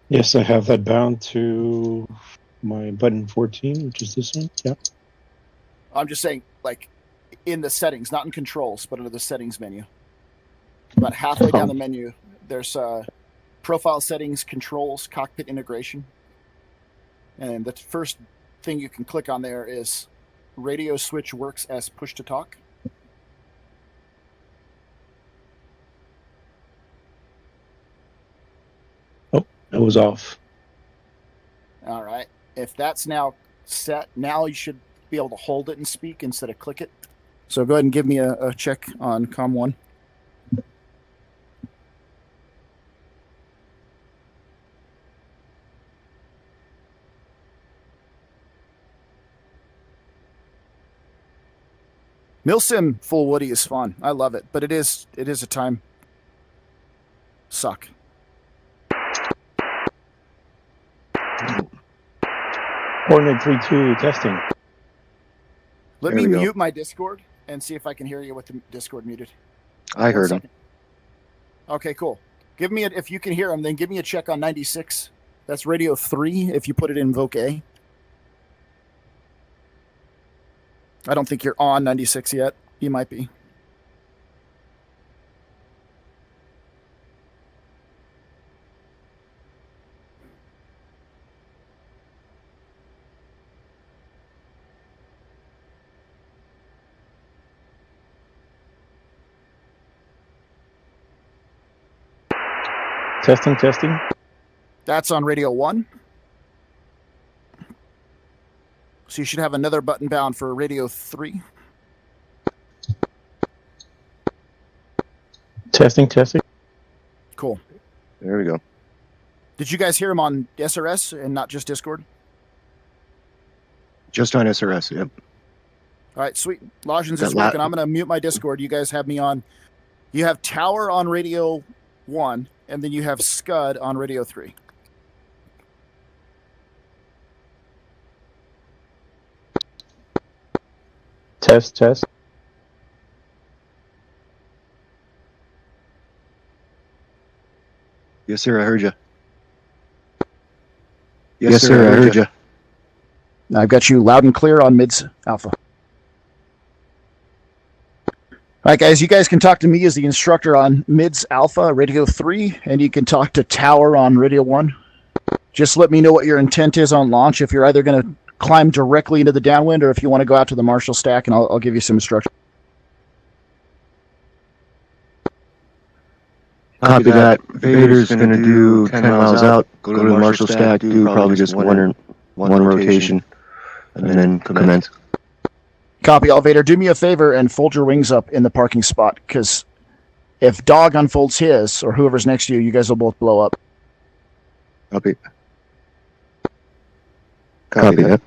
Yes, I have that bound to my button 14, which is this one. Yeah. I'm just saying, like, in the settings, not in controls, but under the settings menu. About halfway down the menu, there's profile settings, controls, cockpit integration. And the first thing you can click on there is radio switch works as push to talk. Oh, that was off. All right. If that's now set, now you should be able to hold it and speak instead of click it. So go ahead and give me a check on COM 1. Milsim full Woody is fun. I love it, but it is a time suck. Coordinate 3-2 testing. Let me mute my Discord and see if I can hear you with the Discord muted. I heard him. Okay, cool. Give me if you can hear him, then give me a check on 96. That's radio 3 if you put it in Voc A. I don't think you're on 96 yet. You might be. Testing. That's on radio 1. So you should have another button bound for radio 3. Testing. Cool. There we go. Did you guys hear him on SRS and not just Discord? Just on SRS, yep. All right, sweet. Lozens is working. I'm going to mute my Discord. You guys have me on. You have Tower on radio 1, and then you have Scud on radio 3. Test. Yes, sir, I heard you. Yes, sir, I heard you. I've got you loud and clear on mids alpha. All right, guys, you guys can talk to me as the instructor on mids alpha, radio 3, and you can talk to Tower on radio 1. Just let me know what your intent is on launch, if you're either going to climb directly into the downwind or if you want to go out to the Marshall stack, and I'll give you some instructions. Copy that. Vader's going to do 10 miles out, go to the Marshall stack, do probably just one rotation, and then commence. Copy, all. Vader, do me a favor and fold your wings up in the parking spot, because if Dog unfolds his, or whoever's next to you, you guys will both blow up. Copy that.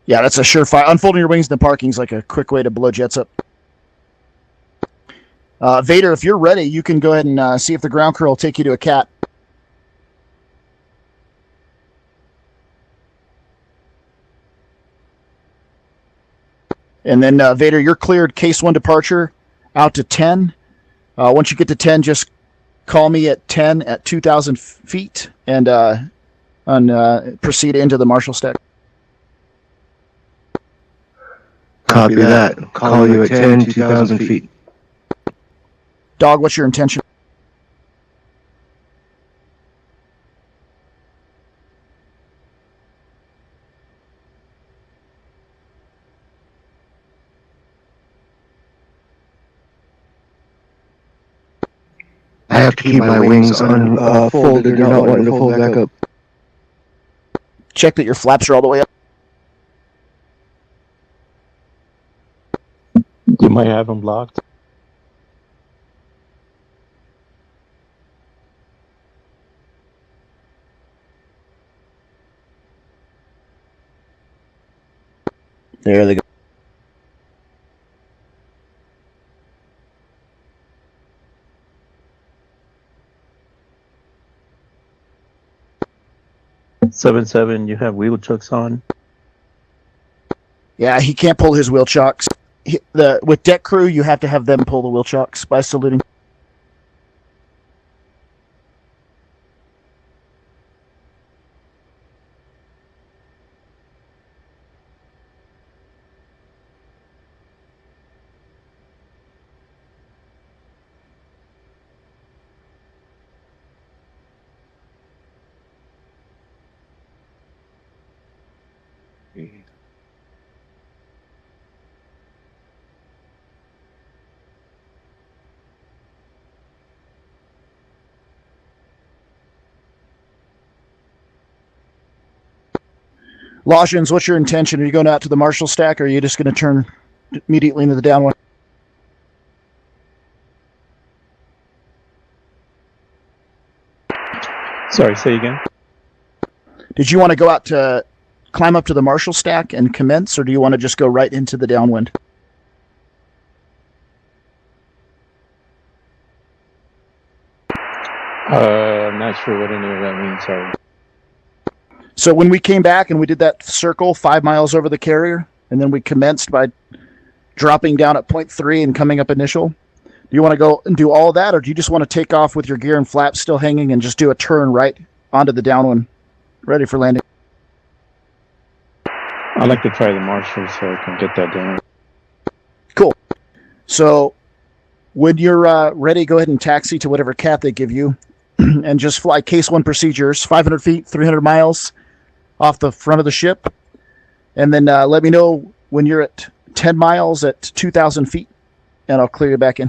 Yeah, that's a surefire. Unfolding your wings in the parking is like a quick way to blow jets up. Vader, if you're ready, you can go ahead and see if the ground crew will take you to a cat. And then, Vader, you're cleared case 1 departure out to 10. Once you get to 10, just call me at 10 at 2,000 feet and proceed into the Marshall stack. Copy that. Call you at 10, 2,000 feet. Dog, what's your intention? I have to keep my wings unfolded. They're not wanting to fold back up. Check that your flaps are all the way up. You might have them blocked. There they go. Seven, you have wheel chucks on. Yeah, he can't pull his wheel chocks. With deck crew, you have to have them pull the wheel chocks by saluting. Lawjans, what's your intention? Are you going out to the Marshall stack, or are you just going to turn immediately into the down one? Sorry, say again. Did you want to go out to climb up to the Marshall stack and commence, or do you want to just go right into the downwind? I'm not sure what any of that means. Sorry. So when we came back and we did that circle 5 miles over the carrier, and then we commenced by dropping down at 0.3 and coming up initial, do you want to go and do all of that, or do you just want to take off with your gear and flaps still hanging and just do a turn right onto the downwind, ready for landing? I'd like to try the Marshall so I can get that down. Cool. So when you're ready, go ahead and taxi to whatever cap they give you and just fly case 1 procedures, 500 feet, 300 miles off the front of the ship. And then let me know when you're at 10 miles at 2,000 feet, and I'll clear you back in.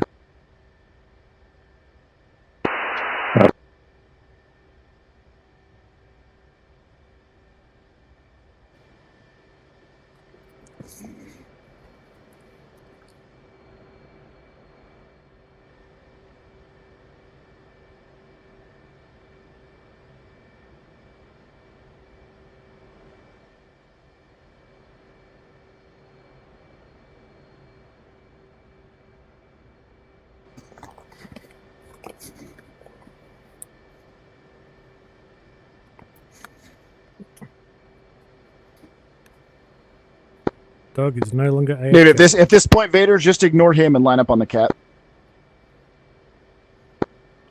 Doug is no longer AFK. Dude, at this point, Vader, just ignore him and line up on the cap.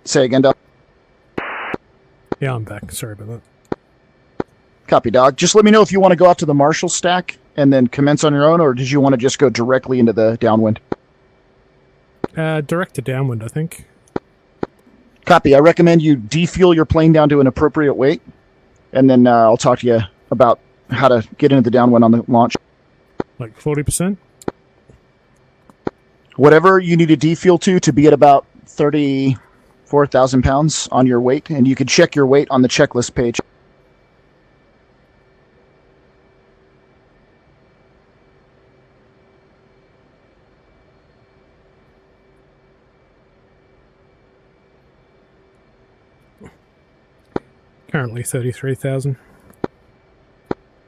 Say again, Doug. Yeah, I'm back. Sorry about that. Copy, dog. Just let me know if you want to go out to the Marshall stack and then commence on your own, or did you want to just go directly into the downwind? Direct to downwind, I think. Copy. I recommend you defuel your plane down to an appropriate weight, and then I'll talk to you about how to get into the downwind on the launch. Like 40%? Whatever you need to defuel to be at about 34,000 pounds on your weight, and you can check your weight on the checklist page. Currently 33,000.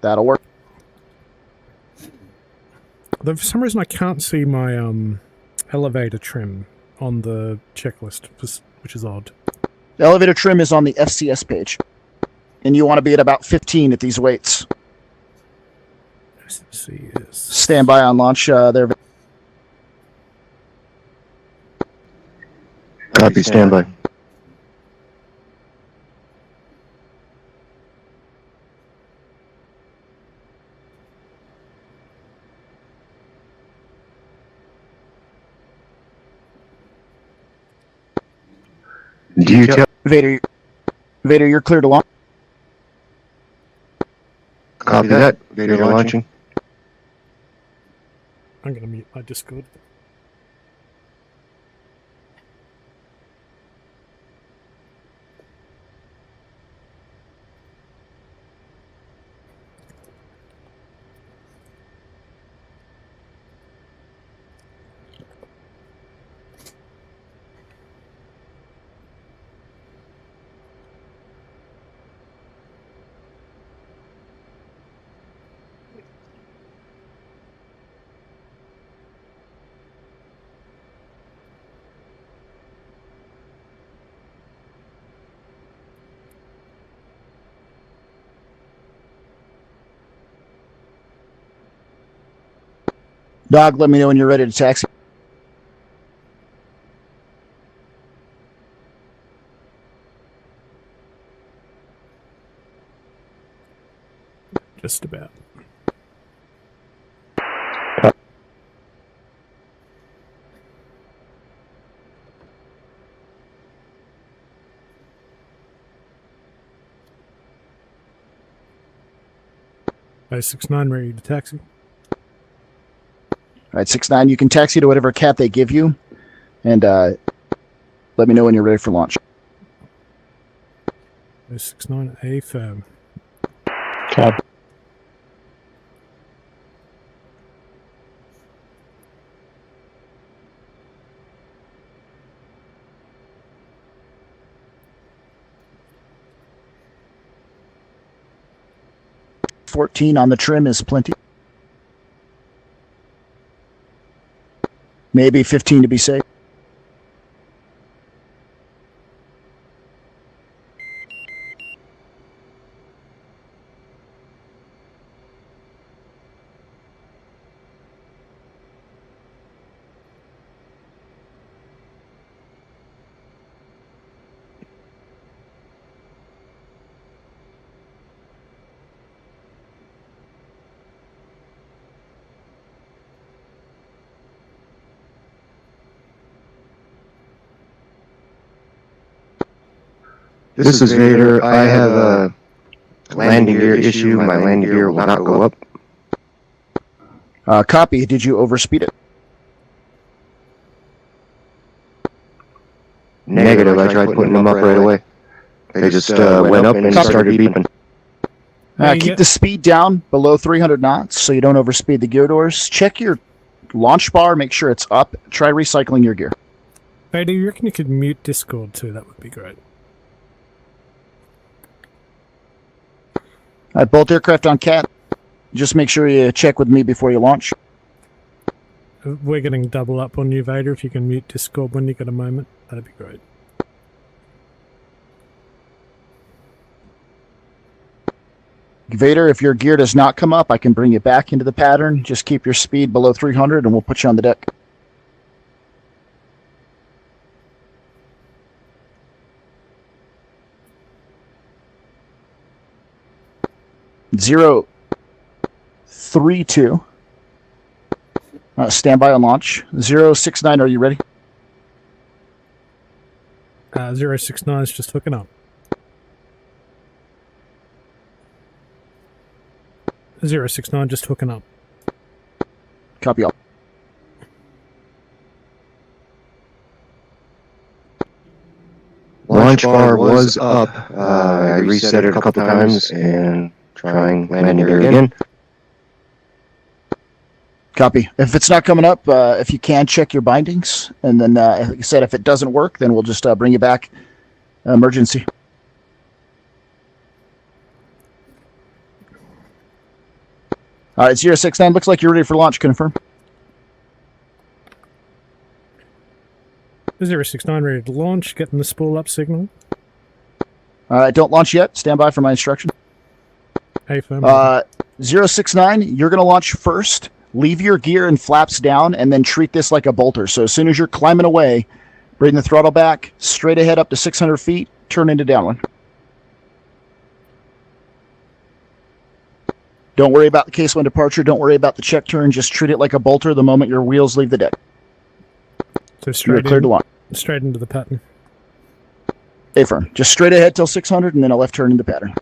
That'll work. Though for some reason I can't see my elevator trim on the checklist, which is odd. The elevator trim is on the FCS page, and you want to be at about 15 at these weights. FCS. Stand by on launch there. Copy, standby. Do you tell Vader, you're clear to launch. Copy that. Vader launching. I'm going to mute my Discord. Dog, let me know when you're ready to taxi. Just about. Hey, 6-9, ready to taxi. All right, 6-9, you can taxi to whatever cat they give you, and let me know when you're ready for launch. Hey, 6-9, affirm. Cab. $14 on the trim is plenty. Maybe 15 to be safe. This is Vader. I have a landing gear issue. My landing gear will not go up. Copy. Did you overspeed it? Negative. I tried putting them up right away. They just went up and started beeping. Keep the speed down below 300 knots so you don't overspeed the gear doors. Check your launch bar. Make sure it's up. Try recycling your gear. Vader, you reckon you could mute Discord too? That would be great. All right, both aircraft on CAT. Just make sure you check with me before you launch. We're getting double up on you, Vader. If you can mute Discord when you get a moment, that'd be great. Vader, if your gear does not come up, I can bring you back into the pattern. Just keep your speed below 300 and we'll put you on the deck. Zero 3-2. Stand by on launch. 069, are you ready? 069 is just hooking up. 069 just hooking up. Copy all. Launch bar was up. I reset it a couple times and trying landing gear again. Copy. If it's not coming up, if you can, check your bindings. And then, like I said, if it doesn't work, then we'll just bring you back emergency. All right, 069. Looks like you're ready for launch. Confirm. 069 ready to launch. Getting the spool up signal. All right, don't launch yet. Stand by for my instruction. Hey, firm. 069, you're going to launch first. Leave your gear and flaps down, and then treat this like a bolter. So as soon as you're climbing away, bring the throttle back, straight ahead up to 600 feet, turn into downwind. Don't worry about the case one departure. Don't worry about the check turn. Just treat it like a bolter the moment your wheels leave the deck. So straight, cleared to launch. Straight into the pattern. Affirm. Just straight ahead till 600, and then a left turn into pattern.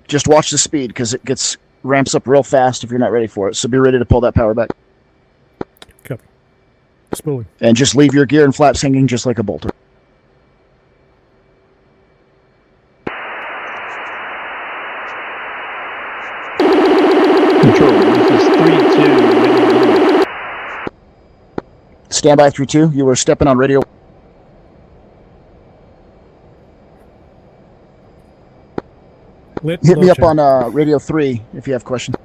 Just watch the speed, because it ramps up real fast if you're not ready for it. So be ready to pull that power back. Copy. Spooling. And just leave your gear and flaps hanging just like a bolter. Control, this is 3-2. Stand by 3-2. You were stepping on radio. Hit me up on radio 3 if you have questions.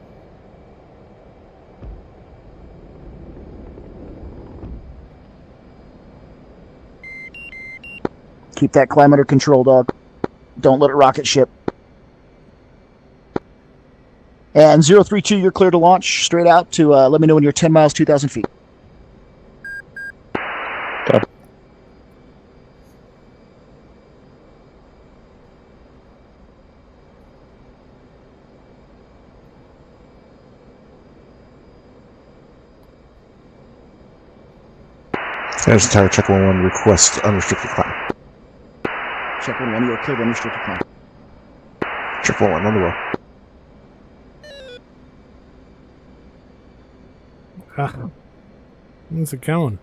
Keep that climb under control, dog. Don't let it rocket ship. And 032, you're clear to launch straight out to let me know when you're 10 miles, 2,000 feet. Copy. Anderson Tower, check 1-1, request unrestricted climb. Check 1-1, you are clear to unrestricted climb. Check 1-1, on the roll. How's it going?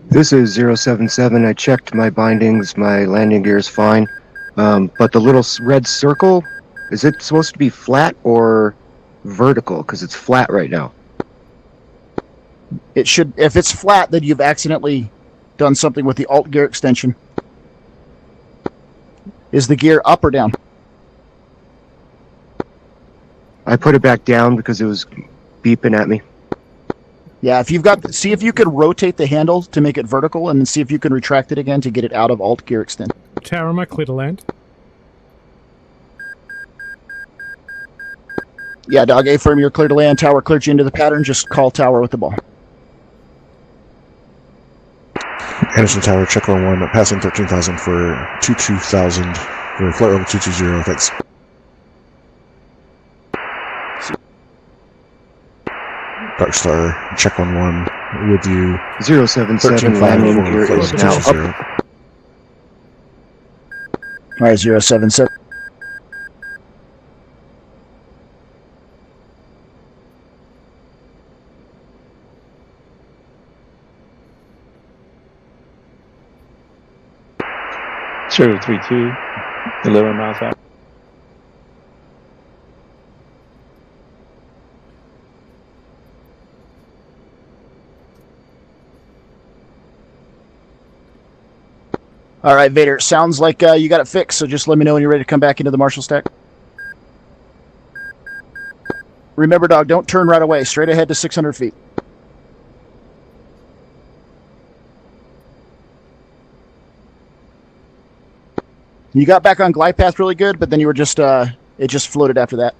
This is 077. I checked my bindings. My landing gear is fine. But the little red circle, is it supposed to be flat or vertical? Because it's flat right now. It should, if it's flat, then you've accidentally done something with the alt gear extension. Is the gear up or down? I put it back down because it was beeping at me. Yeah, if you've got, see if you could rotate the handle to make it vertical, and then see if you can retract it again to get it out of alt gear extend. Tower, am I clear to land? Yeah, dog A-frame, you're clear to land. Tower cleared you into the pattern. Just call tower with the ball. Anderson Tower, check 1-1, passing 13,000 for 22,000, for flight level 220, thanks. Dark Star, check 1-1, with you. 077 landing gear is now up. All right, 077. Sure, 32, 11 miles out. All right, Vader, sounds like you got it fixed, so just let me know when you're ready to come back into the Marshall stack. Remember, dog, don't turn right away. Straight ahead to 600 feet. You got back on glide path really good, but then you were just, it just floated after that.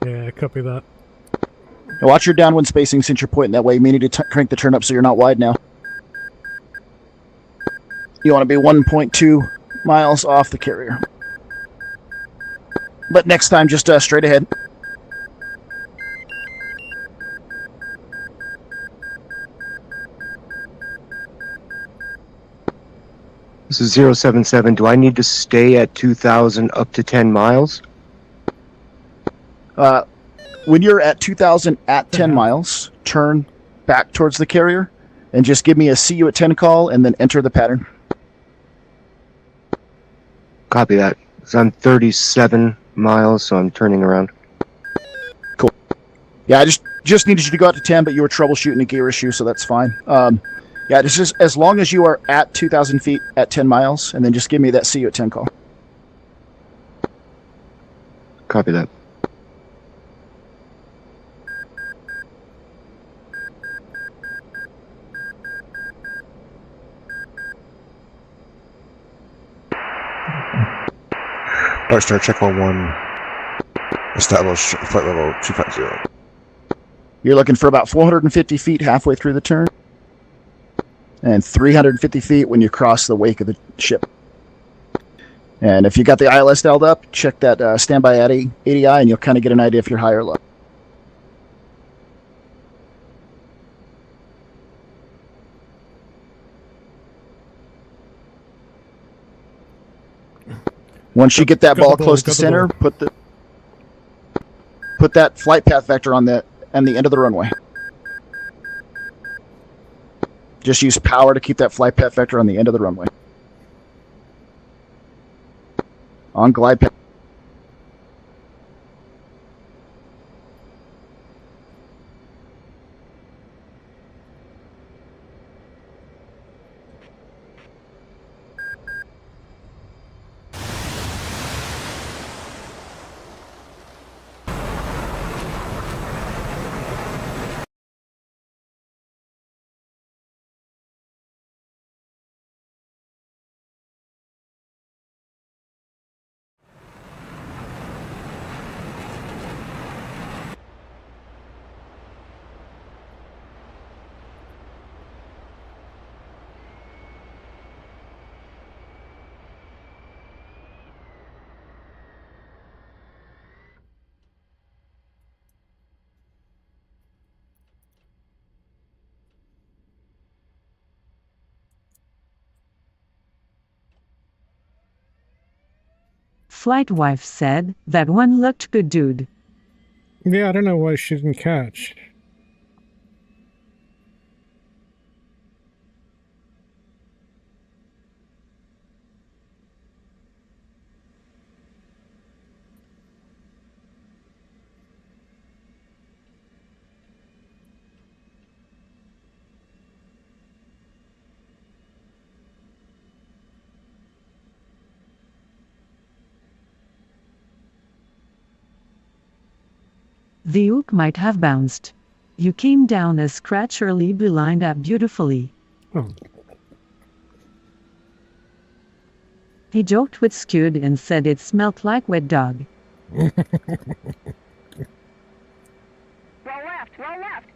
Yeah, copy that. Now watch your downwind spacing since you're pointing that way. You need to crank the turn up so you're not wide now. You want to be 1.2 miles off the carrier. But next time, just straight ahead. This is 077. Do I need to stay at 2,000 up to 10 miles? When you're at 2,000 at 10 miles, turn back towards the carrier and just give me a see you at 10 call and then enter the pattern. Copy that. So I'm 37 miles, so I'm turning around. Cool. Yeah, I just needed you to go out to 10, but you were troubleshooting a gear issue, so that's fine. Yeah, just as long as you are at 2,000 feet at 10 miles, and then just give me that see you at 10 call. Copy that. Dark Star, check 1-1, establish flight level 250. You're looking for about 450 feet halfway through the turn, and 350 feet when you cross the wake of the ship. And if you got the ILS dialed up, check that standby ADI, and you'll kind of get an idea if you're high or low. Once you get that ball close to center, put that flight path vector on the end of the runway. Just use power to keep that flight path vector on the end of the runway. On glide path. Flight wife said, that one looked good, dude. Yeah, I don't know why she didn't catch. The hook might have bounced. You came down a scratch early, but lined up beautifully. Oh. He joked with Scud and said it smelled like wet dog. Roll left, roll left.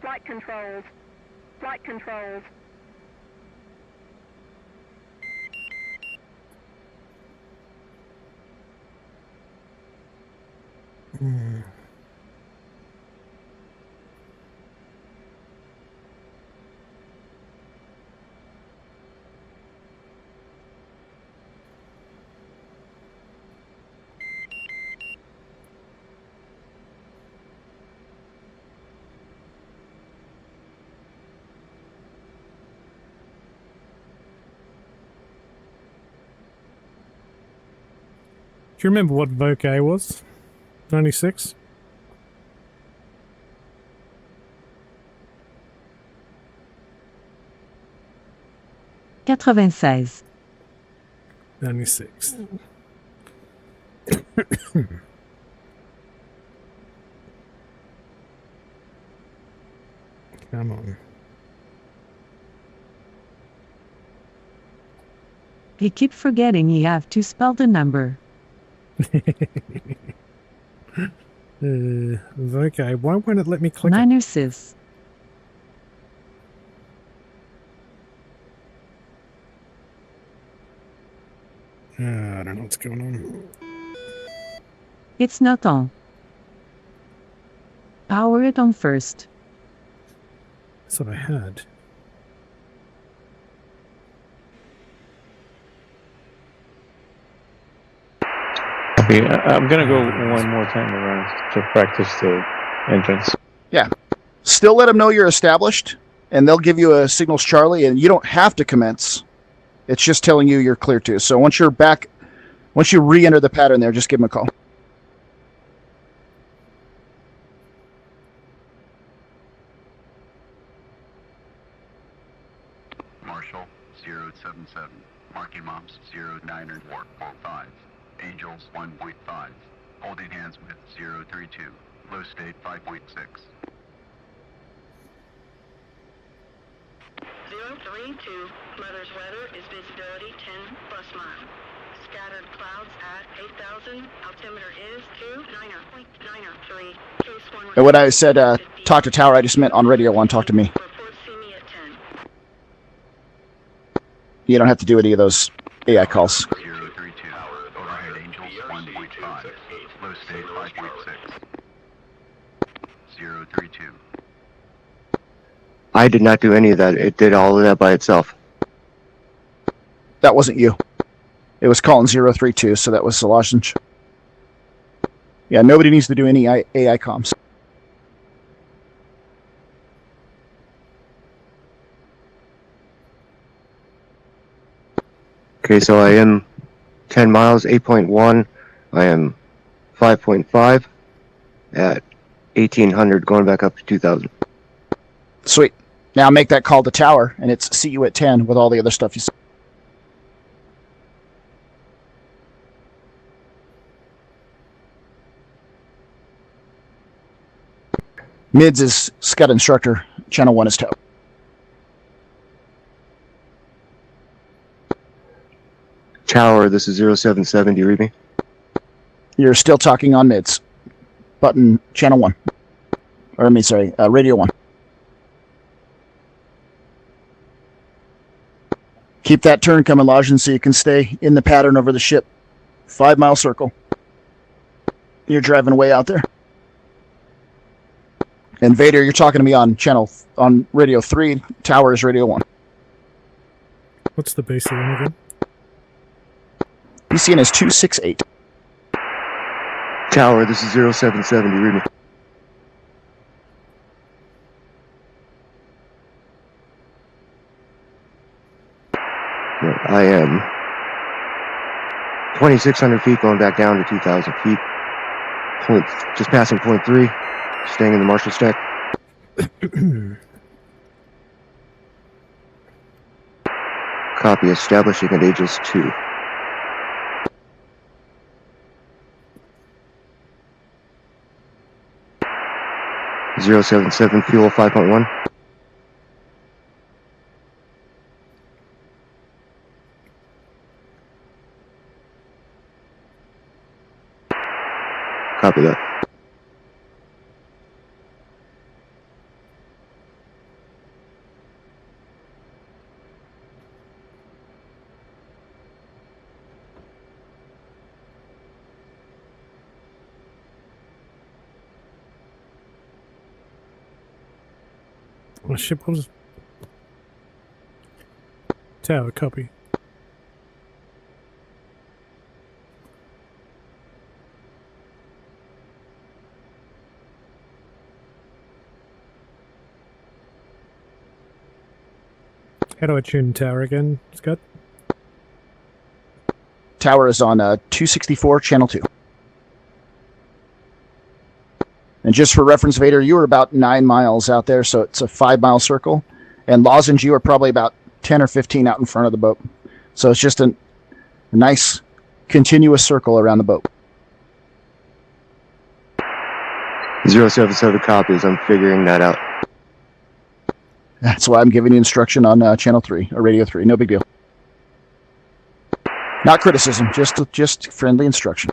Flight controls. Flight controls. Do you remember what Voke was? 96? $96. 96. Come on. He keep forgetting you have to spell the number. Okay, why won't it let me click it? 96. I don't know what's going on. It's not on. Power it on first. That's what I had. Okay, I'm gonna go one more time around to practice the entrance. Yeah. Still let them know you're established, and they'll give you a signals Charlie, and you don't have to commence. It's just telling you you're clear to. So once you're back, once you re-enter the pattern there, just give them a call. Marshall 077. Marking Moms 09445. Angels 1.5. Holding hands with 032. Low state 5.6. 032. Mother's weather is visibility 10 bus mile. Scattered clouds at 8,000. Altimeter is 290.903. Case 1. And when I said talk to tower, I just meant on radio 1, talk to me. Report see me at 10. You don't have to do any of those AI calls. 032. Overhead Angels 1.5. Low state 5.6. 032. I did not do any of that. It did all of that by itself. That wasn't you. It was calling 032, so that was the lozenge. Yeah, nobody needs to do any AI comms. Okay, so I am 10 miles, 8.1. I am 5.5 at 1800, going back up to 2000. Sweet. Now make that call to tower, and it's see you at 10 with all the other stuff you said. Mids is Scud Instructor. Channel 1 is tower. Tower, this is 077. Do you read me? You're still talking on mids. Button channel 1. Or I mean, sorry, radio 1. Keep that turn coming, Lajin, so you can stay in the pattern over the ship. 5 mile circle. You're driving way out there. And Vader, you're talking to me on radio 3. Tower is radio 1. What's the base again? DCN is 268. Tower, this is 077. Do you read me? Yeah, I am 2,600 feet going back down to 2,000 feet. Just passing point 3, staying in the Marshall stack. Copy, establishing at Aegis 2. Zero 77 fuel 5.1. Copy that. My ship was tower copy. How do I tune tower again, Scott? Tower is on 264, channel 2. And just for reference, Vader, you were about 9 miles out there, so it's a 5-mile circle. And Lozenge, you are probably about 10 or 15 out in front of the boat. So it's just a nice continuous circle around the boat. 077 copies. I'm figuring that out. That's why I'm giving you instruction on channel 3 or radio 3. No big deal. Not criticism, just friendly instruction.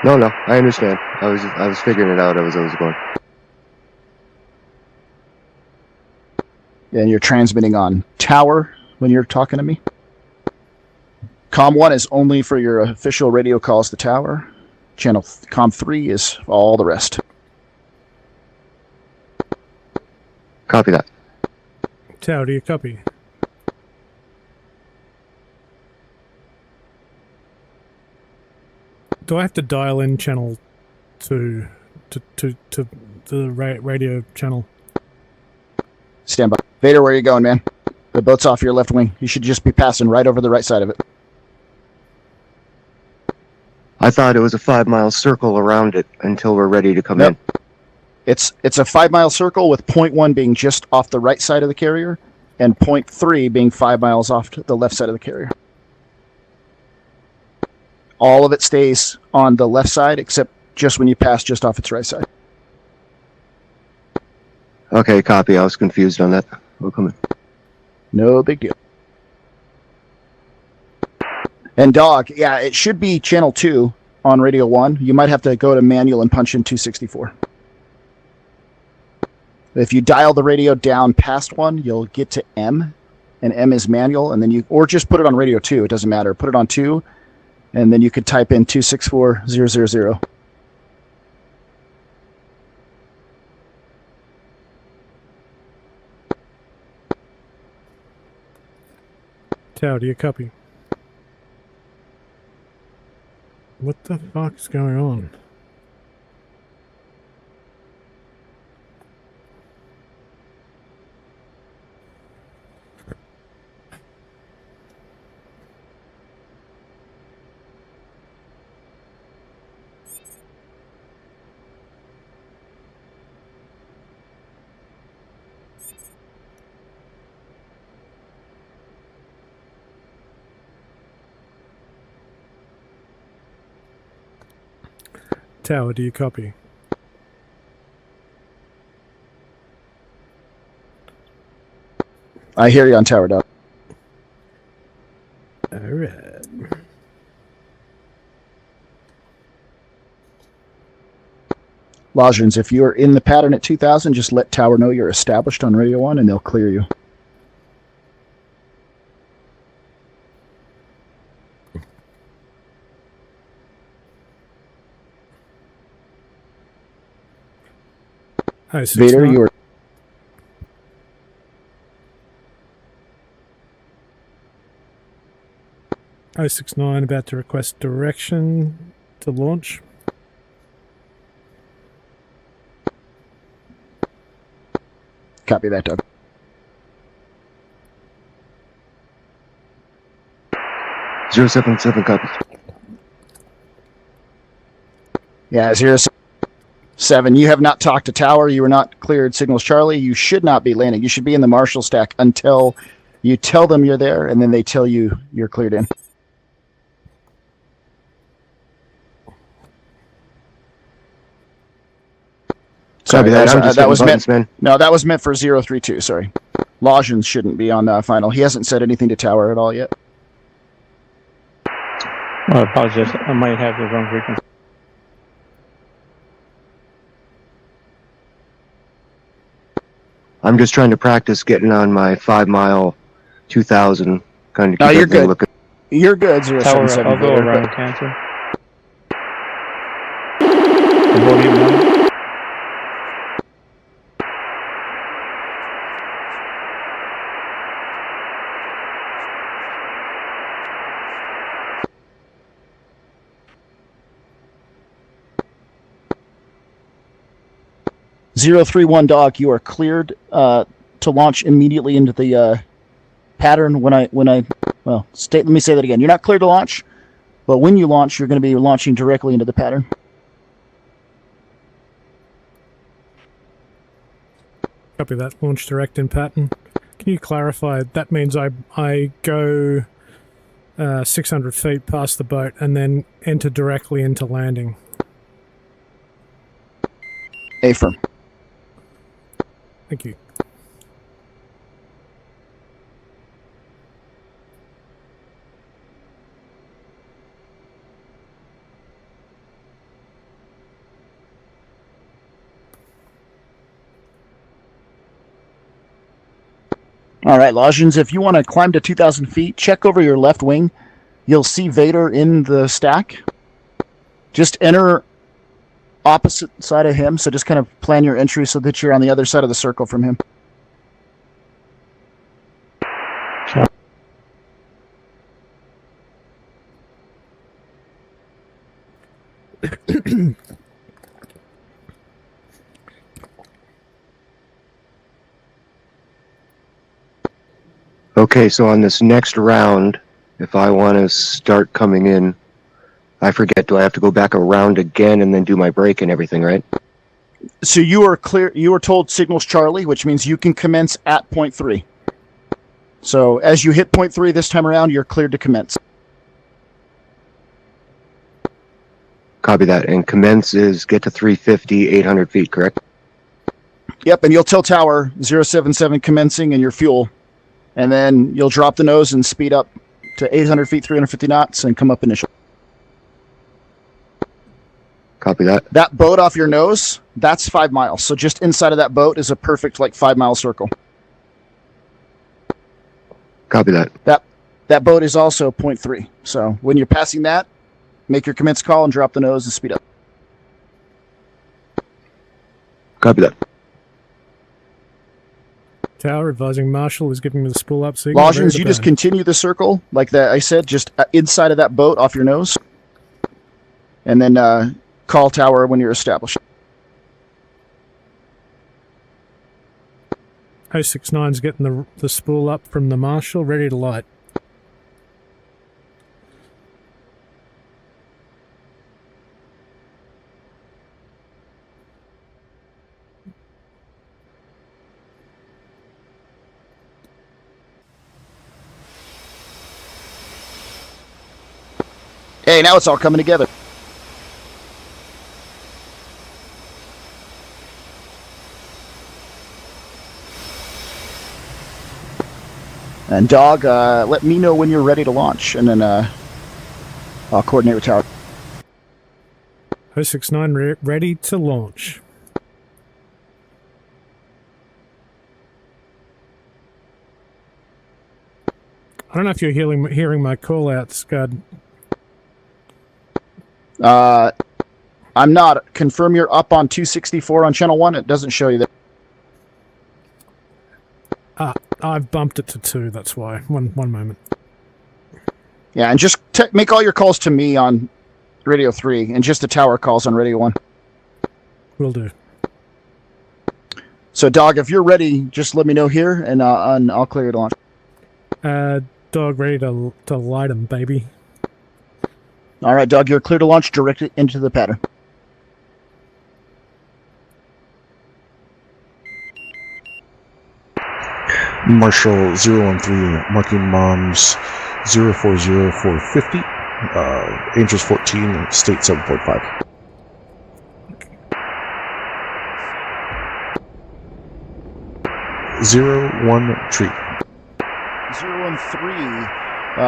No, I understand. I was figuring it out as I was going. And you're transmitting on tower when you're talking to me. Com 1 is only for your official radio calls to tower. Com 3 is all the rest. Copy that. Tower, do you copy? Do I have to dial in channel to the radio channel? Stand by. Vader, where are you going, man? The boat's off your left wing. You should just be passing right over the right side of it. I thought it was a 5-mile circle around it until we're ready to come in. It's a 5-mile circle with point 1 being just off the right side of the carrier and point 3 being 5 miles off to the left side of the carrier. All of it stays on the left side except just when you pass just off its right side. Okay, copy. I was confused on that. We'll come in. No big deal. And Dog, yeah, it should be channel 2 on radio 1. You might have to go to manual and punch in 264. If you dial the radio down past 1, you'll get to M, and M is manual, and then or just put it on radio 2. It doesn't matter. Put it on 2, and then you could type in 264000. Tower, do you copy? What the fuck is going on? Tower, do you copy? I hear you on tower, Dog. All right. Lozgens, if you're in the pattern at 2000, just let tower know you're established on radio 1 and they'll clear you. Hi, Vader, you are. 069 about to request direction to launch. Copy that, Doug. Zero 077 copy. Yeah, 077. You have not talked to tower. You were not cleared signals Charlie. You should not be landing. You should be in the Marshall stack until you tell them you're there, and then they tell you you're cleared in. Sorry, that was meant. Man. No, that was meant for 032. Sorry, Lajans shouldn't be on final. He hasn't said anything to tower at all yet. I apologize. I might have the wrong frequency. I'm just trying to practice getting on my 5 mile 2000 kind of. No, you're good. Looking. You're good. 077. I'll go around cancel. Abort you now. 031 Dog, you are cleared to launch immediately into the pattern let me say that again. You're not cleared to launch, but when you launch, you're going to be launching directly into the pattern. Copy that. Launch direct in pattern. Can you clarify? That means I go 600 feet past the boat and then enter directly into landing. Affirm. Thank you. All right, Lajans, if you want to climb to 2,000 feet, check over your left wing. You'll see Vader in the stack. Just enter opposite side of him, so just kind of plan your entry so that you're on the other side of the circle from him. Okay, so on this next round, if I want to start coming in, I forget, do I have to go back around again and then do my break and everything, right? So you are clear. You are told signals Charlie, which means you can commence at point 3. So as you hit point 3 this time around, you're cleared to commence. Copy that. And commence is get to 350, 800 feet, correct? Yep, and you'll tell tower 077 commencing and your fuel. And then you'll drop the nose and speed up to 800 feet, 350 knots, and come up initial. Copy that. That boat off your nose, that's 5 miles. So just inside of that boat is a perfect 5-mile circle. Copy that. That boat is also 0.3. So when you're passing that, make your commence call and drop the nose and speed up. Copy that. Tower advising Marshall is giving me the spool up signal. Lajans, you just continue the circle like that. I said, just inside of that boat off your nose. And then call tower when you're established. 069's getting the spool up from the Marshall, ready to light. Hey, now it's all coming together. And Dog, let me know when you're ready to launch, and then I'll coordinate with tower. 069 ready to launch. I don't know if you're hearing my call out, Scud. I'm not. Confirm you're up on 264 on channel 1. It doesn't show you that. I've bumped it to 2, that's why. One moment. Yeah, and just make all your calls to me on radio 3, and just the tower calls on radio 1. Will do. So, Dog, if you're ready, just let me know here, and I'll clear your launch. Dog, ready to light him, baby. All right, Dog, you're clear to launch directly into the pattern. Marshall 013, marking moms 040450, Angels 14, state 7.5. Zero one tree. 013.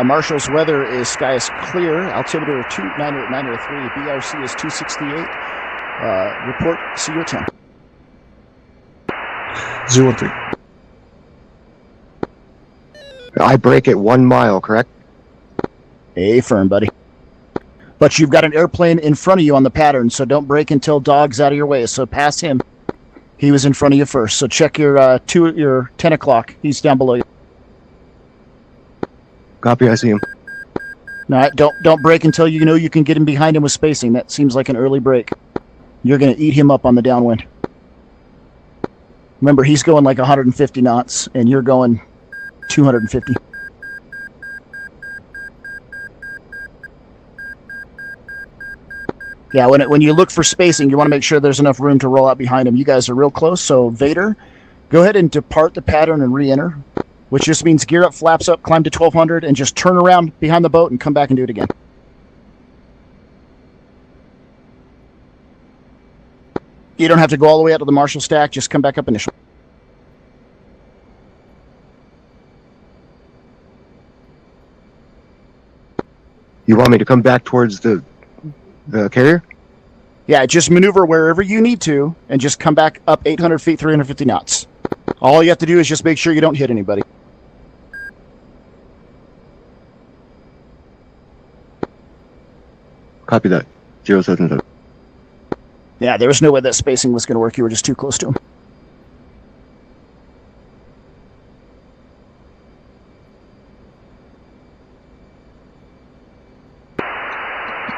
Marshall's weather is sky is clear. Altimeter 903. BRC is 268. Report CU 10. 013. I break at 1 mile, correct? Firm, buddy. But you've got an airplane in front of you on the pattern, so don't break until Dog's out of your way. So pass him. He was in front of you first. So check your 10 o'clock. He's down below you. Copy, I see him. No, don't break until you know you can get him behind him with spacing. That seems like an early break. You're going to eat him up on the downwind. Remember, he's going like 150 knots, and you're going 250. Yeah, when you look for spacing, you want to make sure there's enough room to roll out behind him. You guys are real close, so Vader, go ahead and depart the pattern and re-enter, which just means gear up, flaps up, climb to 1200, and just turn around behind the boat and come back and do it again. You don't have to go all the way out to the Marshall stack, just come back up initially. You want me to come back towards the carrier? Yeah, just maneuver wherever you need to, and just come back up 800 feet, 350 knots. All you have to do is just make sure you don't hit anybody. Copy that. 077. Yeah, there was no way that spacing was going to work. You were just too close to him.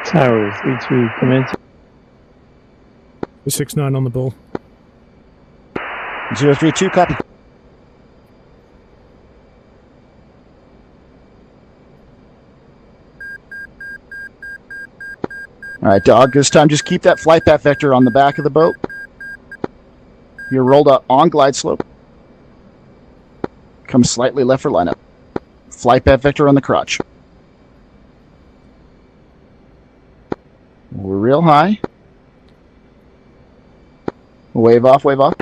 Tower 3-2, commence. 6-9 on the ball. 032, copy. All right, Dog, this time just keep that flight path vector on the back of the boat. You're rolled up on glide slope. Come slightly left for lineup. Flight path vector on the crotch. We're real high. Wave off, wave off.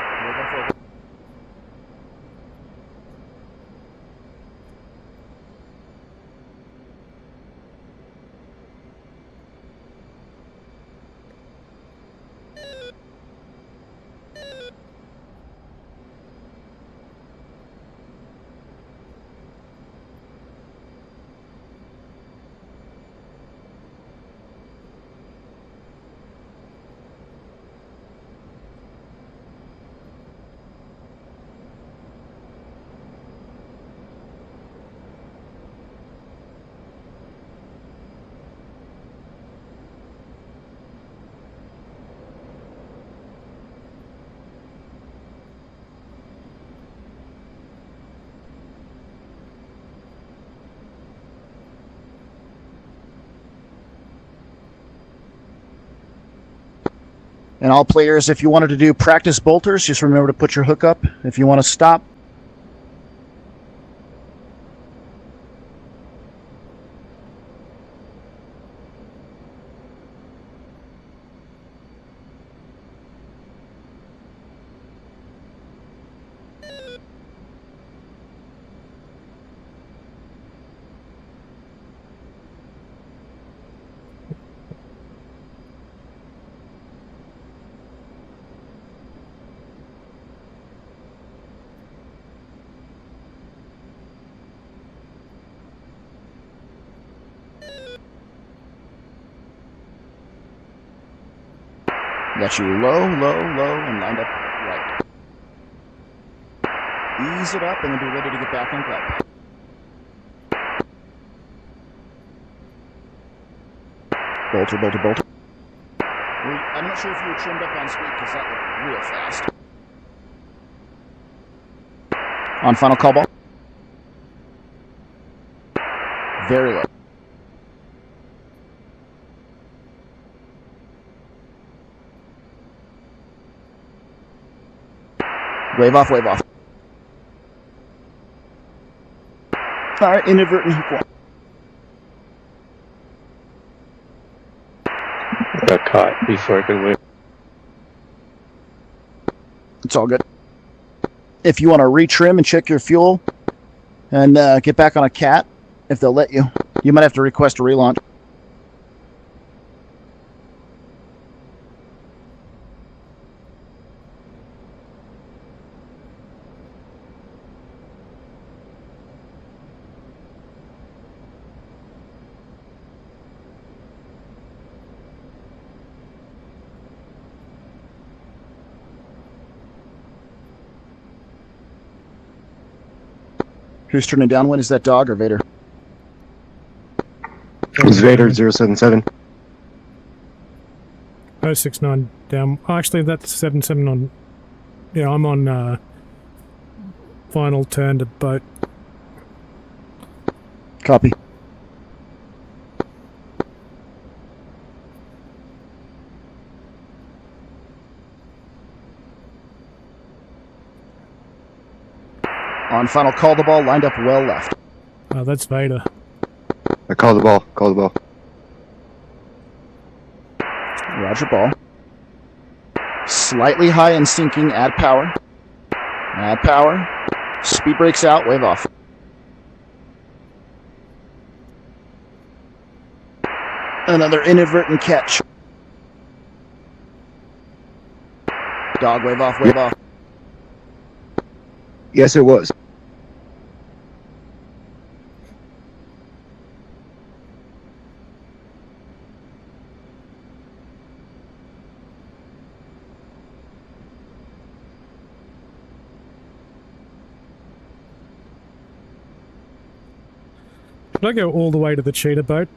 And all players, if you wanted to do practice bolters, just remember to put your hook up. If you want to stop, got you low, low, low, and lined up right. Ease it up and then be ready to get back on glide. Bolter, bolter, bolter. I'm not sure if you were trimmed up on speed because that looked real fast. On final call ball. Very low. Wave off, wave off. All right, inadvertent hook one. Got caught before I could wave. It's all good. If you want to retrim and check your fuel and get back on a cat, if they'll let you, you might have to request a relaunch. Who's turning downwind? Is that Dog or Vader? It's Vader 077. 069 down. Oh, actually, that's 77 on. Yeah, I'm on final turn to boat. Copy. On final call the ball, lined up well left. Oh, that's Vader. I call the ball. Call the ball. Roger ball. Slightly high and sinking, add power. Add power. Speed breaks out, wave off. Another inadvertent catch. Dog, wave off, wave off. Yes, it was. Should I go all the way to the cheetah boat,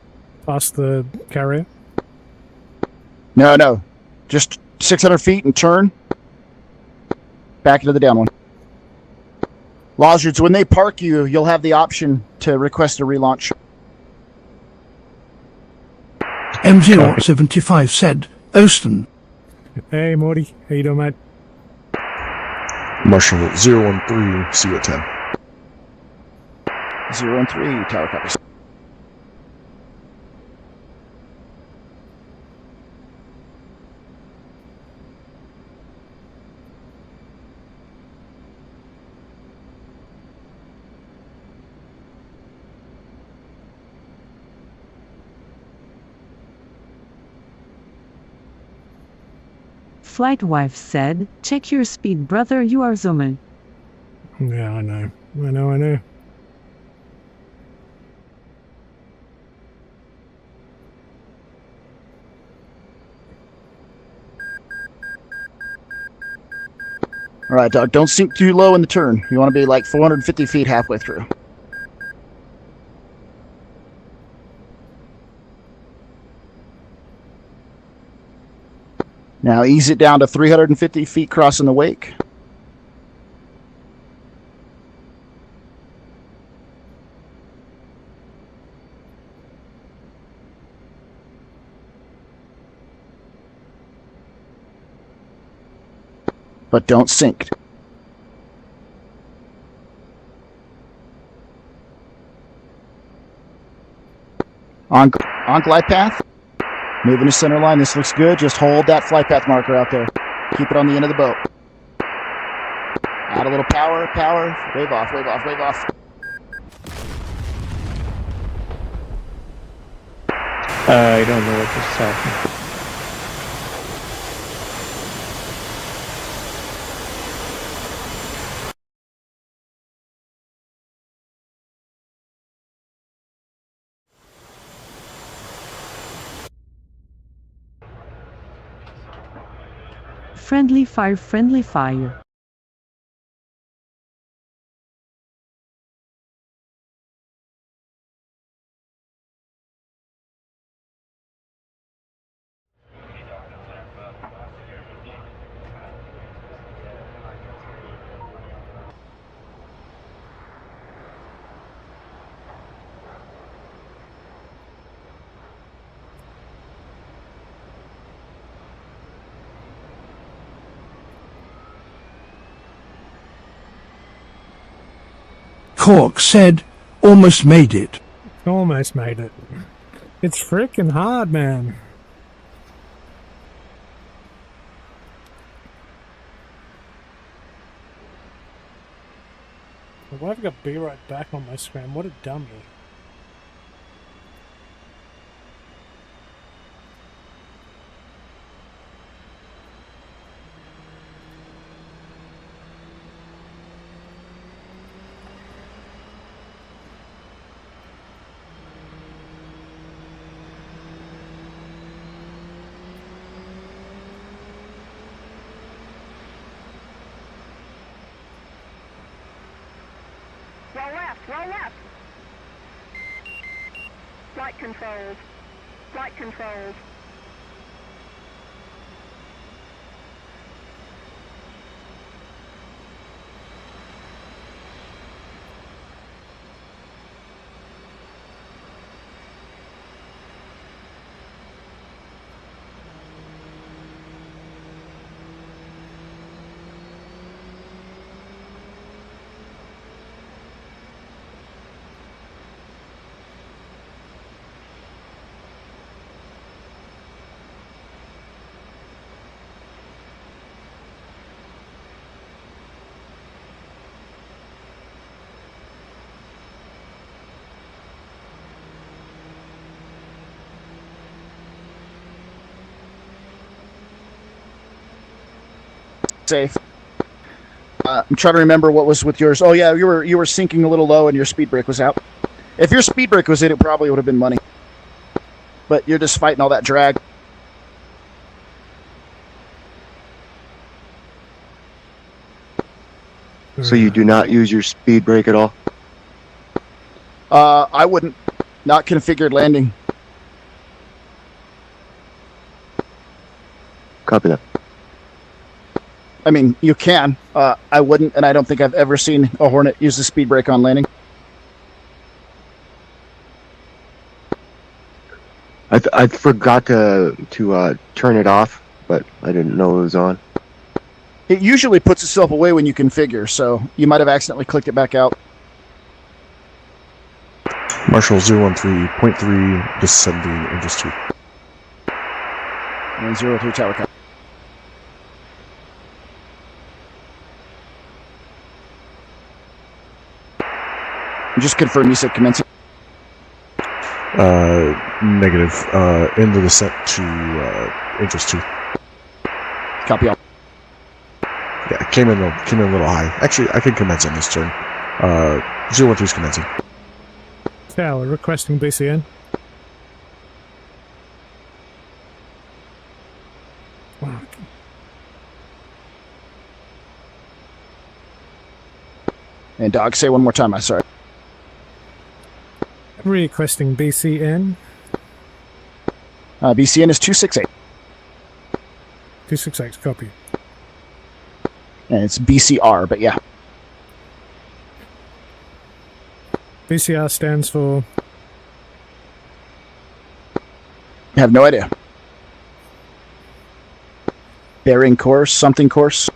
past the carrier? No, no. Just 600 feet and turn. Back into the down one. Lawsards, when they park you, you'll have the option to request a relaunch. M075 said, Oston. Hey, Morty. How you doing, mate? Marshal 013, see you at 10. 0 and 3, tower copies. Flight wife said, check your speed, brother, you are zooming. Yeah, I know. I know. All right, Dog, don't sink too low in the turn. You want to be like 450 feet halfway through. Now ease it down to 350 feet crossing the wake. But don't sink. On glide path. Moving to center line. This looks good. Just hold that flight path marker out there. Keep it on the end of the boat. Add a little power. Wave off, wave off, wave off. I don't know what just happened. Friendly fire, friendly fire. Cork said, almost made it. Almost made it. It's freaking hard, man. Why have I got Be Right Back on my screen? What a dummy. Roll left. Flight controls. Flight controls. Safe. I'm trying to remember what was with yours. Oh yeah, you were sinking a little low and your speed brake was out. If your speed brake was in, it probably would have been money. But you're just fighting all that drag. So you do not use your speed brake at all? I wouldn't. Not configured landing. Copy that. I mean, you can. I wouldn't, and I don't think I've ever seen a Hornet use the speed brake on landing. I forgot to turn it off, but I didn't know it was on. It usually puts itself away when you configure, so you might have accidentally clicked it back out. Marshall 013.3 descending engines 2. And 03 tower count. Just confirm you said commencing. Negative. In the descent to engines 2. Copy all. Yeah, it came in a little high. Actually, I can commence on this turn. 013 is commencing. Tower requesting BCN. Wow. And dog, say one more time. I'm sorry. Requesting BCN. BCN is 268. 268, copy. And it's BCR, but yeah. BCR stands for? I have no idea. Bearing course, something course.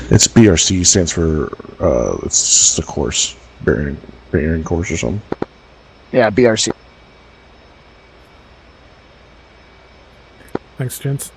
It's BRC, stands for, it's just a course. Bearing course or something. Yeah, BRC. Thanks, gents.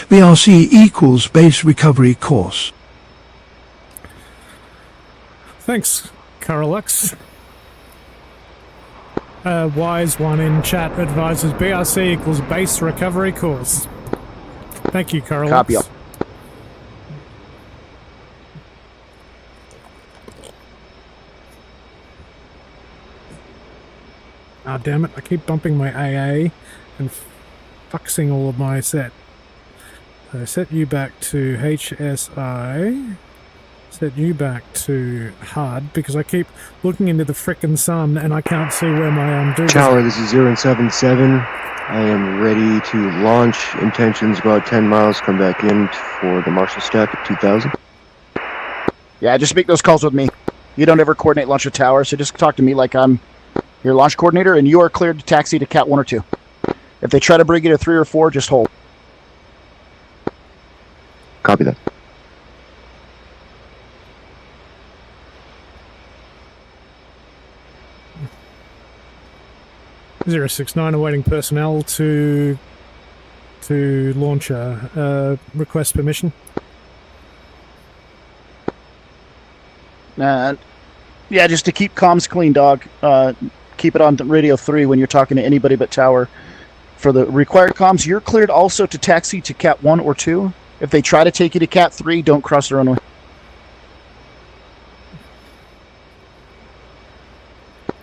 VRC equals base recovery course. Thanks, Carolux. Wise one in chat advises BRC equals base recovery course. Thank you, Carolux. Copy. Ah, damn it, I keep bumping my AA and fuxing all of my set. So set you back to HSI. Set you back to HUD because I keep looking into the frickin' sun and I can't see where my Tower, this is 077. I am ready to launch. Intentions about 10 miles. Come back in for the Marshall stack at 2000. Yeah, just make those calls with me. You don't ever coordinate launch a tower, so just talk to me like I'm your launch coordinator, and you are cleared to taxi to Cat 1 or 2. If they try to bring you to 3 or 4, just hold. Copy that. Zero 069 awaiting personnel to launch a request permission. Yeah, just to keep comms clean, dog. Keep it on radio 3 when you're talking to anybody but tower. For the required comms, you're cleared also to taxi to Cat 1 or 2. If they try to take you to Cat 3, don't cross the runway.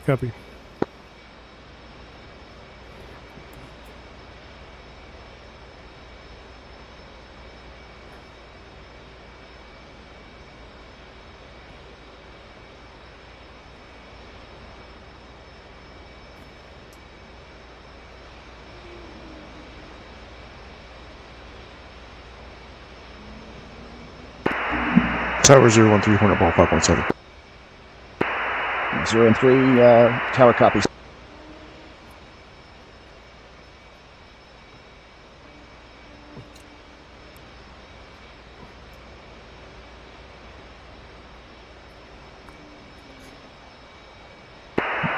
Copy. Tower 013, Hornet Ball 5.7. 0 and 3, tower copies.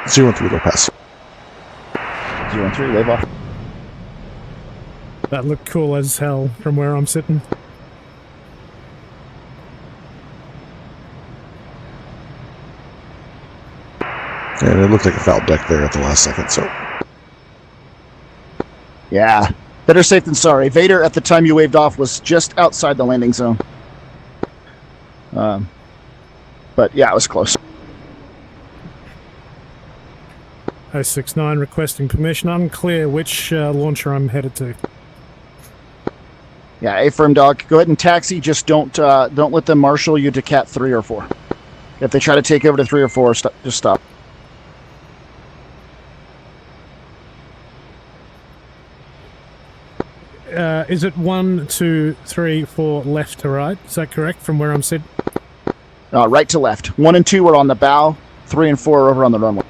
Zero and 3, low pass. 0 and 3, wave off. That looked cool as hell from where I'm sitting. And it looked like a foul deck there at the last second, so. Yeah, better safe than sorry. Vader, at the time you waved off, was just outside the landing zone. But yeah, it was close. 069 requesting permission. Unclear which launcher I'm headed to. Yeah, A-firm, dog. Go ahead and taxi. Just don't let them marshal you to Cat 3 or 4. If they try to take over to 3 or 4, just stop. Is it 1, 2, 3, 4 left to right? Is that correct from where I'm sitting? Right to left. 1 and 2 are on the bow. 3 and 4 are over on the runway.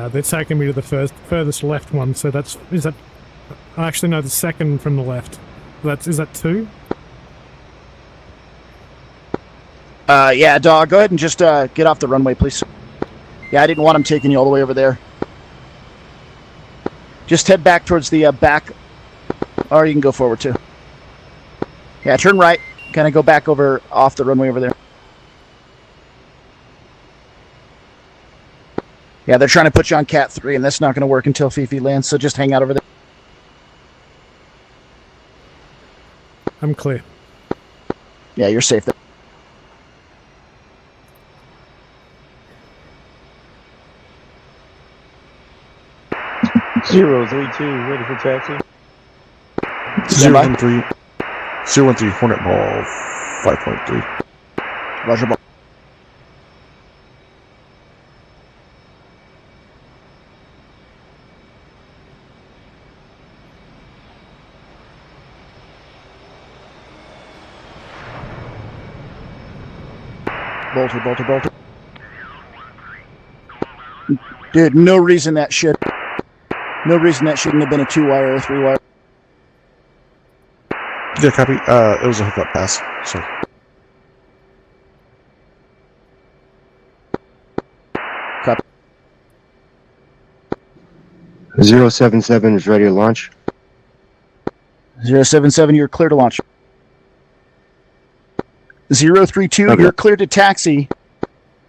They're taking me to the furthest left one, so is that actually no, the second from the left. Is that 2? Yeah, dog, go ahead and just get off the runway, please. Yeah, I didn't want him taking you all the way over there. Just head back towards the back, or you can go forward too. Yeah, turn right, kind of go back over off the runway over there. Yeah, they're trying to put you on Cat 3, and that's not going to work until Fifi lands, so just hang out over there. I'm clear. Yeah, you're safe there. Zero 32, ready for taxi. 013. 013, Hornet Ball 5.3. Roger, ball. Bolter. Dude, no reason that shouldn't have been a 2-wire or a 3-wire. Yeah, copy. It was a hookup pass, so. Copy. 077 is ready to launch. 077, you're clear to launch. 032, Okay. you're cleared to taxi,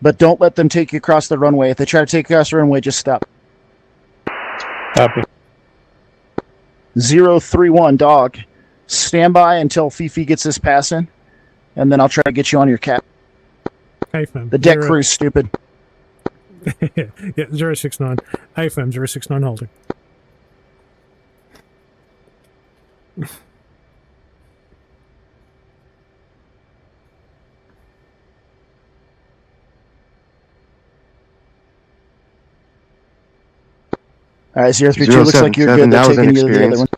but don't let them take you across the runway. If they try to take you across the runway, just stop. Copy. 031, dog. Stand by until Fifi gets this pass in, and then I'll try to get you on your cap. AFM. The deck crew's stupid. Yeah, 069. AFM 069 holding. All right, 032, looks like you're good. They're that was an taking you to the other experience. one.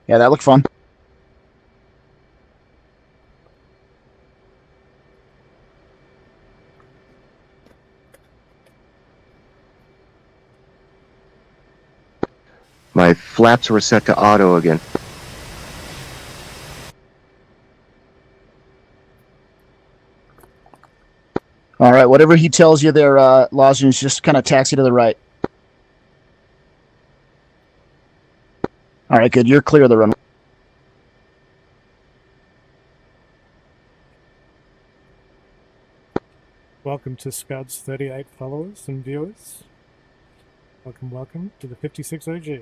Yeah, that looked fun. My flaps were set to auto again. All right, whatever he tells you there, Lozenge, just kind of taxi to the right. All right, good. You're clear of the runway. Welcome to Scud's 38 followers and viewers. Welcome to the 56 OG.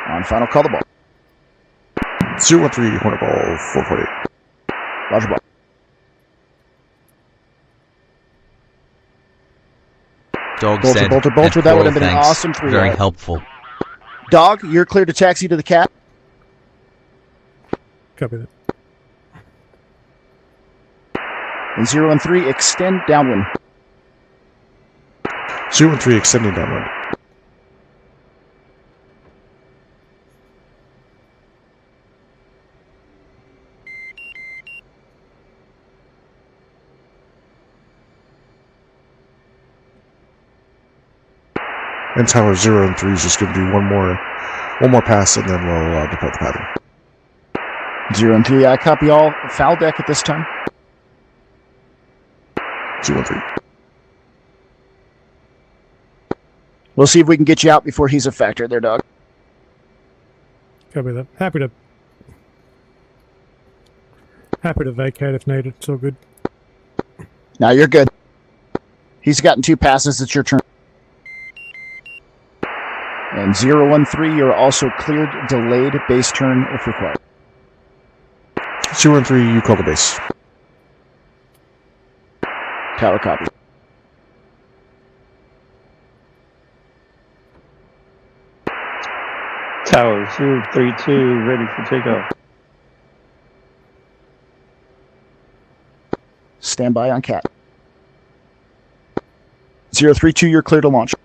On final, call the ball. 013, Hornet Ball, 448. Roger ball. Dog Bolter, said, bolter, bolter. "F That would all, have been an thanks. awesome 3. Very helpful." Dog, you're clear to taxi to the cap. Copy that. And 013, extend downwind. 013, extending downwind. And tower 0 and 3 is just going to do one more pass, and then we'll depart the pattern. 013, I copy all. Foul deck at this time. 0 and 3. We'll see if we can get you out before he's a factor there, dog. Copy that. Happy to vacate if needed. It's all good. Now you're good. He's gotten 2 passes. It's your turn. And 013, you're also cleared, delayed, base turn if required. 0 and 3, you call the base. Tower copy. Tower 032, ready for takeoff. Stand by on cat. 032, you're clear to launch.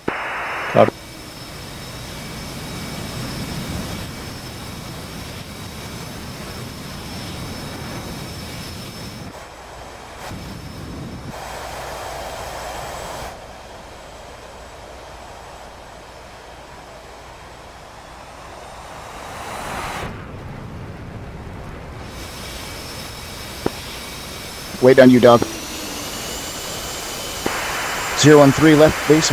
Copy. Wait on you, dog. 013, left base.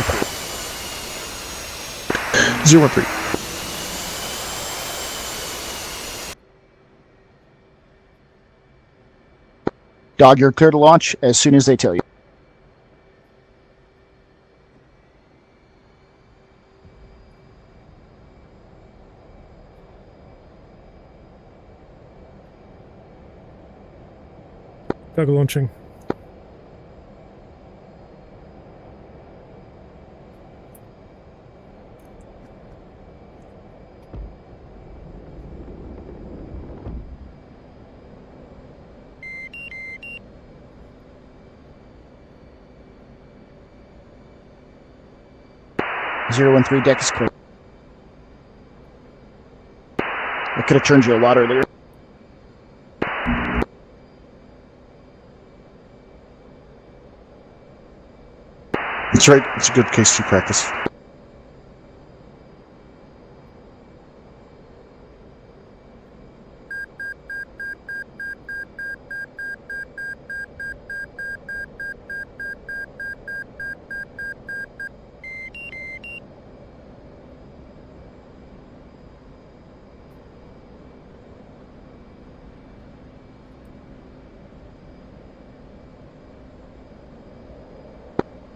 0 and 3. Dog, you're clear to launch as soon as they tell you. Dog launching. 013, deck is clear. I could have turned you a lot earlier. That's right. It's a good case 2 practice.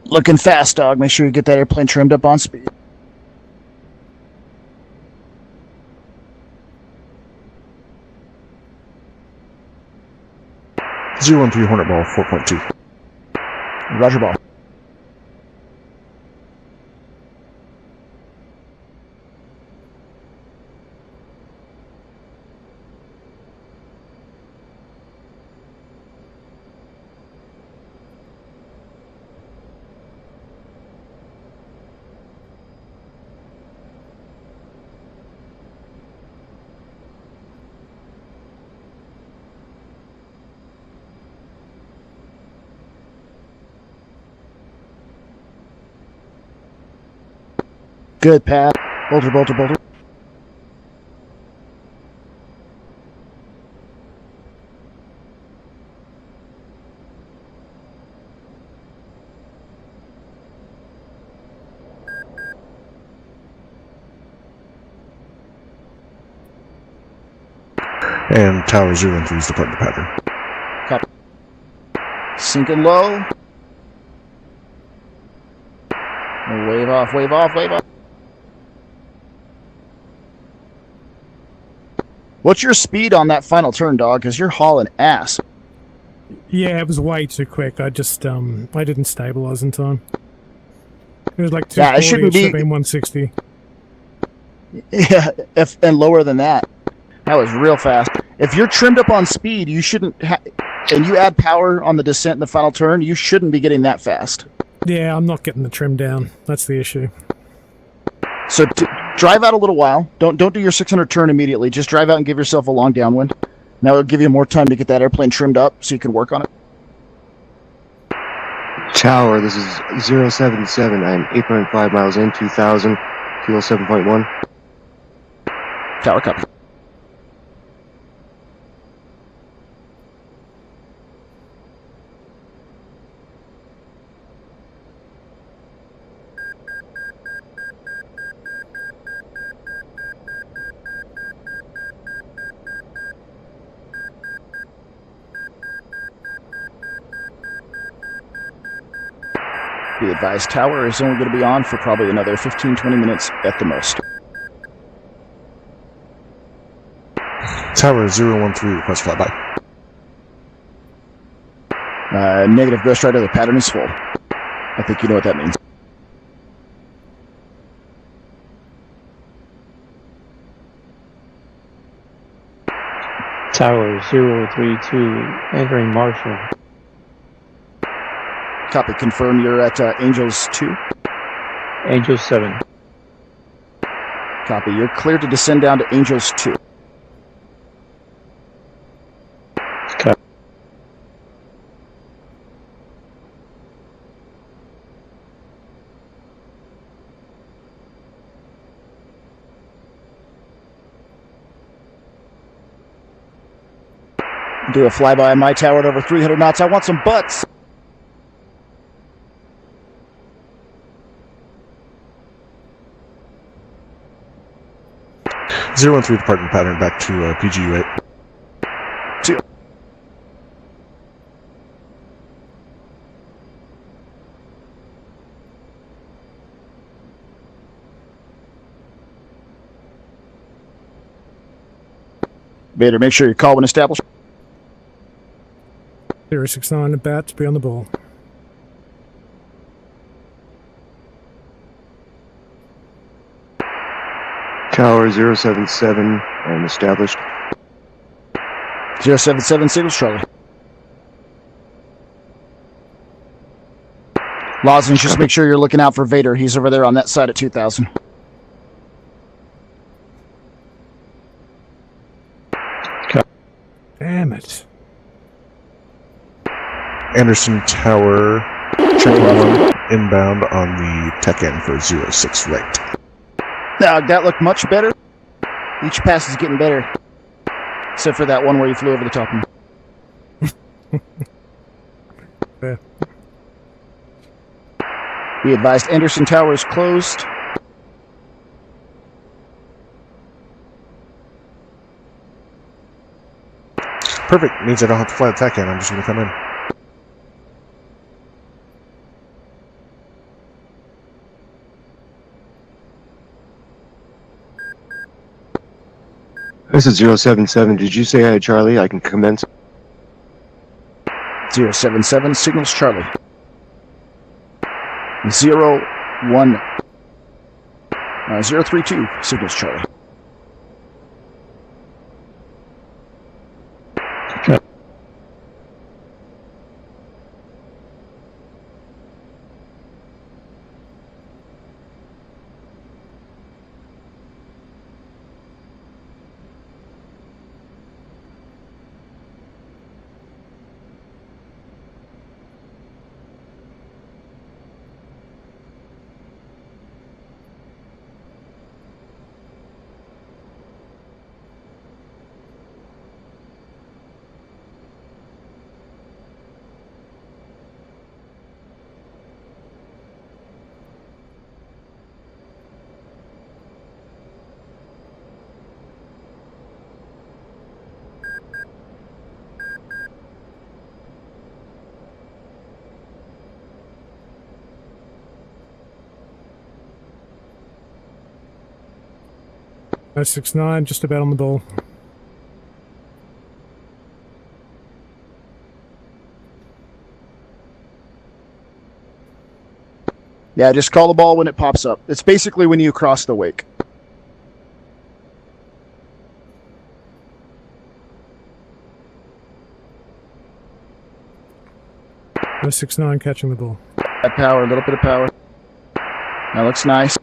Looking fast, dog. Make sure you get that airplane trimmed up on speed. Zero 13 Hornet Ball 4.2. Roger, ball. Good, Pat. Bolter, bolter, bolter. And Tower 013 is departing the pattern. Copy. Sinking low. Wave off, wave off, wave off. What's your speed on that final turn, dog? Because you're hauling ass. Yeah, it was way too quick. I just I didn't stabilize in time. It was like 240. Yeah, it shouldn't be 160. Yeah, and lower than that. That was real fast. If you're trimmed up on speed, you shouldn't. And you add power on the descent in the final turn, you shouldn't be getting that fast. Yeah, I'm not getting the trim down. That's the issue. So drive out a little while. Don't do your 600 turn immediately. Just drive out and give yourself a long downwind. That will give you more time to get that airplane trimmed up so you can work on it. Tower, this is 077. I'm 8.5 miles in, 2000, fuel 7.1. Tower, copy. Be advised, Tower is only going to be on for probably another 15-20 minutes at the most. Tower 013, request flyby. Negative, Ghost Rider, the pattern is full. I think you know what that means. Tower 032, entering Marshall. Copy, confirm you're at Angels 2. Angel 7. Copy, you're clear to descend down to Angels 2. Copy. Do a flyby on my tower at over 300 knots. I want some butts. Zero 13 departing pattern back to PGU8. 2. Vader, make sure you call when established. 069 about to be on the ball. Tower 077, I'm established. 077, signals Charlie. Lozenge, just make sure you're looking out for Vader. He's over there on that side at 2000. Damn it. Anderson Tower, check one inbound on the tech end for 06 right. Now, that looked much better. Each pass is getting better. Except for that one where you flew over the top of me. Yeah. Be advised, Anderson Tower is closed. Perfect. Means I don't have to fly the tech end. I'm just going to come in. This is 077. Did you say I had Charlie? I can commence. 077, signals Charlie. 032, signals Charlie. .069, just about on the ball. Yeah, just call the ball when it pops up. It's basically when you cross the wake. .069 catching the ball. That power, a little bit of power. That looks nice.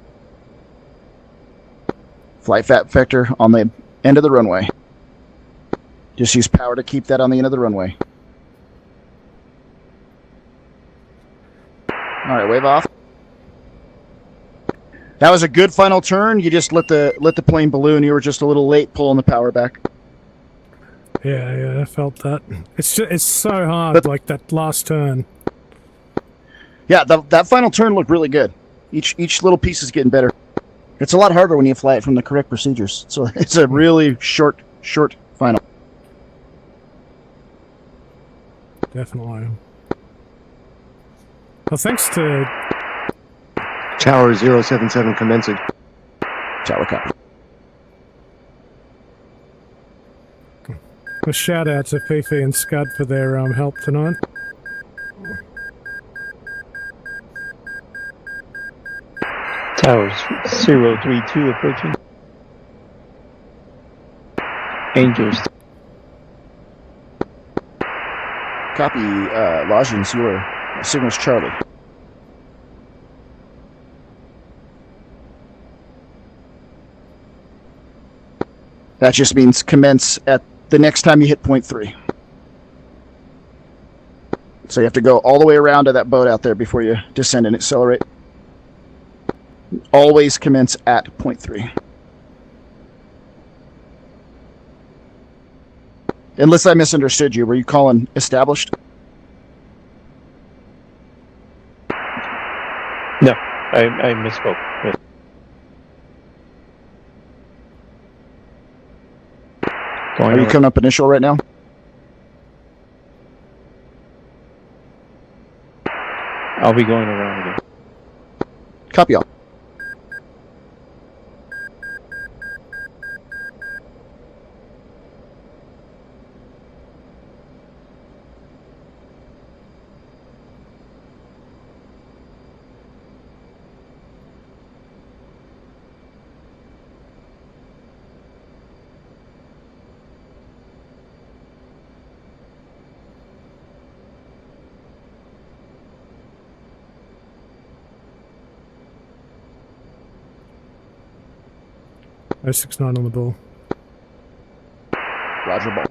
Flight fat vector on the end of the runway. Just use power to keep that on the end of the runway. All right, wave off. That was a good final turn. You just let the plane balloon. You were just a little late pulling the power back. Yeah, I felt that. It's so hard, like that last turn. Yeah, that final turn looked really good. Each little piece is getting better. It's a lot harder when you fly it from the correct procedures. So it's a really short final. Definitely. Well, thanks to Tower 077 commencing. Tower copy. A shout out to Fifi and Scud for their help tonight. Towers 032 approaching. Angels. Copy, Lozenge, your signals Charlie. That just means commence at the next time you hit point 3. So you have to go all the way around to that boat out there before you descend and accelerate. Always commence at point 3. Unless I misunderstood you, were you calling established? No, I misspoke. Yes. Are you coming up initial right now? I'll be going around again. Copy all. 069 on the ball. Roger, ball.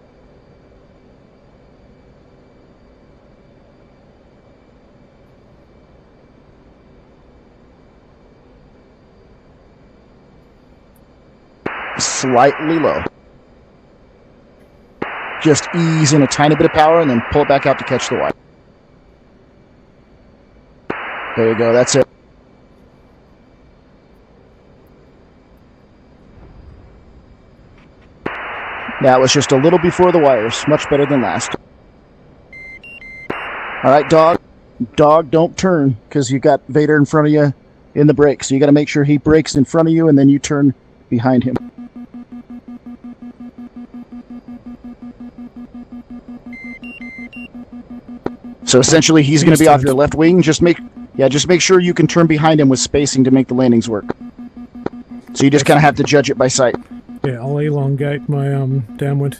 Slightly low. Just ease in a tiny bit of power and then pull it back out to catch the wire. There you go, that's it. That was just a little before the wires. Much better than last. All right, dog. Dog, don't turn, because you got Vader in front of you in the brake. So you got to make sure he brakes in front of you, and then you turn behind him. So essentially, he's going to be off your left wing. Just make sure you can turn behind him with spacing to make the landings work. So you just kind of have to judge it by sight. Yeah, I'll elongate my downward.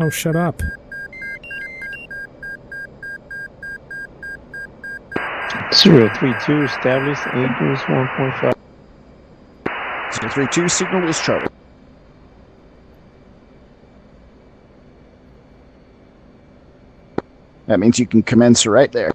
Oh, shut up. Zero 32 established, Angels 1.5. 032 signal is Charlie. That means you can commence right there.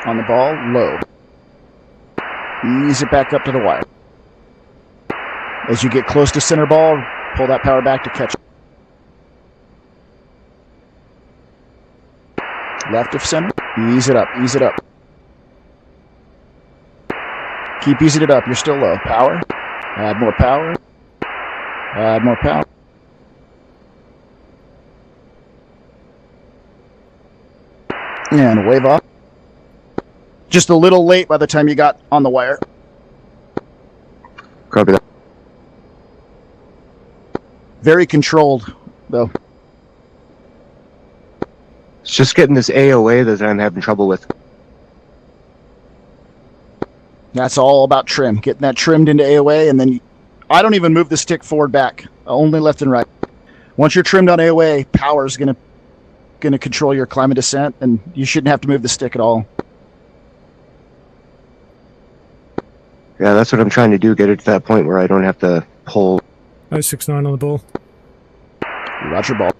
On the ball, low. Ease it back up to the wire. As you get close to center ball, pull that power back to catch it. Left of center, ease it up, ease it up. Keep easing it up, you're still low. Power, add more power, add more power. And wave off. Just a little late by the time you got on the wire. Copy that. Very controlled, though. It's just getting this AOA that I'm having trouble with. That's all about trim. Getting that trimmed into AOA, and then I don't even move the stick forward back. Only left and right. Once you're trimmed on AOA, power's gonna control your climb and descent, and you shouldn't have to move the stick at all. Yeah, that's what I'm trying to do, get it to that point where I don't have to pull. 069 on the ball. Roger, ball.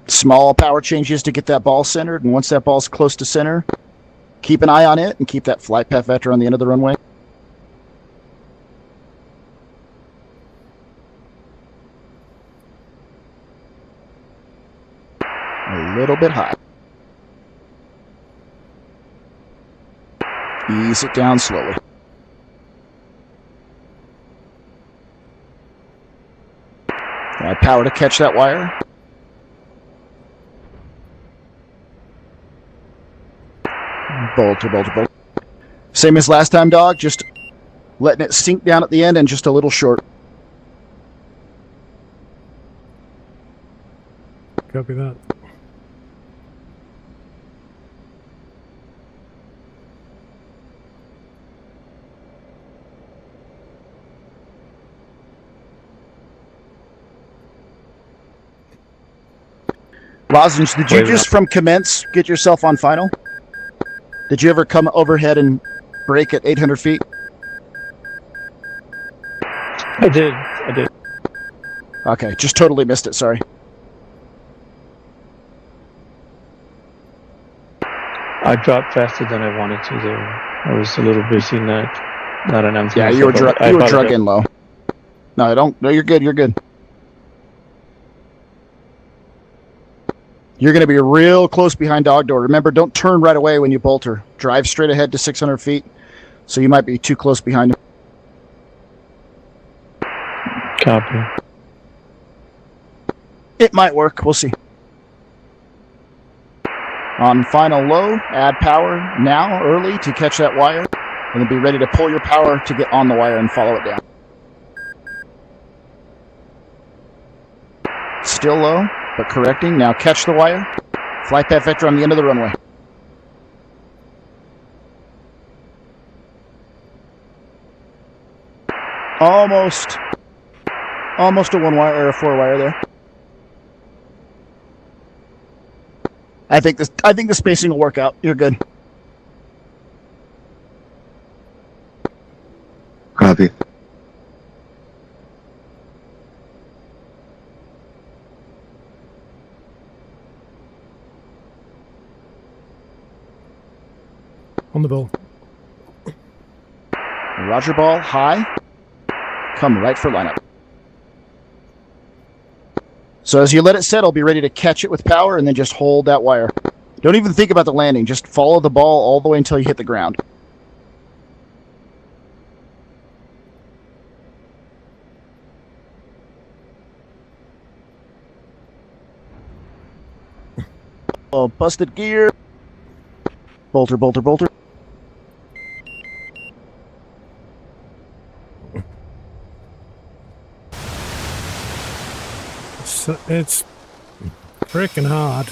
Small power changes to get that ball centered, and once that ball's close to center, keep an eye on it and keep that flight path vector on the end of the runway. A little bit high. Ease it down slowly. Add power to catch that wire. Bolter, bolter, bolter. Same as last time, dog. Just letting it sink down at the end and just a little short. Copy that. Lozenge, did you just from commence get yourself on final? Did you ever come overhead and break at 800 feet? I did. Okay, just totally missed it, sorry. I dropped faster than I wanted to there. I was a little busy not announcing. Yeah, you were drug in low. No, I don't. No, you're good. You're good. You're going to be real close behind dog door. Remember, don't turn right away when you bolter. Drive straight ahead to 600 feet. So you might be too close behind him. Copy. It might work. We'll see. On final low, add power now, early, to catch that wire. And then be ready to pull your power to get on the wire and follow it down. Still low, but correcting. Now catch the wire. Flight path vector on the end of the runway. Almost a 1 wire or a 4 wire there. I think the spacing will work out. You're good. Copy. On the ball. Roger ball, high. Come right for lineup. So as you let it settle, be ready to catch it with power and then just hold that wire. Don't even think about the landing. Just follow the ball all the way until you hit the ground. Oh, busted gear. Bolter, bolter, bolter. It's freaking hard.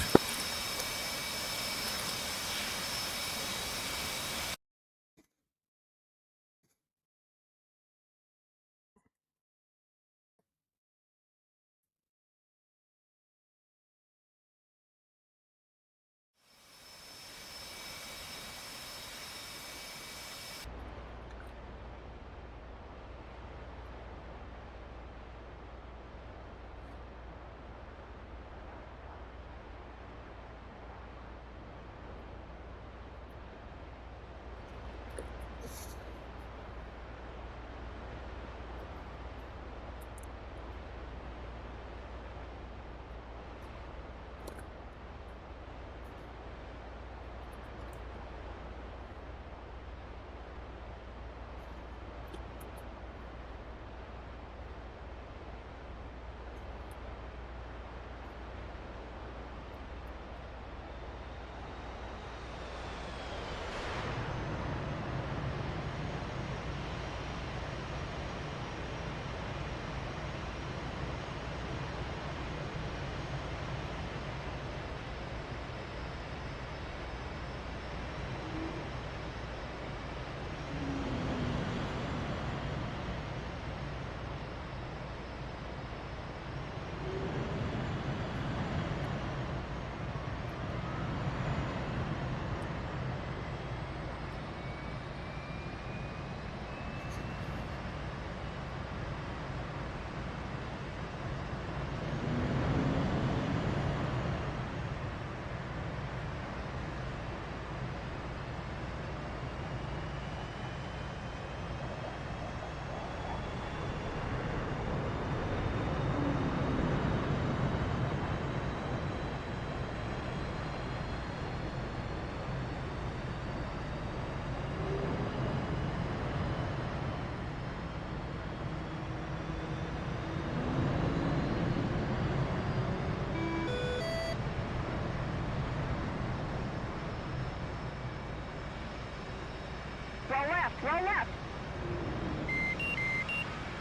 Roll left, roll left.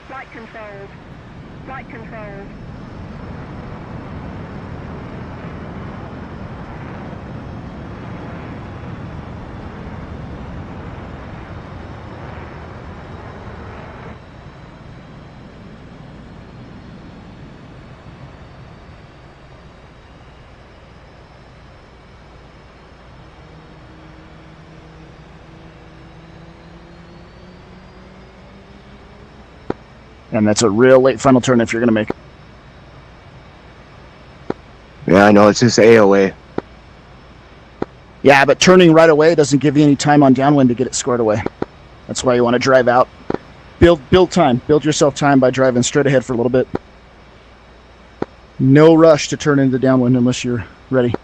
Flight controls. Flight controls. And that's a real late final turn if you're going to make it. Yeah, I know. It's just AOA. Yeah, but turning right away doesn't give you any time on downwind to get it squared away. That's why you want to drive out. Build time. Build yourself time by driving straight ahead for a little bit. No rush to turn into downwind unless you're ready.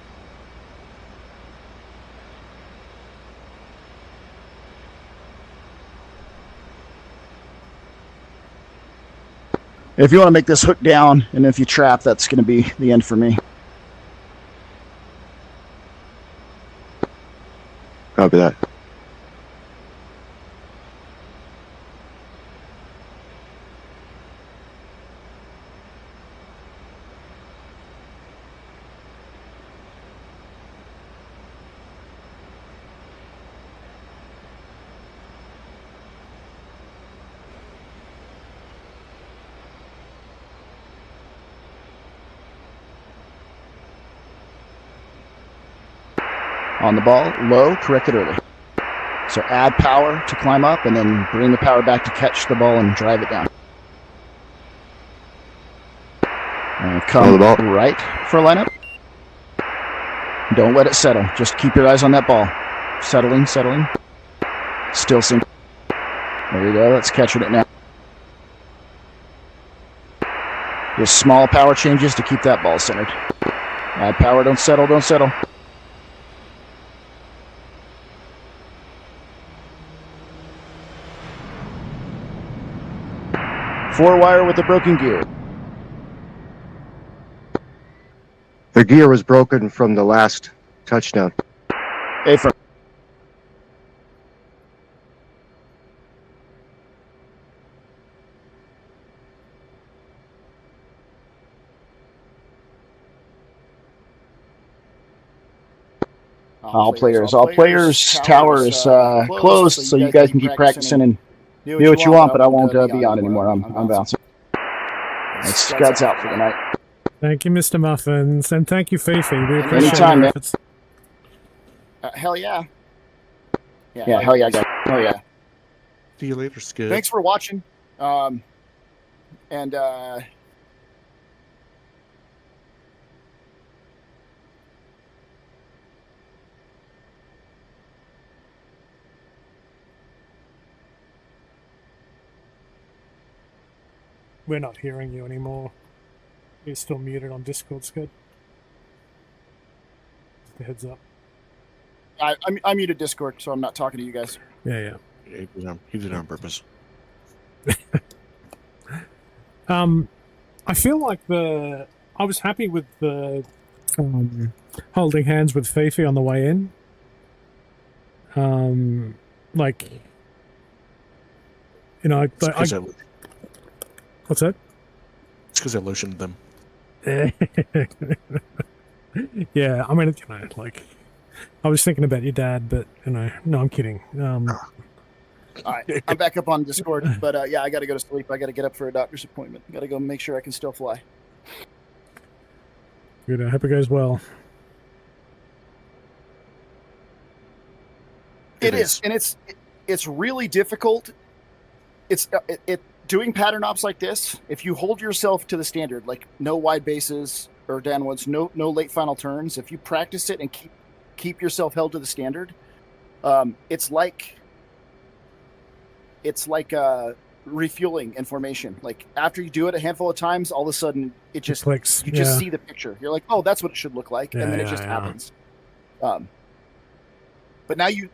If you want to make this hook down, and if you trap, that's going to be the end for me. Copy that. On the ball, low, correct it early. So add power to climb up and then bring the power back to catch the ball and drive it down. And come right for a lineup. Don't let it settle. Just keep your eyes on that ball. Settling. Still sink. There you go. That's catching it now. Just small power changes to keep that ball centered. Add power. Don't settle. Four wire with the broken gear. The gear was broken from the last touchdown. Hey, from all players. Tower is closed, so you guys can keep practicing and do what you want, but I won't be on anymore. I'm bouncing. Scott's out for the night. Thank you, Mr. Muffins, and thank you, Fifi. We appreciate Anytime, your man. efforts. Hell yeah. Yeah, hell yeah, guys. Hell yeah. See you later, Skid. Thanks for watching. We're not hearing you anymore. You're still muted on Discord, Scud. Just a heads up. I muted Discord, so I'm not talking to you guys. Yeah. He did it on purpose. I feel like I was happy with the holding hands with Fifi on the way in. What's that? It's because I lotioned them. Yeah, I mean, I was thinking about your dad, but no, I'm kidding. All right, I'm back up on Discord, but yeah, I got to go to sleep. I got to get up for a doctor's appointment. Got to go make sure I can still fly. Good. I hope it goes well. It is, and it's really difficult. It's doing pattern ops like this. If you hold yourself to the standard, like no wide bases or downwoods, no late final turns. If you practice it and keep yourself held to the standard, it's like refueling in formation. Like after you do it a handful of times, all of a sudden it just clicks. You just see the picture. You're like, oh, that's what it should look like, and then it just happens. But now you've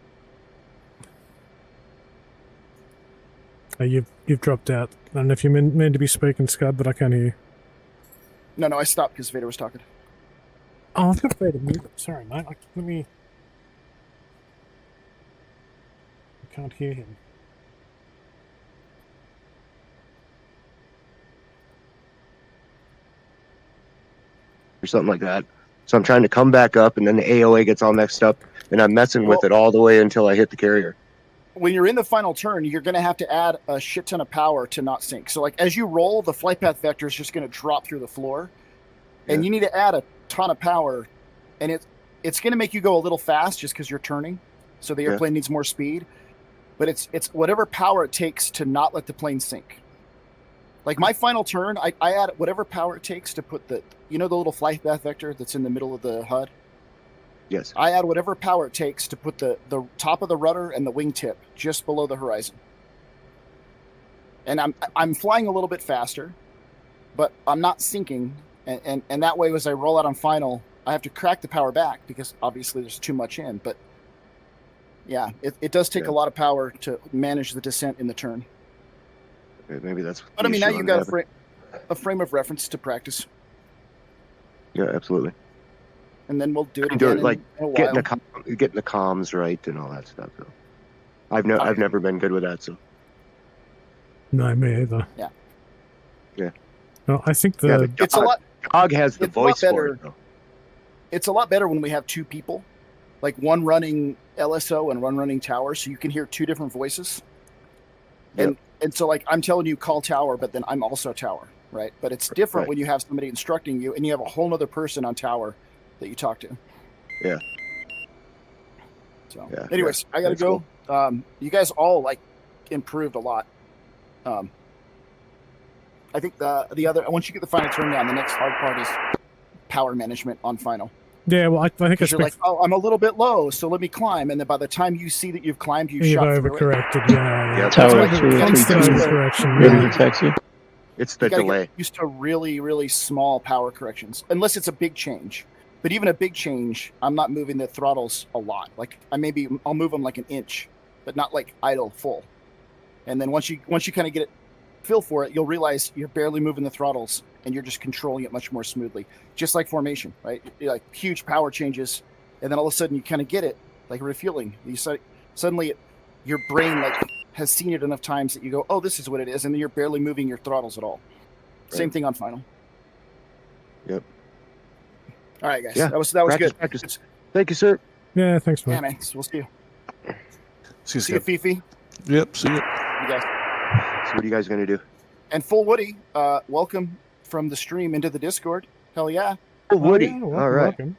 dropped out. I don't know if you meant to be speaking, Scud, but I can't hear you. No, I stopped because Vader was talking. Oh, I've got Vader muted. Sorry, mate. I can't hear him. Or something like that. So I'm trying to come back up, and then the AOA gets all messed up, and I'm messing with it all the way until I hit the carrier. When you're in the final turn, you're going to have to add a shit ton of power to not sink. So like as you roll, the flight path vector is just going to drop through the floor, and you need to add a ton of power, and it's going to make you go a little fast just because you're turning. So the airplane needs more speed, but it's whatever power it takes to not let the plane sink. Like my final turn, I add whatever power it takes to put the little flight path vector that's in the middle of the HUD. Yes. I add whatever power it takes to put the top of the rudder and the wingtip just below the horizon. And I'm flying a little bit faster, but I'm not sinking. And that way, as I roll out on final, I have to crack the power back because obviously there's too much in. But yeah, it does take a lot of power to manage the descent in the turn. Okay, maybe that's. But I mean, now you've got a frame of reference to practice. Yeah, absolutely. And then we'll do it again like in a while. getting the comms right and all that stuff. So I've never been good with that. So No, me either. Yeah. Yeah. No, I think it's a lot. Dog has the voice for it, though. It's a lot better when we have two people, like one running LSO and one running tower, so you can hear two different voices. And so, like, I'm telling you call tower, but then I'm also tower, right? But it's different when you have somebody instructing you and you have a whole other person on tower that you talk to. Yeah. So, anyways, I gotta go. Cool. You guys all like improved a lot. I think the other, once you get the final turn down, the next hard part is power management on final. Yeah, well, I think you're like, oh, I'm a little bit low, so let me climb. And then by the time you see that you've climbed, you've shot overcorrected. Yeah. Tower It's 3 overcorrection. Ready to taxi. It's the delay. Get used to really, really small power corrections, unless it's a big change. But even a big change, I'm not moving the throttles a lot. Like I'll move them like an inch, but not like idle full. And then once you kind of get it feel for it, you'll realize you're barely moving the throttles and you're just controlling it much more smoothly. Just like formation, right? You're like huge power changes, and then all of a sudden you kind of get it, like refueling. Suddenly your brain like has seen it enough times that you go, oh, this is what it is, and then you're barely moving your throttles at all. Right. Same thing on final. Yep. All right, guys. Yeah. That was good. Practice. Thank you, sir. Yeah, thanks, man. Yeah, man. We'll see you. See you, Fifi. Yep. See you. You guys. So what are you guys gonna do? And Full Woody, welcome from the stream into the Discord. Hell yeah. Full Woody. Yeah, all right. Welcome.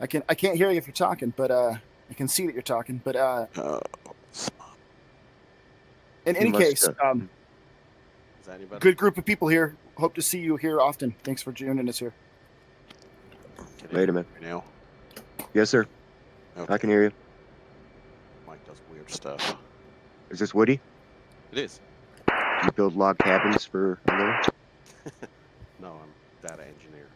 I can't hear you if you're talking, but I can see that you're talking. But in any case, good group of people here. Hope to see you here often. Thanks for joining us here. Wait a minute. Yes, sir. Okay. I can hear you. Mike does weird stuff. Is this Woody? It is. Do you build log cabins for a living? No, I'm data engineer.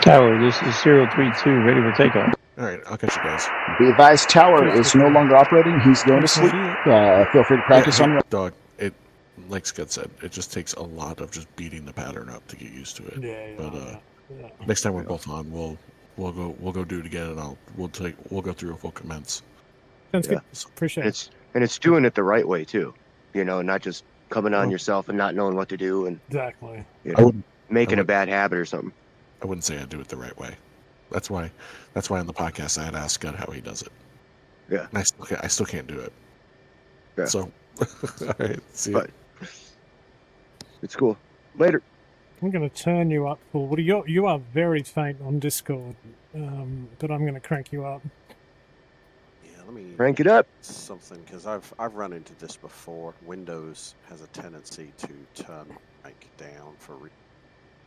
Tower, this is 032, ready for takeoff. All right, I'll catch you guys. Be advised, Tower is no longer operating. He's going to sleep. Feel free to practice on your dog. Like Scott said, it just takes a lot of just beating the pattern up to get used to it. But next time we're both on, we'll go do it again, and we'll go through a full commence. Sounds good. Appreciate it. And it's doing it the right way too. You know, not just coming on yourself and not knowing what to do and exactly. You know, making a bad habit or something. I wouldn't say I do it the right way. That's why on the podcast I had asked Scott how he does it. Yeah. And I still can't do it. Yeah. So, all right. See you. It's cool. Later. I'm going to turn you up, Paul. Woody, you are very faint on Discord, but I'm going to crank you up. Yeah, let me crank it up. Something, because I've run into this before. Windows has a tendency to turn mic down for.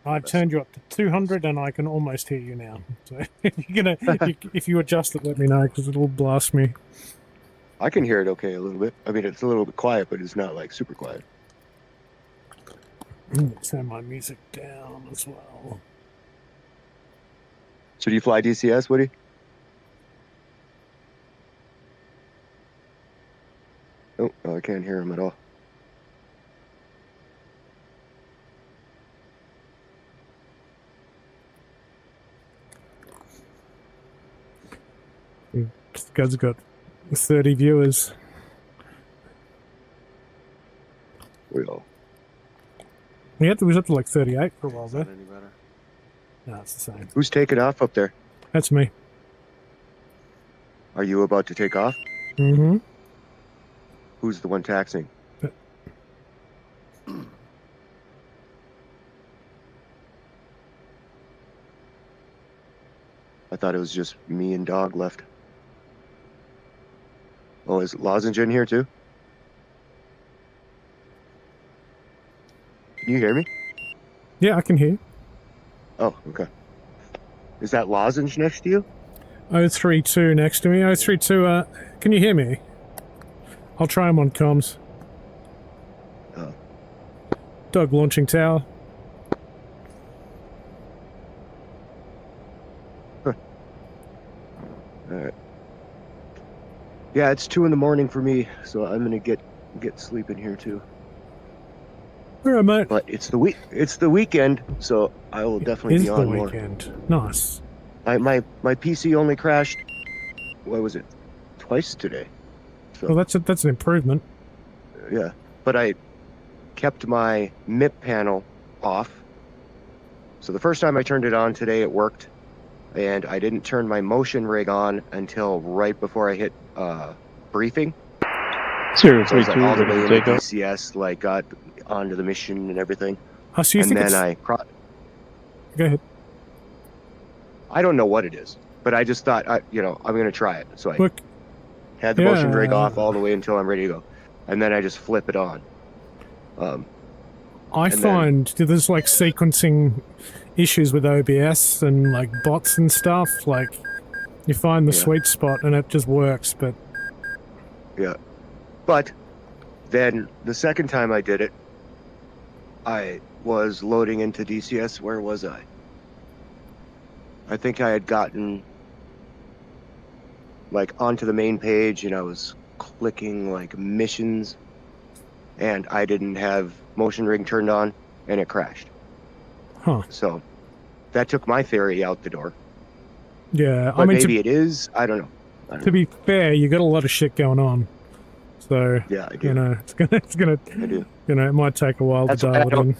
I've turned you up to 200, and I can almost hear you now. So if you adjust it, let me know, because it'll blast me. I can hear it okay a little bit. I mean, it's a little bit quiet, but it's not like super quiet. Turn my music down as well. So do you fly DCS, Woody? Oh, I can't hear him at all. This guy's got 30 viewers. Yeah, it was up to like 38 for a while there. Any better? No, it's the same. Who's taking off up there? That's me. Are you about to take off? Mm-hmm. Who's the one taxiing? I thought it was just me and Dog left. Oh, is Lozenge in here too? Can you hear me? Yeah, I can hear you. Oh, okay. Is that Lozenge next to you? 032 next to me. 032, can you hear me? I'll try him on comms. Oh. Doug launching tower. Huh. Alright. Yeah, it's 2 in the morning for me, so I'm gonna get sleeping here too. Alright, mate. But it's the weekend, so I will definitely be on more. It is the weekend. Nice. My PC only crashed, what was it, twice today. So, Well, that's an improvement. yeah, but I kept my MIP panel off. So the first time I turned it on today, it worked. And I didn't turn my motion rig on until right before I hit briefing. 032, So I was like all the ready way to into take off. DCS, like got onto the mission and everything. Oh, so you And think then Go ahead. I don't know what it is, but I just thought, I'm going to try it. So I Look, had the motion rig off all the way until I'm ready to go. And then I just flip it on. I find there's like sequencing issues with OBS and like bots and stuff. Like you find the sweet spot and it just works, but yeah. But then the second time I did it, I was loading into DCS. Where was I? I think I had gotten like onto the main page and I was clicking like missions and I didn't have motion rig turned on and it crashed. Huh. So that took my theory out the door. Yeah, But maybe it is. I don't know. To be fair, you got a lot of shit going on. So yeah, I do. it's gonna I do. It might take a while to dial it in.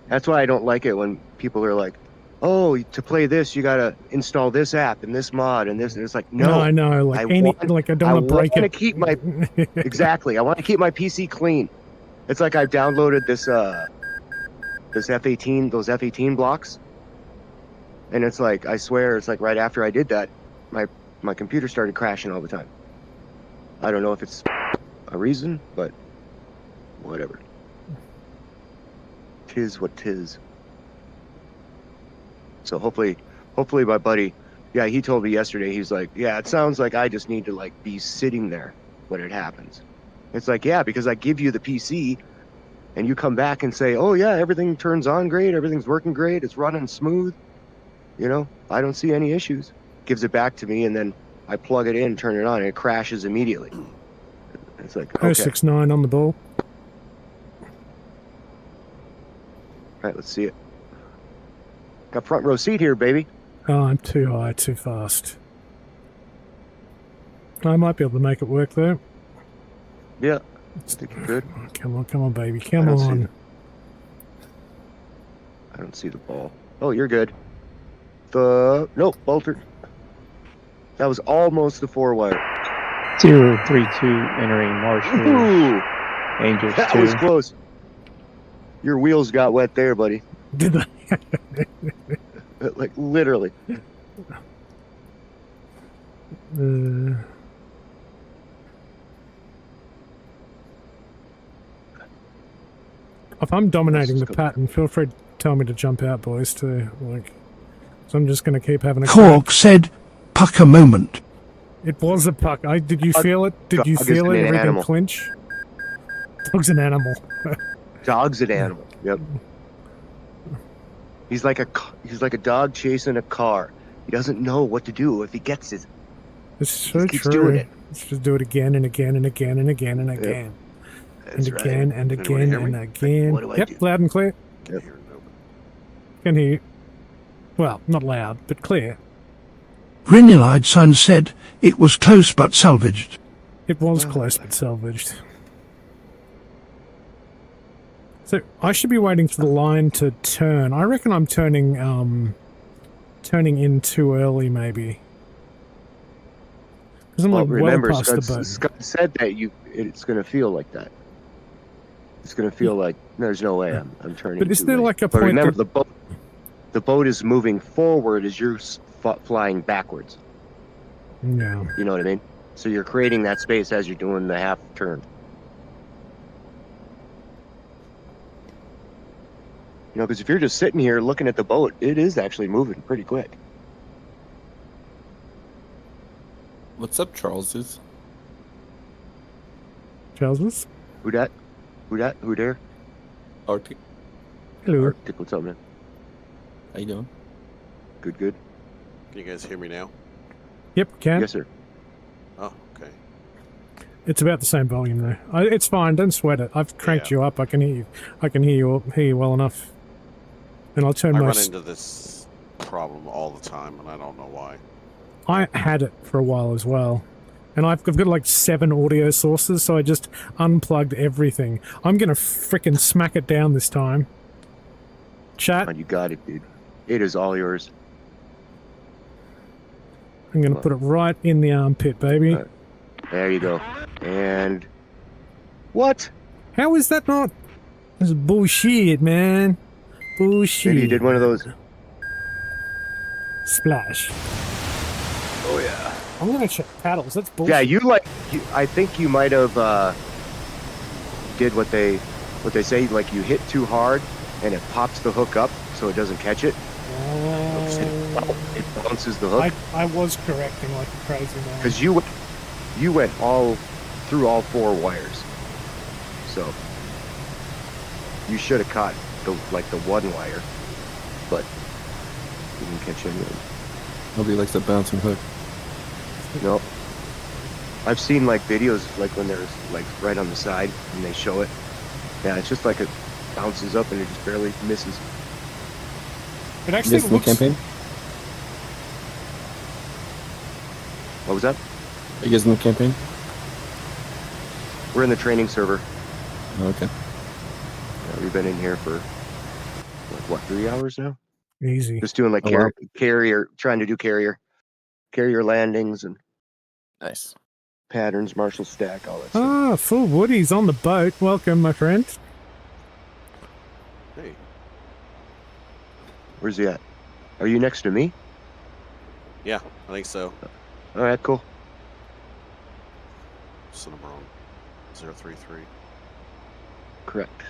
That's why I don't like it when people are like, "Oh, to play this, you gotta install this app and this mod and this." And it's like, no, I know. Like I don't want to break it. I want to keep my exactly. I want to keep my PC clean. It's like I've downloaded this F18, those F18 blocks, and it's like I swear, it's like right after I did that, my computer started crashing all the time. I don't know if it's a reason, but whatever. Tis what tis. So hopefully my buddy, yeah, he told me yesterday, he's like, yeah, it sounds like I just need to like be sitting there when it happens. It's like, yeah, because I give you the PC and you come back and say, oh yeah, everything turns on great, everything's working great, it's running smooth. You know, I don't see any issues. Gives it back to me and then I plug it in, turn it on, and it crashes immediately. It's like, okay. 069 on the ball. All right, let's see it. Got front row seat here, baby. Oh, I'm too high, too fast. I might be able to make it work though. Yeah, I think you're good. Come on, baby, come on. I don't see the ball. Oh, you're good. Nope, Bolter. That was almost the 4-wire. 032 entering Marshall. Ooh, Angels that 2. was close. Your wheels got wet there, buddy. Did they? Like literally. If I'm dominating the pattern, feel free to tell me to jump out, boys, too. Like, so I'm just going to keep having a Cork said, pucker moment. It was a puck. Did you feel it? Did you feel it? Everything clinch? Dog's an animal. Dog's an animal. Yep. He's like a dog chasing a car. He doesn't know what to do if he gets it. It's so keeps true. doing it. Let's just do it again and again and again and again and again. That's and again right. and again and again. What do I Yep, do? loud and clear. Yep. Can hear you. Well, not loud, but clear. Grinulide Son said it was close but salvaged. It was close but salvaged. So I should be waiting for the line to turn. I reckon I'm turning in too early, maybe. Because I'm like remember, well past the boat. Scott said that it's going to feel like that. It's going to feel like there's no way I'm turning. But is too there late. like a But point remember, that... the boat is moving forward as you're flying backwards. Yeah. You know what I mean? So you're creating that space as you're doing the half turn. You know, because if you're just sitting here looking at the boat, it is actually moving pretty quick. What's up, Charleses? Charleses? Who dat? Who dat? Who there? Arctic. Hello. Arctic, what's up, man? How you doing? Good, good. Can you guys hear me now? Yep, can. Yes, sir. Oh, okay. It's about the same volume though. It's fine. Don't sweat it. I've cranked you up. I can hear you. I can hear you well enough. And I'll turn I my. run into this problem all the time, and I don't know why. I had it for a while as well, and I've got like 7 audio sources, so I just unplugged everything. I'm gonna frickin' smack it down this time. Chat. Oh, you got it, dude. It is all yours. I'm gonna put it right in the armpit, baby. There you go. And what? How is that not? This is bullshit, man. Bullshit. Maybe you did one of those. Splash. Oh yeah. I'm gonna check paddles. That's bullshit. Yeah, I think you might have did what they say. Like you hit too hard, and it pops the hook up, so it doesn't catch it. It bounces the hook. I was correcting like a crazy man. Because you went all through all 4 wires, so you should have caught the 1 wire, but you didn't catch any of them. Nobody likes that bouncing hook. No. I've seen like videos like when there's like right on the side and they show it. Yeah, it's just like it bounces up and it just barely misses. It actually This is the campaign? What was that? Are you guys in the campaign? We're in the training server. Oh, okay. Yeah, we've been in here for like, what, 3 hours now? Easy. Just doing like carrier, trying to do carrier landings and nice patterns, Marshall stack, all that stuff. Ah, full Woody's on the boat. Welcome, my friend. Hey. Where's he at? Are you next to me? Yeah, I think so. All right, cool. Cinnamon 033. Correct.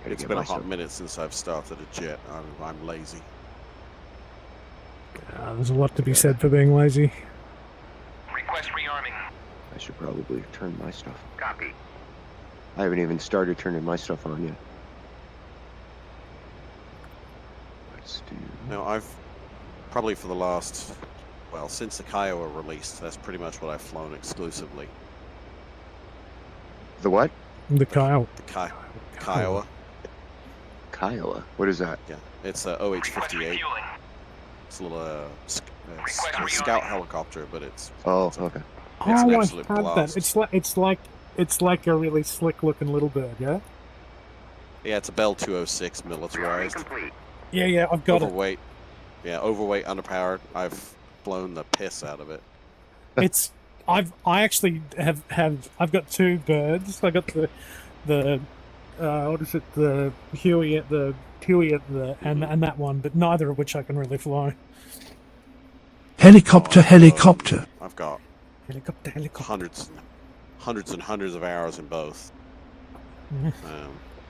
It's been a hot minute since I've started a jet. I'm lazy. There's a lot to be said for being lazy. Request rearming. I should probably turn my stuff. Copy. I haven't even started turning my stuff on yet. Let's do. No, I've probably for the last, well, since the Kiowa released, that's pretty much what I've flown exclusively. The what? The Kyle. The Kiowa. Kiowa? What is that? Yeah, it's a OH-58. It's a little scout helicopter, but it's. Oh, okay. It's an I absolute had blast. that. It's like a really slick looking little bird, yeah? Yeah, it's a Bell 206 militarized. Yeah, I've got overweight. Yeah, overweight, underpowered. I've blown the piss out of it. It's I actually have I've got 2 birds. I got the what is it, the Huey and that one, but neither of which I can really fly. Helicopter. I've got helicopter. hundreds and hundreds of hours in both.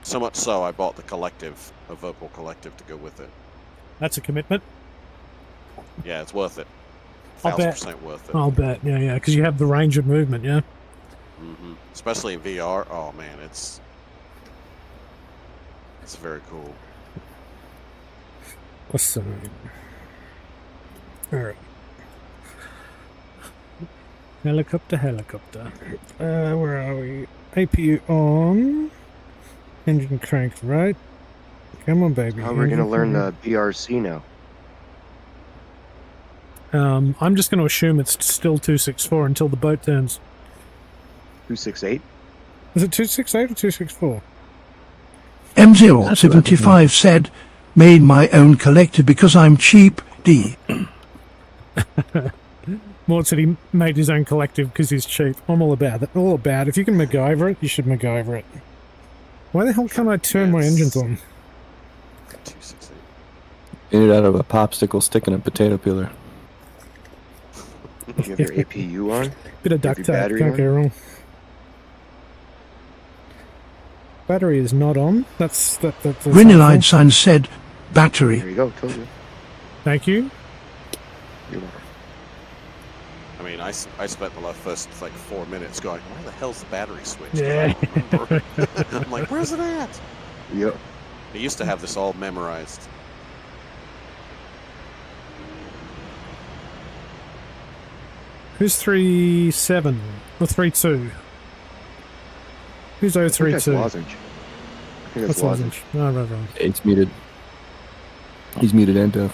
So much so, I bought the collective, a vocal collective, to go with it. That's a commitment. Yeah, it's worth it. I'll bet. 1,000% worth it. I'll bet. Yeah, because you have the range of movement. Yeah. Especially in VR. Oh man, it's very cool. Awesome. All right. Helicopter. Where are we? APU on. Engine cranked right. Come on, baby. How are we going to learn the BRC now? I'm just going to assume it's still 264 until the boat turns. 268? Is it 268 or 264? M075 said, made my own collector because I'm cheap, D. Mort said he made his own collective because he's cheap. I'm all about it. All about it. If you can MacGyver it, you should MacGyver it. Why the hell can't I turn my engines on? 268. Made it out of a popsicle stick and a potato peeler. You have your APU on? Bit of duct tape, can't go wrong. Battery is not on. That's Rinilide Sun said, battery. There you go, told you. Thank you. You're welcome. I mean, I spent the first like 4 minutes going, where the hell's the battery switch? 'Cause Yeah. I don't remember. I'm like, where's it at? Yep. I used to have this all memorized. Who's 3-7 or 3-2? Who's I think that's 032? Lozenge. I think that's Lozenge. Oh, right. It's muted. He's muted and deaf.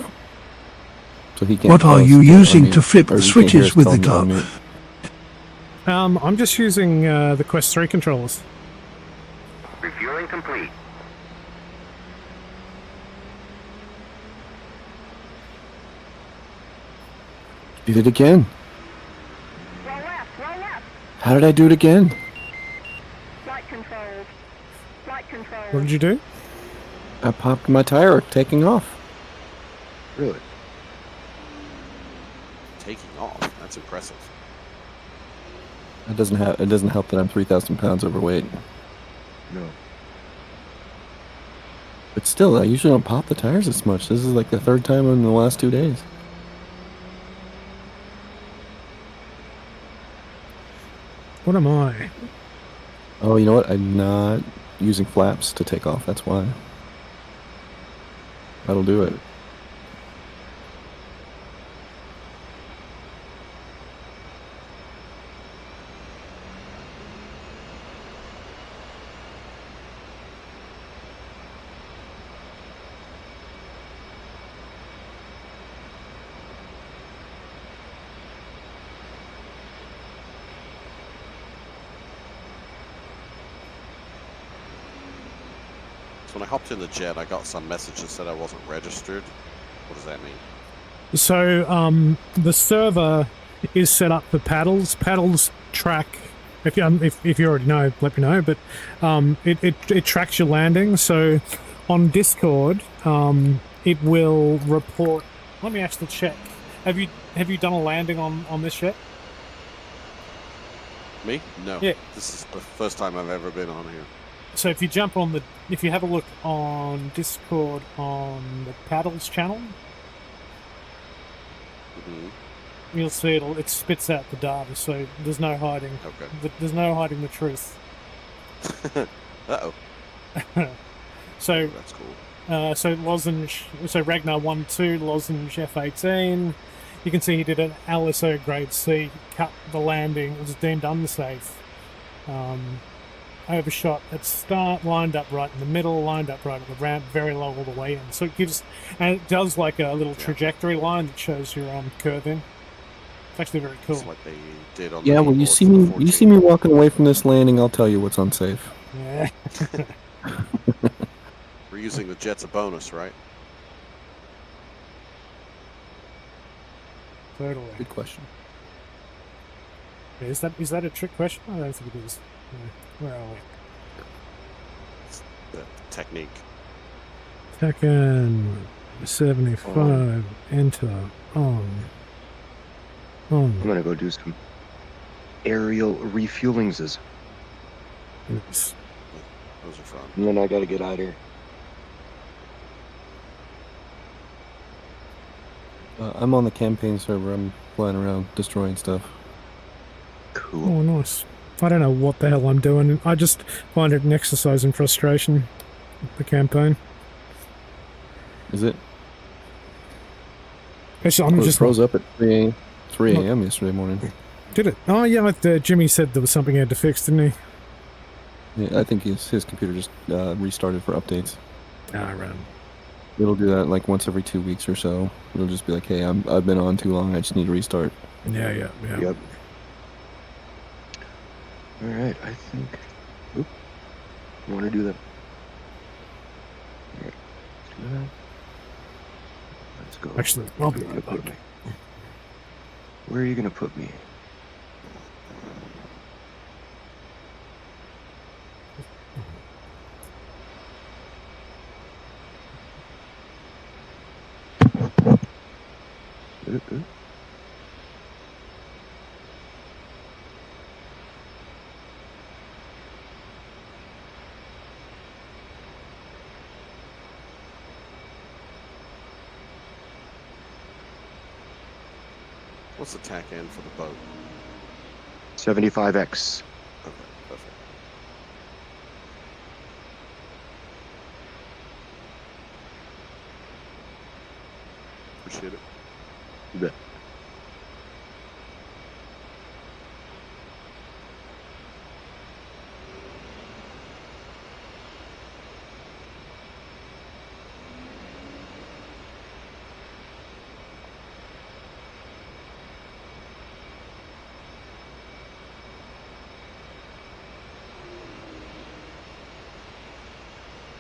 So he can't. What are tell us you to using unmute, to flip or the he can't hear switches us with tell the him to glove? unmute. I'm just using the Quest 3 controllers. Refueling complete. Did it again. How did I do it again? What did you do? I popped my tire taking off. Really? Taking off. That's impressive. It doesn't help that I'm 3,000 pounds overweight. No. But still, I usually don't pop the tires this much. This is like the third time in the last 2 days. What am I? Oh, you know what? I'm not using flaps to take off. That's why. That'll do it. When I hopped in the jet, I got some message that said I wasn't registered. What does that mean? So the server is set up for paddles. Paddles track. If you already know, let me know. But it tracks your landing. So on Discord, it will report. Let me actually check. Have you done a landing on this yet? Me? No. Yeah. This is the first time I've ever been on here. So if you if you have a look on Discord on the Paddles channel, you'll see it spits out the data. So there's no hiding. Okay. There's no hiding the truth. Uh-oh. So that's cool. So Lozenge, so Ragnar 1-2, Lozenge F-18. You can see he did an LSO grade C, cut the landing. It was deemed unsafe. Overshot at start, lined up right in the middle, lined up right at the ramp, very low all the way in. So it gives, and it does like a little trajectory line that shows your curve in. It's actually very cool. It's like they did on Yeah, the when you keyboard see me walking away from this landing, I'll tell you what's unsafe. Yeah. We're using the jet's a bonus, right? Totally. Good question. Yeah, is that a trick question? I don't think it is. Yeah. Where are we? It's the technique. Tekken 75. Enter. On. I'm gonna go do some aerial refuelings. Yes. Those are fun. And then I gotta get out of here. I'm on the campaign server. I'm flying around destroying stuff. Cool. Oh, nice. I don't know what the hell I'm doing. I just find it an exercise in frustration, the campaign. Is it? Actually, I'm just froze up at 3 a.m. yesterday morning. Did it? Oh, yeah. Jimmy said there was something he had to fix, didn't he? Yeah, I think his computer just restarted for updates. Ah, right. It'll do that like once every 2 weeks or so. It'll just be like, hey, I've been on too long. I just need to restart. Yeah. Yep. All right, I think. Oop. I want to do that. All right, let's do that. Let's go. Actually, I'll be right back. Where are you gonna put me? What's the tack end for the boat? 75x. Okay, perfect. Appreciate it. You bet.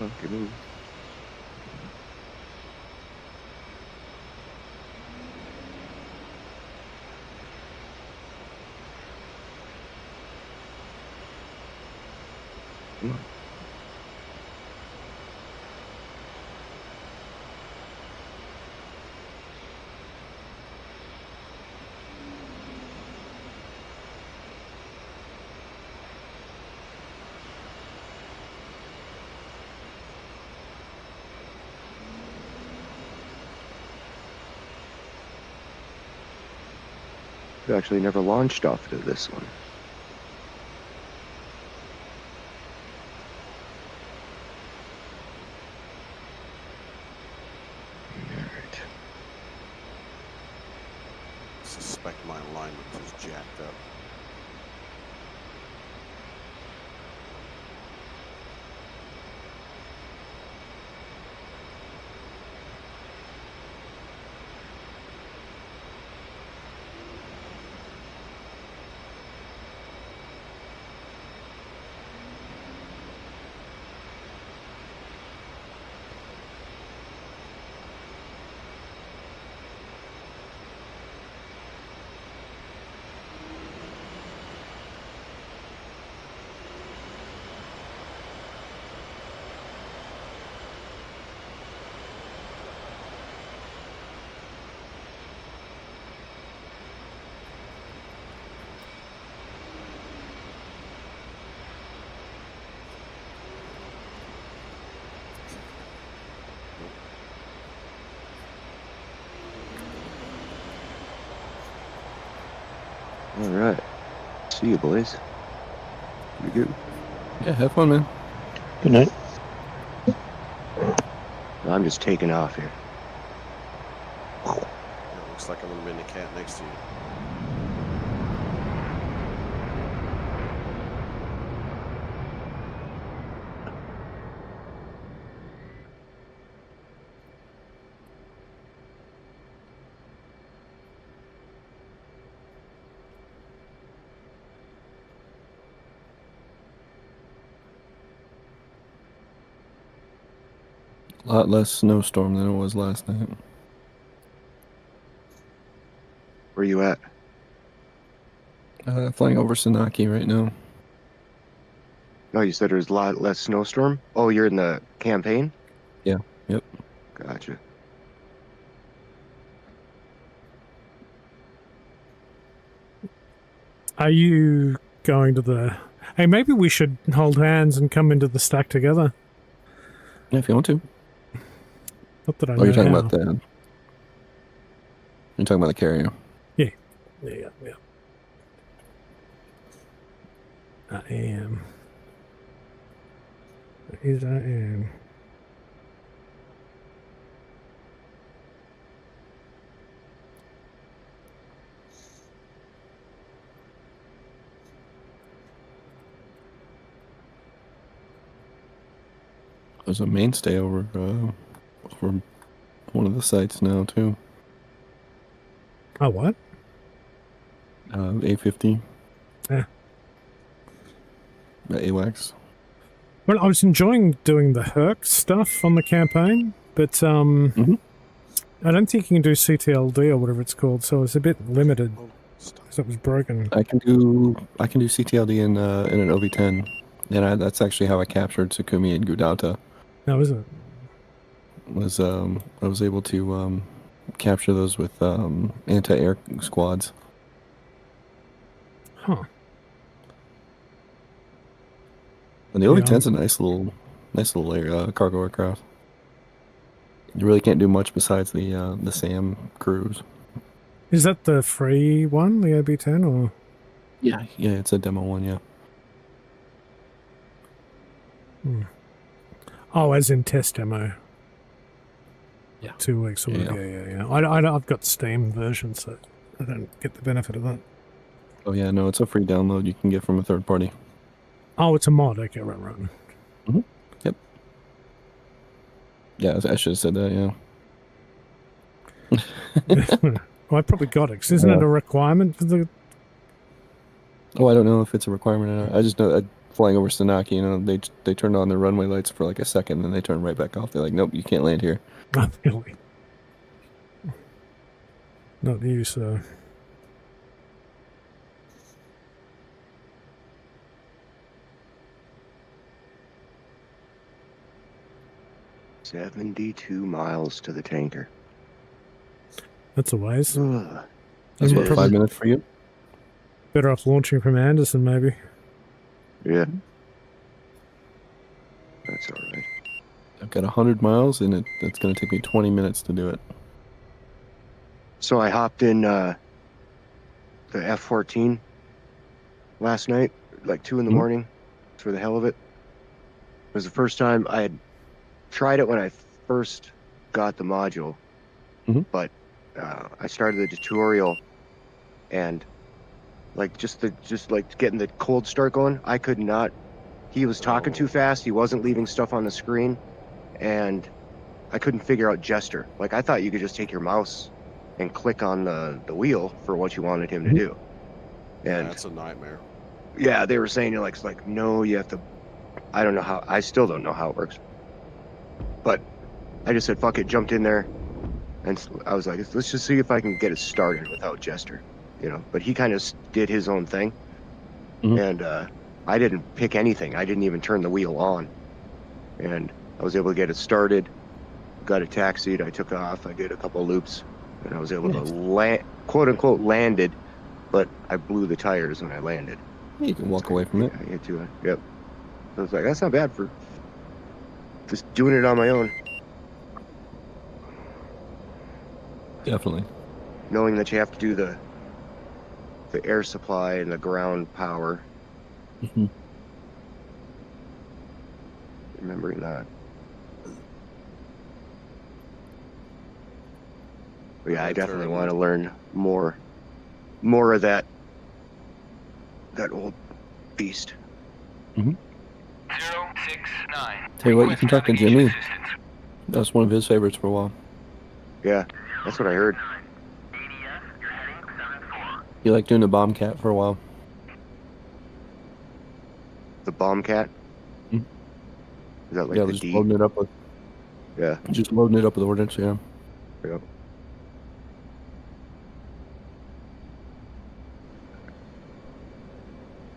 Okay, move. Come on. We actually never launched off to this one. Alright. I suspect my alignment is jacked up. Alright. See you, boys. You good? Yeah, have fun, man. Good night. I'm just taking off here. Yeah, looks like I'm gonna be in the cat next to you. A lot less snowstorm than it was last night. Where you at? Flying over Sanaki right now. No, you said there's a lot less snowstorm? Oh, you're in the campaign? Yeah, yep. Gotcha. Are you going to the... Hey, maybe we should hold hands and come into the stack together. Yeah, if you want to. Not that I Oh, know you're talking how. about the... You're talking about the carrier. Yeah. I am. I am. There's a mainstay over one of the sites now, too. Oh, what? A50. Yeah. AWACS. Well, I was enjoying doing the Herc stuff on the campaign, but I don't think you can do CTLD or whatever it's called, so it's a bit limited because it was broken. I can do CTLD in an OV10, and that's actually how I captured Tsukumi and Gudauta. How is it? I was able to capture those with anti-air squads. Huh. And the OV-10's a nice little cargo aircraft. You really can't do much besides the SAM cruise. Is that the free one, the OB10, or? Yeah, it's a demo one, yeah. Oh, as in test demo. Yeah. 2 weeks. Yeah. Yeah. I've got Steam version, so I don't get the benefit of that. Oh yeah, no, it's a free download you can get from a third party. Oh, it's a mod. Okay, right. Mm-hmm. Yep. Yeah, I should have said that, yeah. Well, I probably got it, 'cause isn't it a requirement for the... Oh, I don't know if it's a requirement or not. I just know that flying over Sanaki, they turned on their runway lights for like a second, and then they turned right back off. They're like, nope, you can't land here. Not really. Not you, sir. $72 miles to the tanker. That's a ways. That's what, 5 minutes for you? Better off launching from Anderson, maybe. Yeah. That's all right. I've got 100 miles, and it's going to take me 20 minutes to do it. So I hopped in the F-14 last night, like 2 in the morning, for the hell of it. It was the first time I had tried it when I first got the module, but I started the tutorial, and like just like getting the cold start going, I could not. He was talking too fast. He wasn't leaving stuff on the screen, and I couldn't figure out gesture. Like, I thought you could just take your mouse and click on the wheel for what you wanted him to do. And that's a nightmare. Yeah, they were saying like no, you have to. I don't know how. I still don't know how it works. But I just said fuck it, jumped in there, and I was like, let's just see if I can get it started without gesture, But he kind of did his own thing, and I didn't pick anything. I didn't even turn the wheel on, and I was able to get it started. Got it taxied. I took off. I did a couple loops, and I was able to land, quote unquote, landed, but I blew the tires when I landed. You can walk away from it. I get to it. Yep. So I was like, that's not bad for just doing it on my own. Definitely. Knowing that you have to do the air supply and the ground power. Remembering that. But yeah, I definitely want to learn more of that old beast. 069. Tell you what, you can talk to Jimmy. That was one of his favorites for a while. Yeah, that's what I heard. He liked doing the Bombcat for a while. The Bombcat? Is that like the just D? loading it up with. Yeah. Just loading it up with ordnance, yeah. Yep.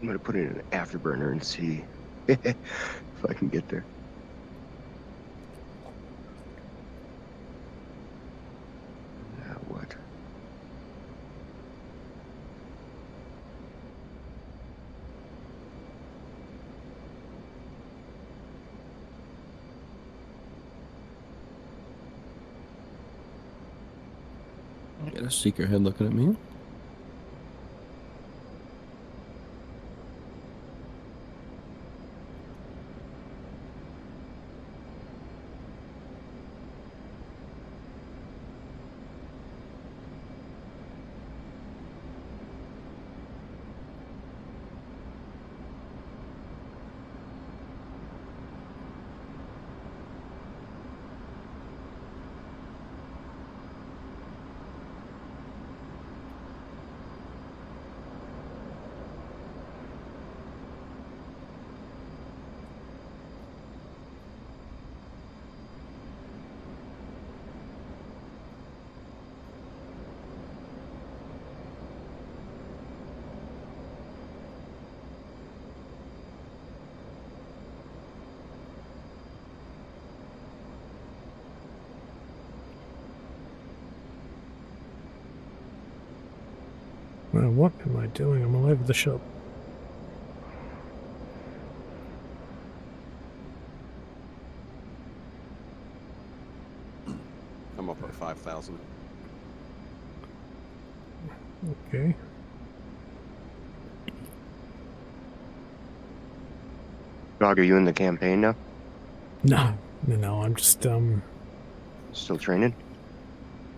I'm gonna put it in an afterburner and see if I can get there. What? I got a seeker head looking at me. Well, what am I doing? I'm all over the shop. I'm up at 5,000. Okay. Dog, are you in the campaign now? No, I'm just Still training?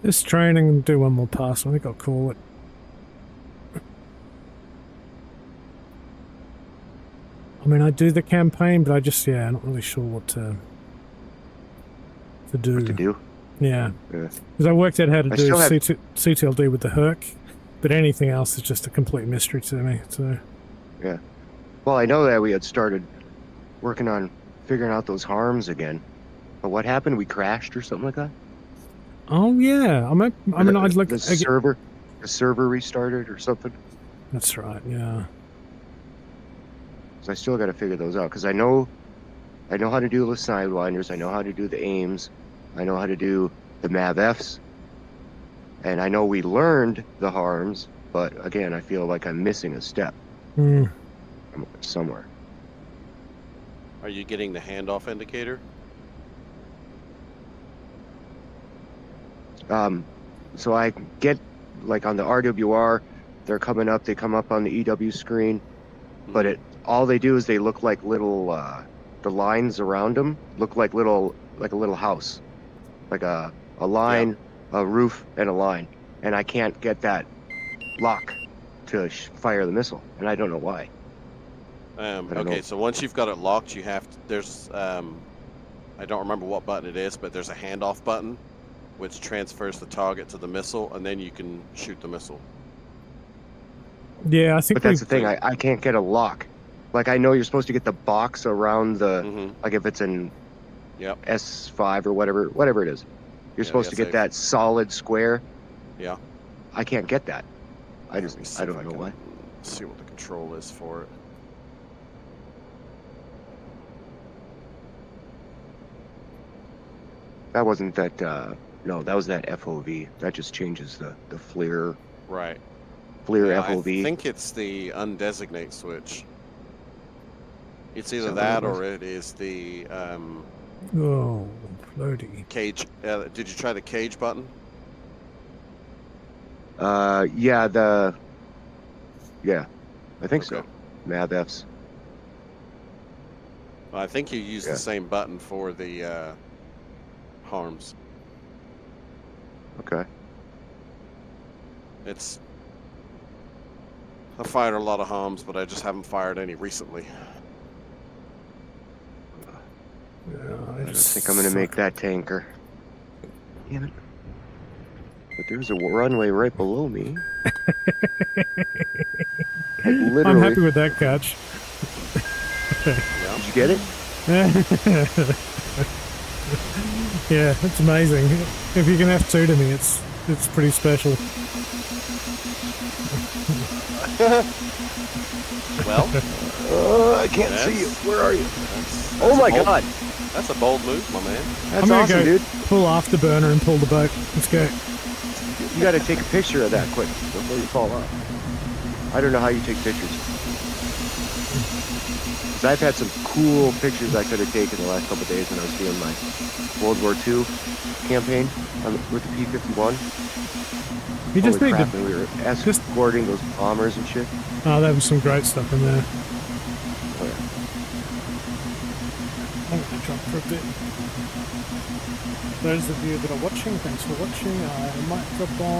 just training and do one more pass. I think I'll call it. I mean, I do the campaign, but I'm not really sure what to do. What to do? Yeah. Because I worked out how to do CTLD with the Herc, but anything else is just a complete mystery to me. So. Yeah. Well, I know that we had started working on figuring out those harms again, but what happened? We crashed or something like that? Oh yeah, the server restarted or something. That's right. Yeah. So I still got to figure those out because I know how to do the sidewinders. I know how to do the aims. I know how to do the MAVFs, and I know we learned the harms. But again, I feel like I'm missing a step somewhere. Are you getting the handoff indicator? So I get, like, on the RWR, they're coming up, they come up on the EW screen, but all they do is they look like little, the lines around them look like a little house, like a line, a roof, and a line, and I can't get that lock to fire the missile, and I don't know why. Okay, so once you've got it locked, you have to, there's, I don't remember what button it is, but there's a handoff button, which transfers the target to the missile, and then you can shoot the missile. Yeah, I think. But that's the thing. I can't get a lock. Like, I know you're supposed to get the box around the, like if it's in S5 or whatever it is. You're supposed to get that solid square. Yeah. I can't get that. I don't know why. See what the control is for it. That wasn't that, no, that was that FOV. That just changes the FLIR. Right. FLIR FOV. I think it's the undesignate switch. It's either that or it is the oh, floaty. Cage. Did you try the cage button? Yeah, I think so. MAVFs. Well, I think you use the same button for the harms. Okay. I fired a lot of harms, but I just haven't fired any recently. I just think I'm gonna make that tanker. Damn it. But there's a runway right below me. Like, literally. I'm happy with that catch. Did you get it? Yeah, it's amazing. If you can F2 to me, it's pretty special. Well, I can't see you. Where are you? Oh my god! That's a bold move, my man. That's awesome, dude. Pull afterburner and pull the boat. Let's go. You got to take a picture of that quick before you fall off. I don't know how you take pictures. 'Cause I've had some cool pictures I could have taken the last couple of days when I was doing my World War II campaign with the P-51. You just need to. We were escorting those bombers and shit. Oh, there was some great stuff in there. Oh, yeah. I'm going to jump for a bit. Those of you that are watching, thanks for watching. I might drop on.